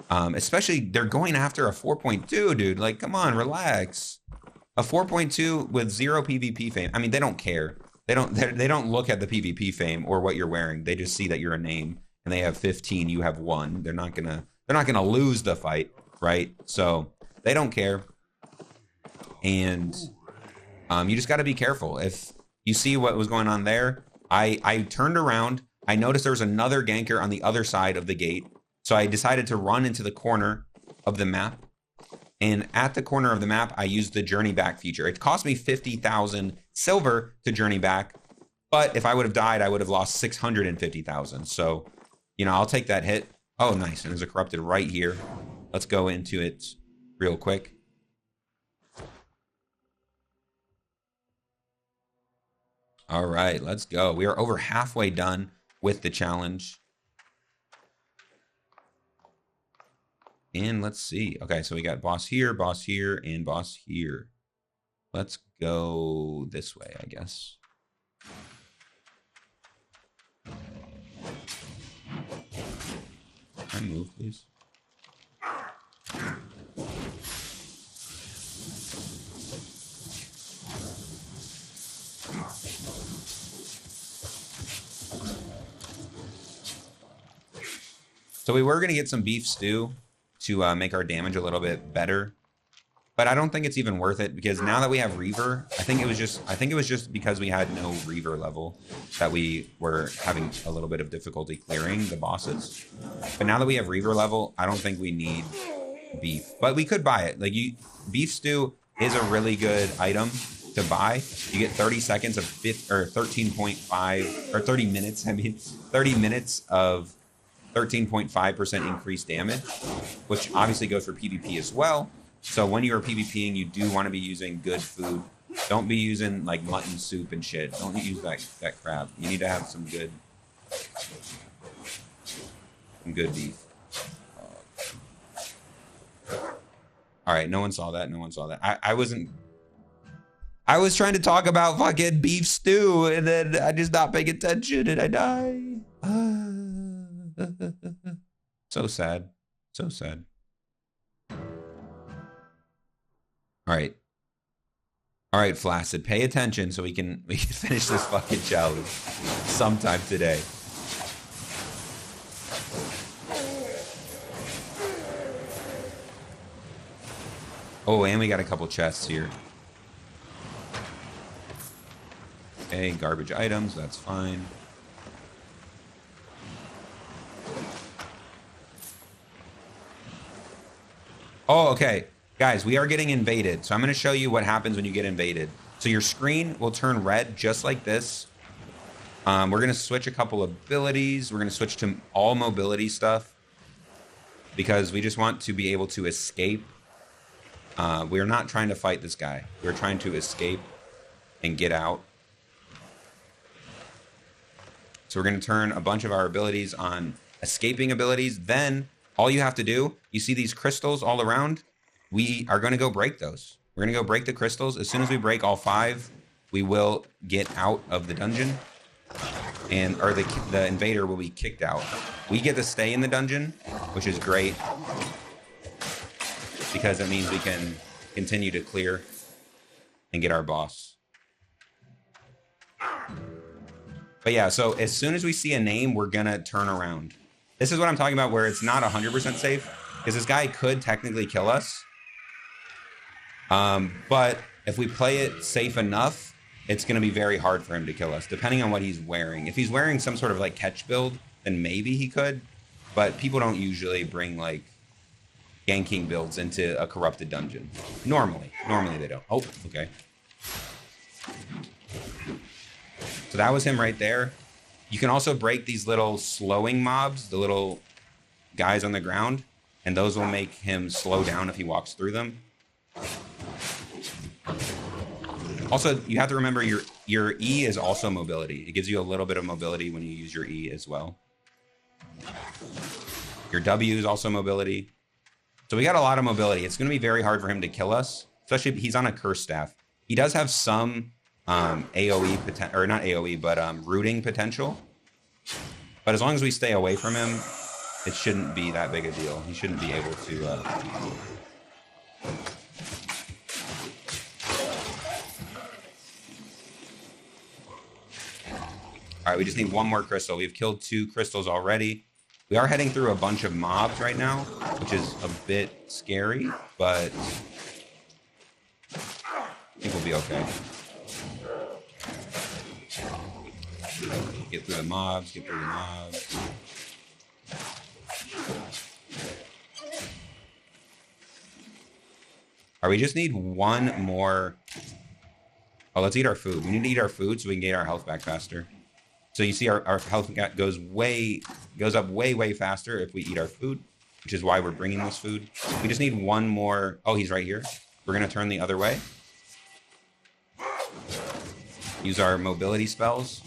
Especially they're going after a 4.2, dude. Like, come on, relax. A 4.2 with 0 PvP fame. I mean, they don't care. They don't look at the PvP fame or what you're wearing. They just see that you're a name and they have 15, you have 1. They're not gonna lose the fight, right? So they don't care. And you just got to be careful. If you see what was going on there, I turned around. I noticed there was another ganker on the other side of the gate. So I decided to run into the corner of the map. And at the corner of the map, I used the journey back feature. It cost me 50,000 silver to journey back. But if I would have died, I would have lost 650,000. So, you know, I'll take that hit. Oh, nice. And there's a corrupted right here. Let's go into it real quick. All right, let's go. We are over halfway done with the challenge. And let's see. Okay, so we got boss here, and boss here. Let's go this way, I guess. Can I move, please? So we were going to get some beef stew to make our damage a little bit better, but I don't think it's even worth it because now that we have Reaver, I think it was just because we had no Reaver level that we were having a little bit of difficulty clearing the bosses. But now that we have Reaver level, I don't think we need beef, but we could buy it. Like beef stew is a really good item to buy. You get 30 seconds of 13.5 or 30 minutes. I mean, 30 minutes of 13.5% increased damage, which obviously goes for PvP as well. So when you are PvPing, you do want to be using good food. Don't be using like mutton soup and shit. Don't use that crap. You need to have some good beef. All right, no one saw that. No one saw that. I was trying to talk about fucking beef stew, and then I just not paying attention, and I die. So sad. So sad. All right, Flaccid, pay attention so we can finish this fucking challenge sometime today. Oh, and we got a couple chests here. Okay, garbage items, that's fine. Oh, okay. Guys, we are getting invaded. So I'm going to show you what happens when you get invaded. So your screen will turn red just like this. We're going to switch a couple abilities. We're going to switch to all mobility stuff because we just want to be able to escape. We're not trying to fight this guy. We're trying to escape and get out. So we're going to turn a bunch of our abilities on escaping abilities. Then all you have to do, you see these crystals all around? We are going to go break those. We're going to go break the crystals. As soon as we break all 5, we will get out of the dungeon. and or the invader will be kicked out. We get to stay in the dungeon, which is great because it means we can continue to clear and get our boss. But yeah, so as soon as we see a name, we're gonna turn around. This is what I'm talking about, where it's not 100% safe, because this guy could technically kill us. But if we play it safe enough, it's going to be very hard for him to kill us, depending on what he's wearing. If he's wearing some sort of like catch build, then maybe he could. But people don't usually bring like ganking builds into a corrupted dungeon. Normally they don't. Oh, okay. So that was him right there. You can also break these little slowing mobs, the little guys on the ground, and those will make him slow down if he walks through them. Also, you have to remember your E is also mobility. It gives you a little bit of mobility when you use your E as well. Your W is also mobility. So we got a lot of mobility. It's going to be very hard for him to kill us, especially if he's on a curse staff. He does have some AoE potential, or not AoE, but rooting potential. But as long as we stay away from him, it shouldn't be that big a deal. He shouldn't be able to. All right, we just need one more crystal. We've killed 2 crystals already. We are heading through a bunch of mobs right now, which is a bit scary, but I think we'll be okay. Get through the mobs, get through the mobs. All right, we just need one more. Oh, let's eat our food. We need to eat our food so we can get our health back faster. So you see our health goes up way faster if we eat our food, which is why we're bringing this food. We just need one more. Oh, he's right here. We're going to turn the other way. Use our mobility spells.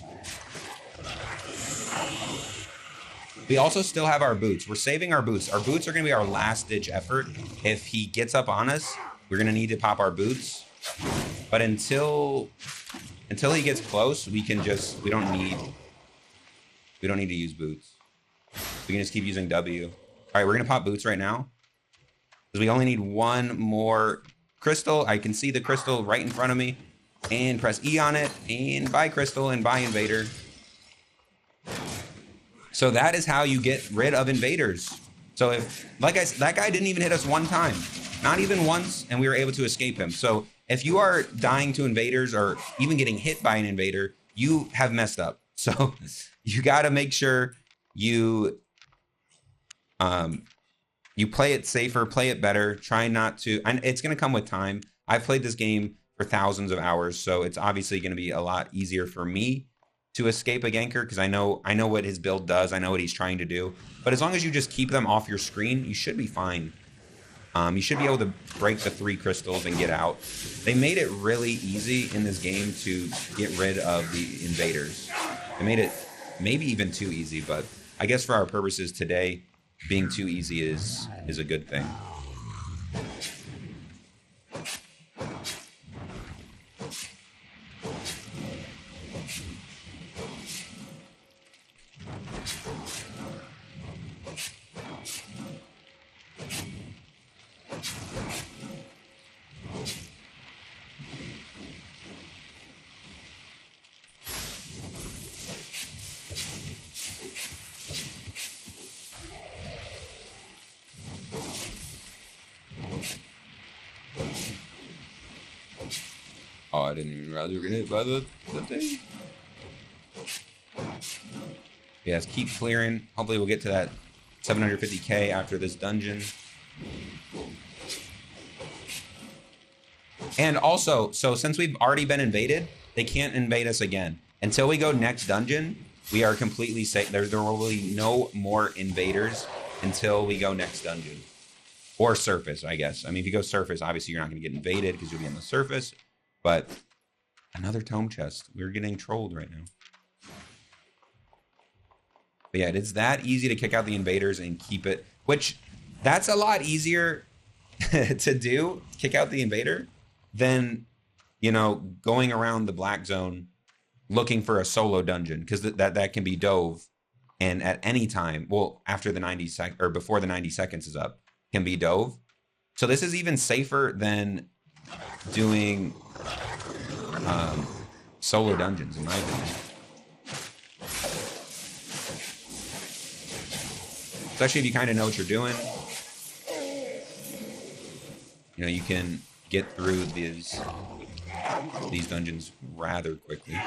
We also still have our boots. We're saving our boots. Our boots are going to be our last-ditch effort. If he gets up on us, we're going to need to pop our boots. But until he gets close, we don't need to use boots. We can just keep using W. All right, we're going to pop boots right now. Because we only need one more crystal. I can see the crystal right in front of me. And press E on it. And buy crystal and buy invader. So that is how you get rid of invaders. So if, that guy didn't even hit us one time. Not even once, and we were able to escape him. So if you are dying to invaders or even getting hit by an invader, you have messed up. So you got to make sure you play it safer, play it better, try not to, and it's going to come with time. I've played this game for thousands of hours, so it's obviously going to be a lot easier for me to escape a ganker because I know what his build does. I know what he's trying to do. But as long as you just keep them off your screen, you should be fine. You should be able to break the 3 crystals and get out. They made it really easy in this game to get rid of the invaders. They made it maybe even too easy, but I guess for our purposes today, being too easy is a good thing. Oh, I didn't even realize we were gonna hit by the thing. Yeah, let's keep clearing. Hopefully we'll get to that 750k after this dungeon. And also, so since we've already been invaded, they can't invade us again. Until we go next dungeon, we are completely safe. There will be no more invaders until we go next dungeon. Or surface, I guess. I mean, if you go surface, obviously you're not going to get invaded because you'll be on the surface. But another tome chest. We're getting trolled right now. But yeah, it's that easy to kick out the invaders and keep it. Which, that's a lot easier to do, kick out the invader, than, going around the black zone looking for a solo dungeon, because that can be dove, and at any time, well, after the 90 or before the 90 seconds is up, can be dove. So this is even safer than doing solo dungeons, in my opinion. Especially if you kind of know what you're doing. You know, you can get through these dungeons rather quickly.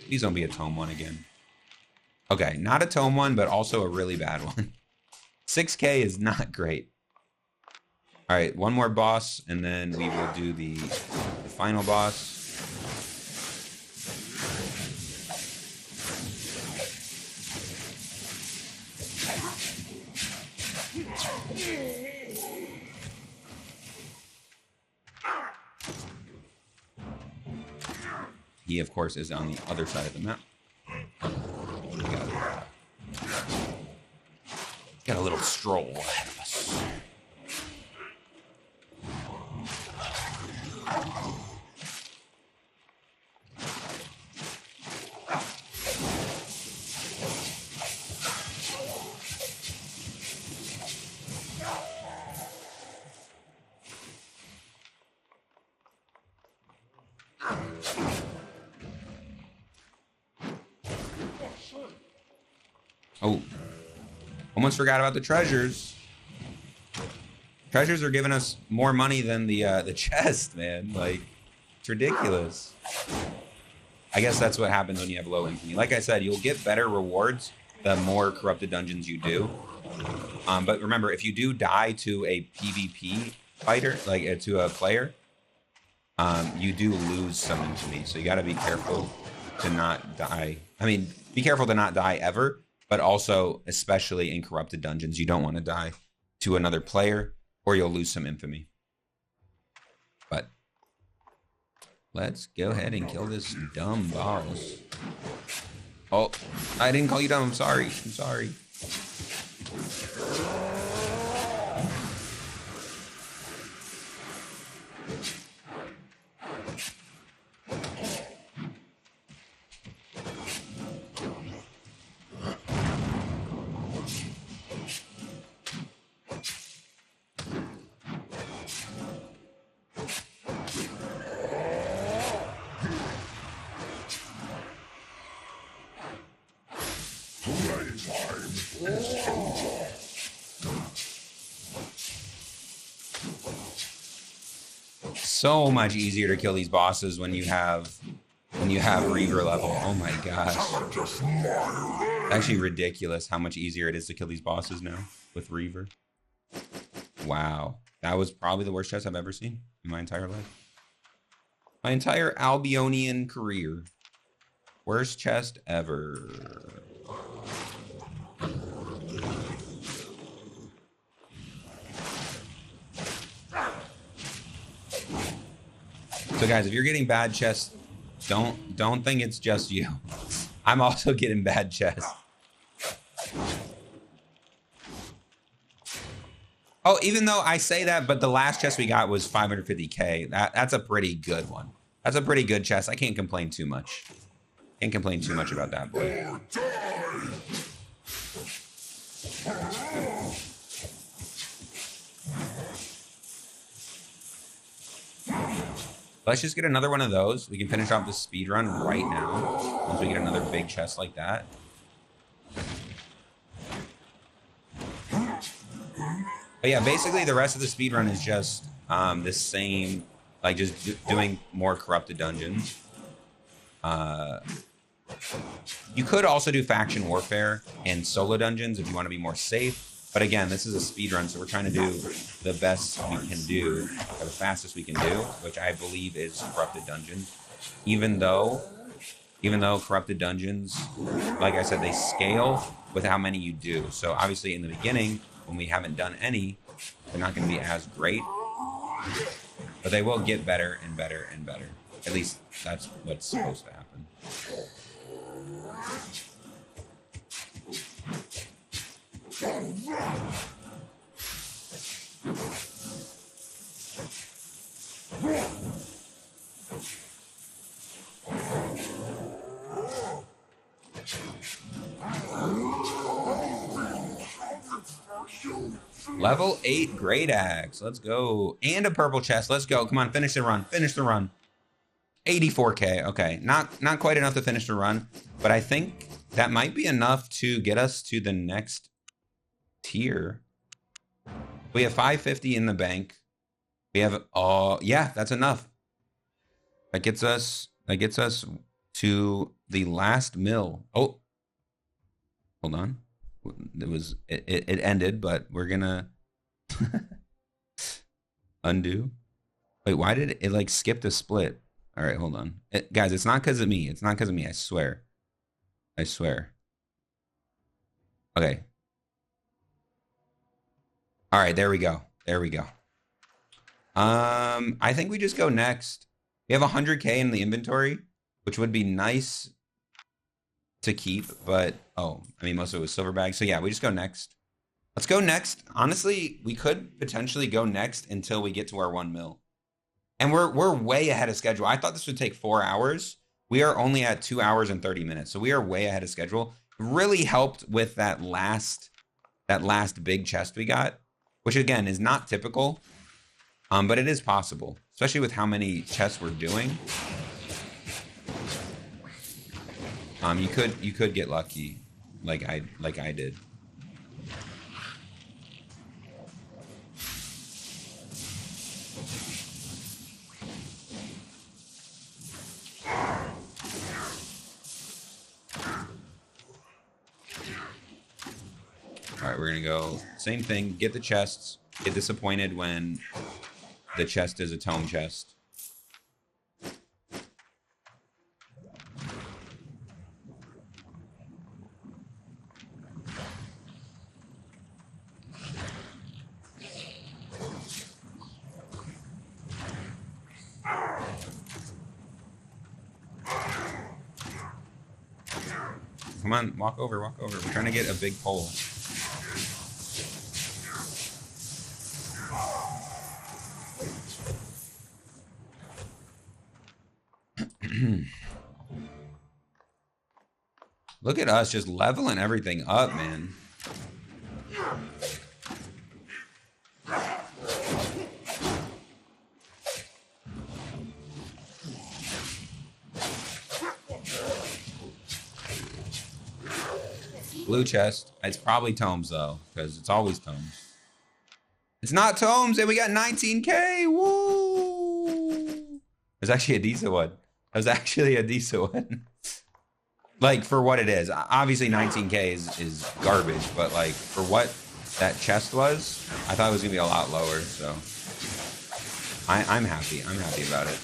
Please don't be a tome one again. Okay, not a tome one, but also a really bad one. 6K is not great. All right, one more boss, and then we will do the final boss. He, of course, is on the other side of the map. Got a little stroll ahead of us. Oh, almost forgot about the treasures. Treasures are giving us more money than the chest, man. Like, it's ridiculous. I guess that's what happens when you have low infamy. Like I said, you'll get better rewards the more corrupted dungeons you do. But remember, if you do die to a PvP fighter, like to a player, you do lose some infamy. So you got to be careful to not die. I mean, be careful to not die ever. But also, especially in corrupted dungeons, you don't want to die to another player or you'll lose some infamy. But let's go ahead and kill this dumb boss. Oh, I didn't call you dumb. I'm sorry. I'm sorry. So much easier to kill these bosses when you have Reaver level. Oh my gosh. Actually ridiculous how much easier it is to kill these bosses now with Reaver. Wow. That was probably the worst chest I've ever seen in my entire life. My entire Albionian career. Worst chest ever. So guys, if you're getting bad chests, don't think it's just you. I'm also getting bad chests. Oh, even though I say that, but the last chest we got was 550k. That's a pretty good one. That's a pretty good chest. I can't complain too much. Can't complain too much about that boy. Let's just get another one of those. We can finish off the speed run right now once we get another big chest like that. But yeah, basically the rest of the speed run is just the same, like just doing more corrupted dungeons. You could also do faction warfare and solo dungeons if you want to be more safe. But again, this is a speed run, so we're trying to do the best we can do, or the fastest we can do, which I believe is corrupted dungeons. Even though corrupted dungeons, like I said, they scale with how many you do. So obviously in the beginning, when we haven't done any, they're not going to be as great. But they will get better and better and better. At least that's what's supposed to happen. Level 8 Great Axe. Let's go. And a purple chest. Let's go. Come on, finish the run. Finish the run. 84k. Okay, not quite enough to finish the run, but I think that might be enough to get us to the next tier. We have 550 in the bank. We have yeah, that's enough. That gets us to the last mill. Oh, hold on. It ended, but we're gonna undo. Wait, why did it like skip the split? All right, hold on. Guys, it's not because of me. It's not because of me. I swear. I swear. Okay. All right, there we go. There we go. I think we just go next. We have 100k in the inventory, which would be nice to keep, but I mean, most of it was silver bags. So yeah, we just go next. Let's go next. Honestly, we could potentially go next until we get to our 1 mil. And we're way ahead of schedule. I thought this would take 4 hours. We are only at 2 hours and 30 minutes. So we are way ahead of schedule. Really helped with that last big chest we got, which again is not typical. But it is possible, especially with how many chests we're doing. You could get lucky like I did. All right, we're gonna go same thing. Get the chests. Get disappointed when the chest is a tome chest. Come on, walk over, walk over. We're trying to get a big pole. Look at us just leveling everything up, man. Blue chest. It's probably tomes though, because it's always tomes. It's not tomes, and we got 19k. Woo! It's actually a decent one. That was actually a decent one. Like, for what it is. Obviously, 19k is garbage, but, like, for what that chest was, I thought it was going to be a lot lower, so. I'm happy. I'm happy about it.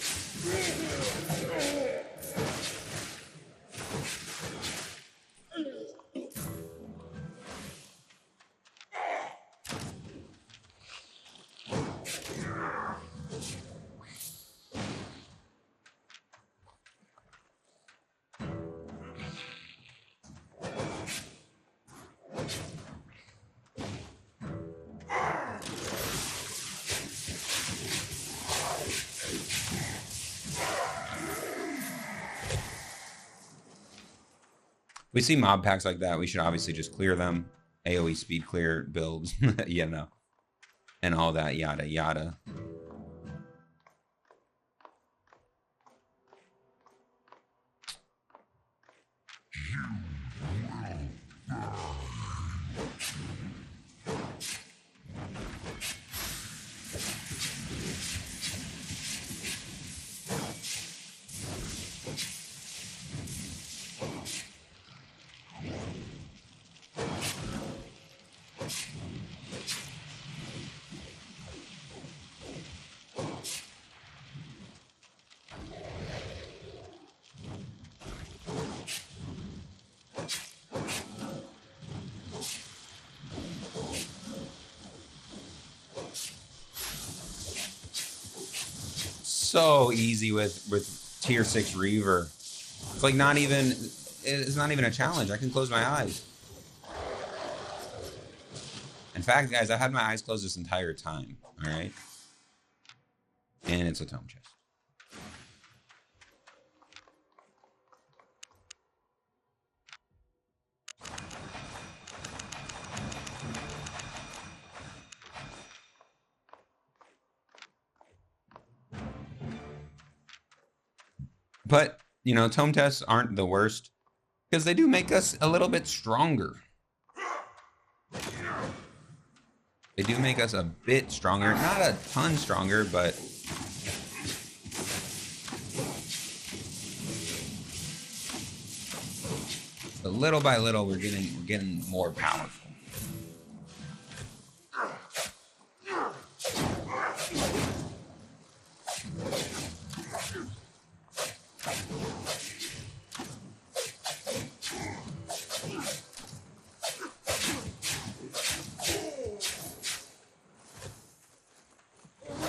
We see mob packs like that, we should obviously just clear them. AoE speed clear builds, you know, and all that yada yada. So easy with tier 6 Reaver. It's like it's not even a challenge. I can close my eyes. In fact, guys, I've had my eyes closed this entire time. All right. And it's a tome chest. But, you know, tome tests aren't the worst because they do make us a little bit stronger. They do make us a bit stronger. Not a ton stronger, but... But little by little, we're getting more powerful.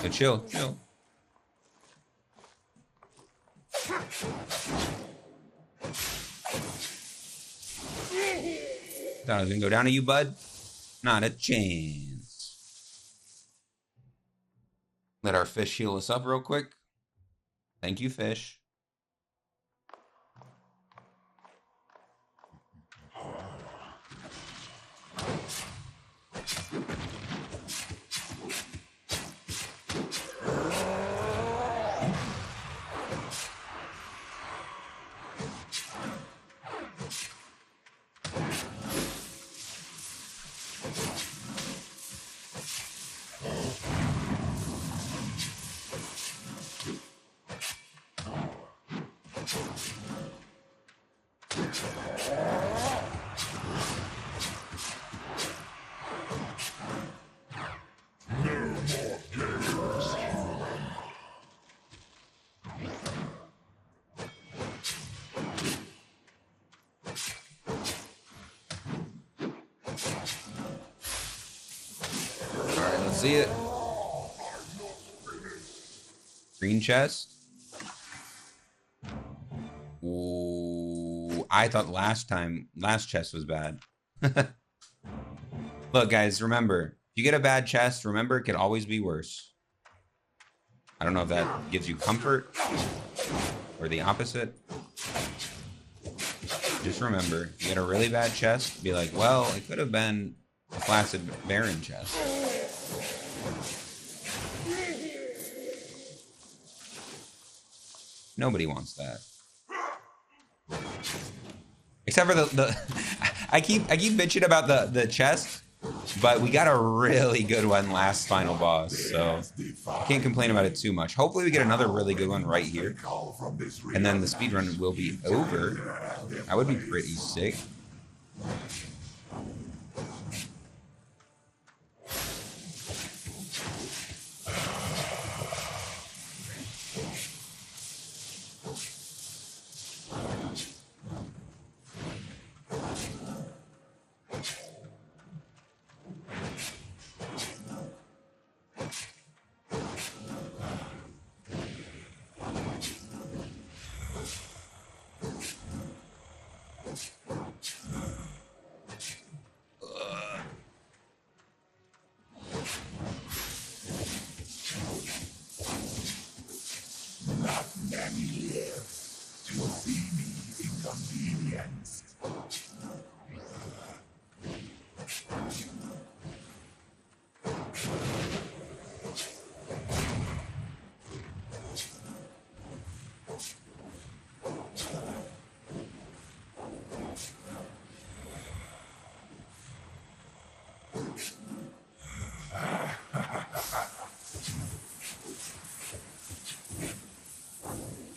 So chill. Thought I was gonna go down to you, bud. Not a chance. Let our fish heal us up real quick. Thank you, fish. See it? Green chest. Ooh, I thought last chest was bad. Look, guys, remember, if you get a bad chest, remember it could always be worse. I don't know if that gives you comfort or the opposite. Just remember, if you get a really bad chest, be like, well, it could have been a flaccid barren chest. Nobody wants that. Except for the I keep bitching about the chest, but we got a really good one last final boss, so I can't complain about it too much. Hopefully we get another really good one right here, and then the speedrun will be over. That would be pretty sick.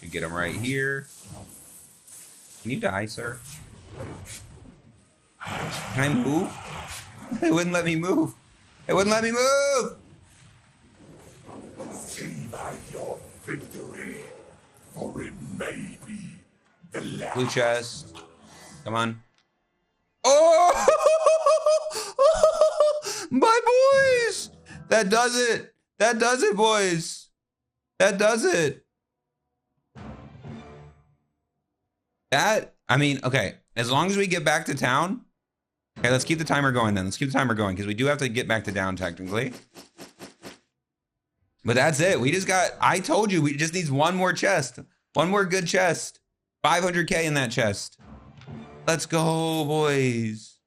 Get him right here. Can you die, sir? Can I move? It wouldn't let me move. It wouldn't let me move! Savor your victory, for it may be the last. Blue chest. Come on. Oh! My boys! That does it! That does it, boys! That does it! That, I mean, okay, as long as we get back to town. Okay, let's keep the timer going then. Let's keep the timer going because we do have to get back to town technically. But that's it. We just got, I told you, we just needs one more chest. One more good chest. 500K in that chest. Let's go, boys.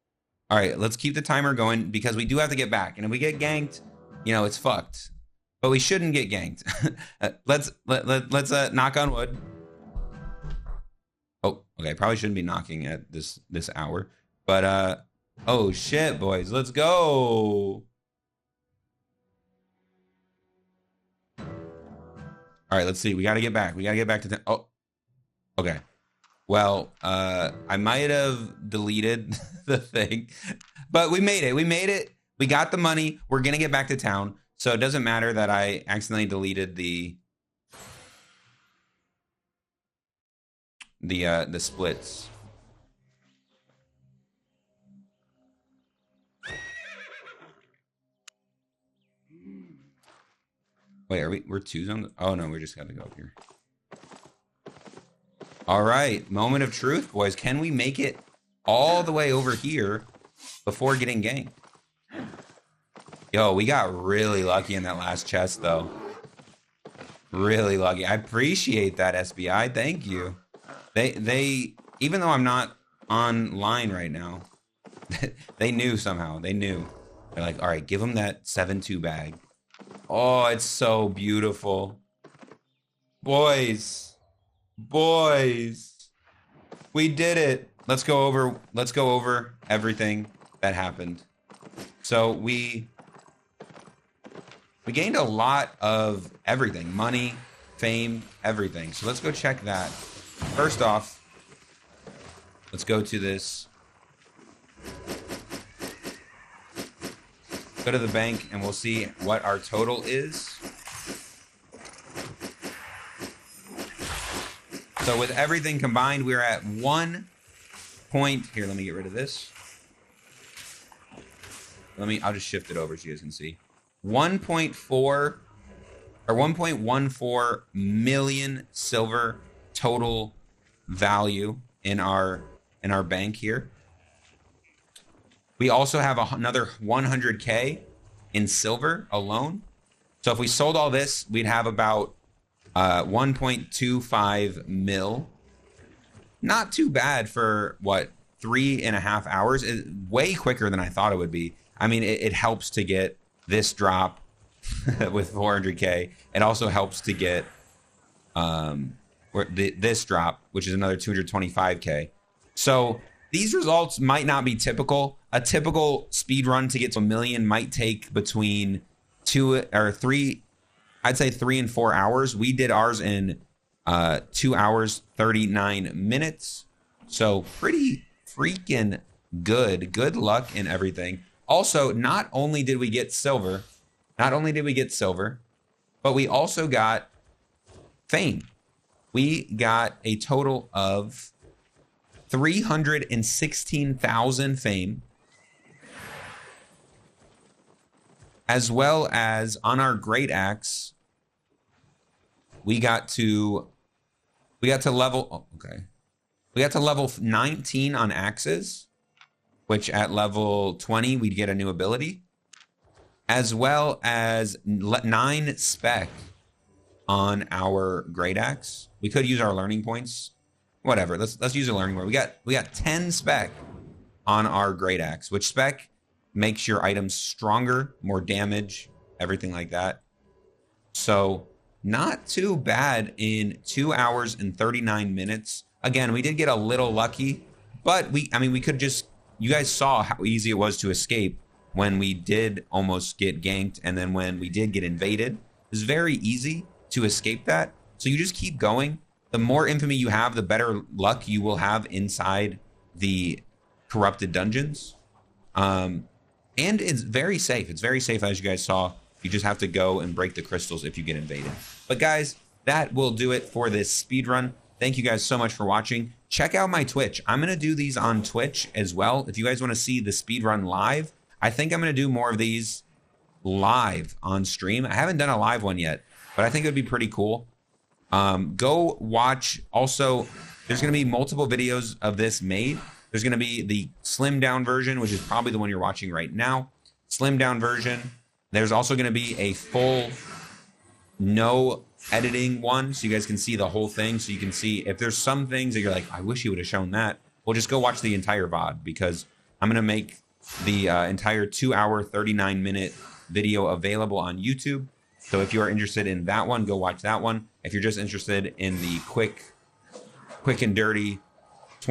All right, let's keep the timer going because we do have to get back. And if we get ganked, you know, it's fucked. But we shouldn't get ganked. Let's knock on wood. Oh, okay. Probably shouldn't be knocking at this hour. But oh shit, boys. Let's go. All right, let's see. We got to get back. We got to get back to oh. Okay. Well, I might have deleted the thing, but we made it. We made it. We got the money. We're going to get back to town. So it doesn't matter that I accidentally deleted the splits. Wait, we're two zones? Oh no, we just got to go up here. All right, moment of truth, boys. Can we make it all the way over here before getting ganked? Yo, we got really lucky in that last chest, though. Really lucky. I appreciate that, SBI. Thank you. They even though I'm not online right now, they knew somehow. They knew. They're like, all right, give them that 7-2 bag. Oh, it's so beautiful. Boys. We did it. Let's go over everything that happened. So we gained a lot of everything. Money, fame, everything. So let's go check that. First off, let's go to this. Go to the bank and we'll see what our total is. So with everything combined, we're at 1 point. Here, let me get rid of this. I'll just shift it over so you guys can see. 1.4 or 1.14 million silver total value in our bank here. We also have another 100K in silver alone. So if we sold all this, we'd have about 1.25 mil. Not too bad for what, 3.5 hours. It's way quicker than I thought it would be. I mean, it helps to get this drop with 400K. It also helps to get this drop, which is another 225K. So these results might not be typical. A typical speed run to get to 1 million might take between 2 or 3. I'd say 3 and 4 hours. We did ours in 2 hours, 39 minutes. So pretty freaking good. Good luck in everything. Also, not only did we get silver, but we also got fame. We got a total of 316,000 fame, as well as on our great axe, we got to level 19 on axes, which at level 20 we'd get a new ability, as well as 9 spec on our great axe. We could use our learning points. Whatever. Let's use a learning point. We got 10 spec on our great axe, which spec makes your items stronger, more damage, everything like that. So not too bad in 2 hours and 39 minutes. Again, we did get a little lucky, but we could just, you guys saw how easy it was to escape when we did almost get ganked, and then when we did get invaded. It was very easy to escape that. So you just keep going. The more infamy you have, the better luck you will have inside the corrupted dungeons. And it's very safe. It's very safe, as you guys saw. You just have to go and break the crystals if you get invaded. But guys, that will do it for this speed run. Thank you guys so much for watching. Check out my Twitch. I'm going to do these on Twitch as well. If you guys want to see the speed run live, I think I'm going to do more of these live on stream. I haven't done a live one yet, but I think it would be pretty cool. Go watch. Also, there's going to be multiple videos of this made. There's going to be the slimmed down version, which is probably the one you're watching right now. Slimmed down version. There's also going to be a full no editing one, so you guys can see the whole thing. So you can see if there's some things that you're like, I wish you would have shown that. Well, just go watch the entire VOD, because I'm going to make the entire 2 hour, 39 minute video available on YouTube. So if you are interested in that one, go watch that one. If you're just interested in the quick and dirty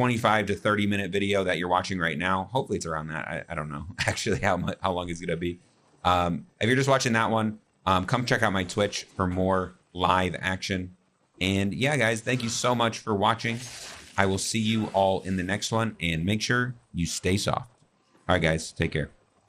25 to 30 minute video that you're watching right now. Hopefully it's around that. I don't know actually how long it's gonna be. If you're just watching that one, come check out my Twitch for more live action. And yeah, guys, thank you so much for watching. I will see you all in the next one, and make sure you stay soft. All right, guys, take care.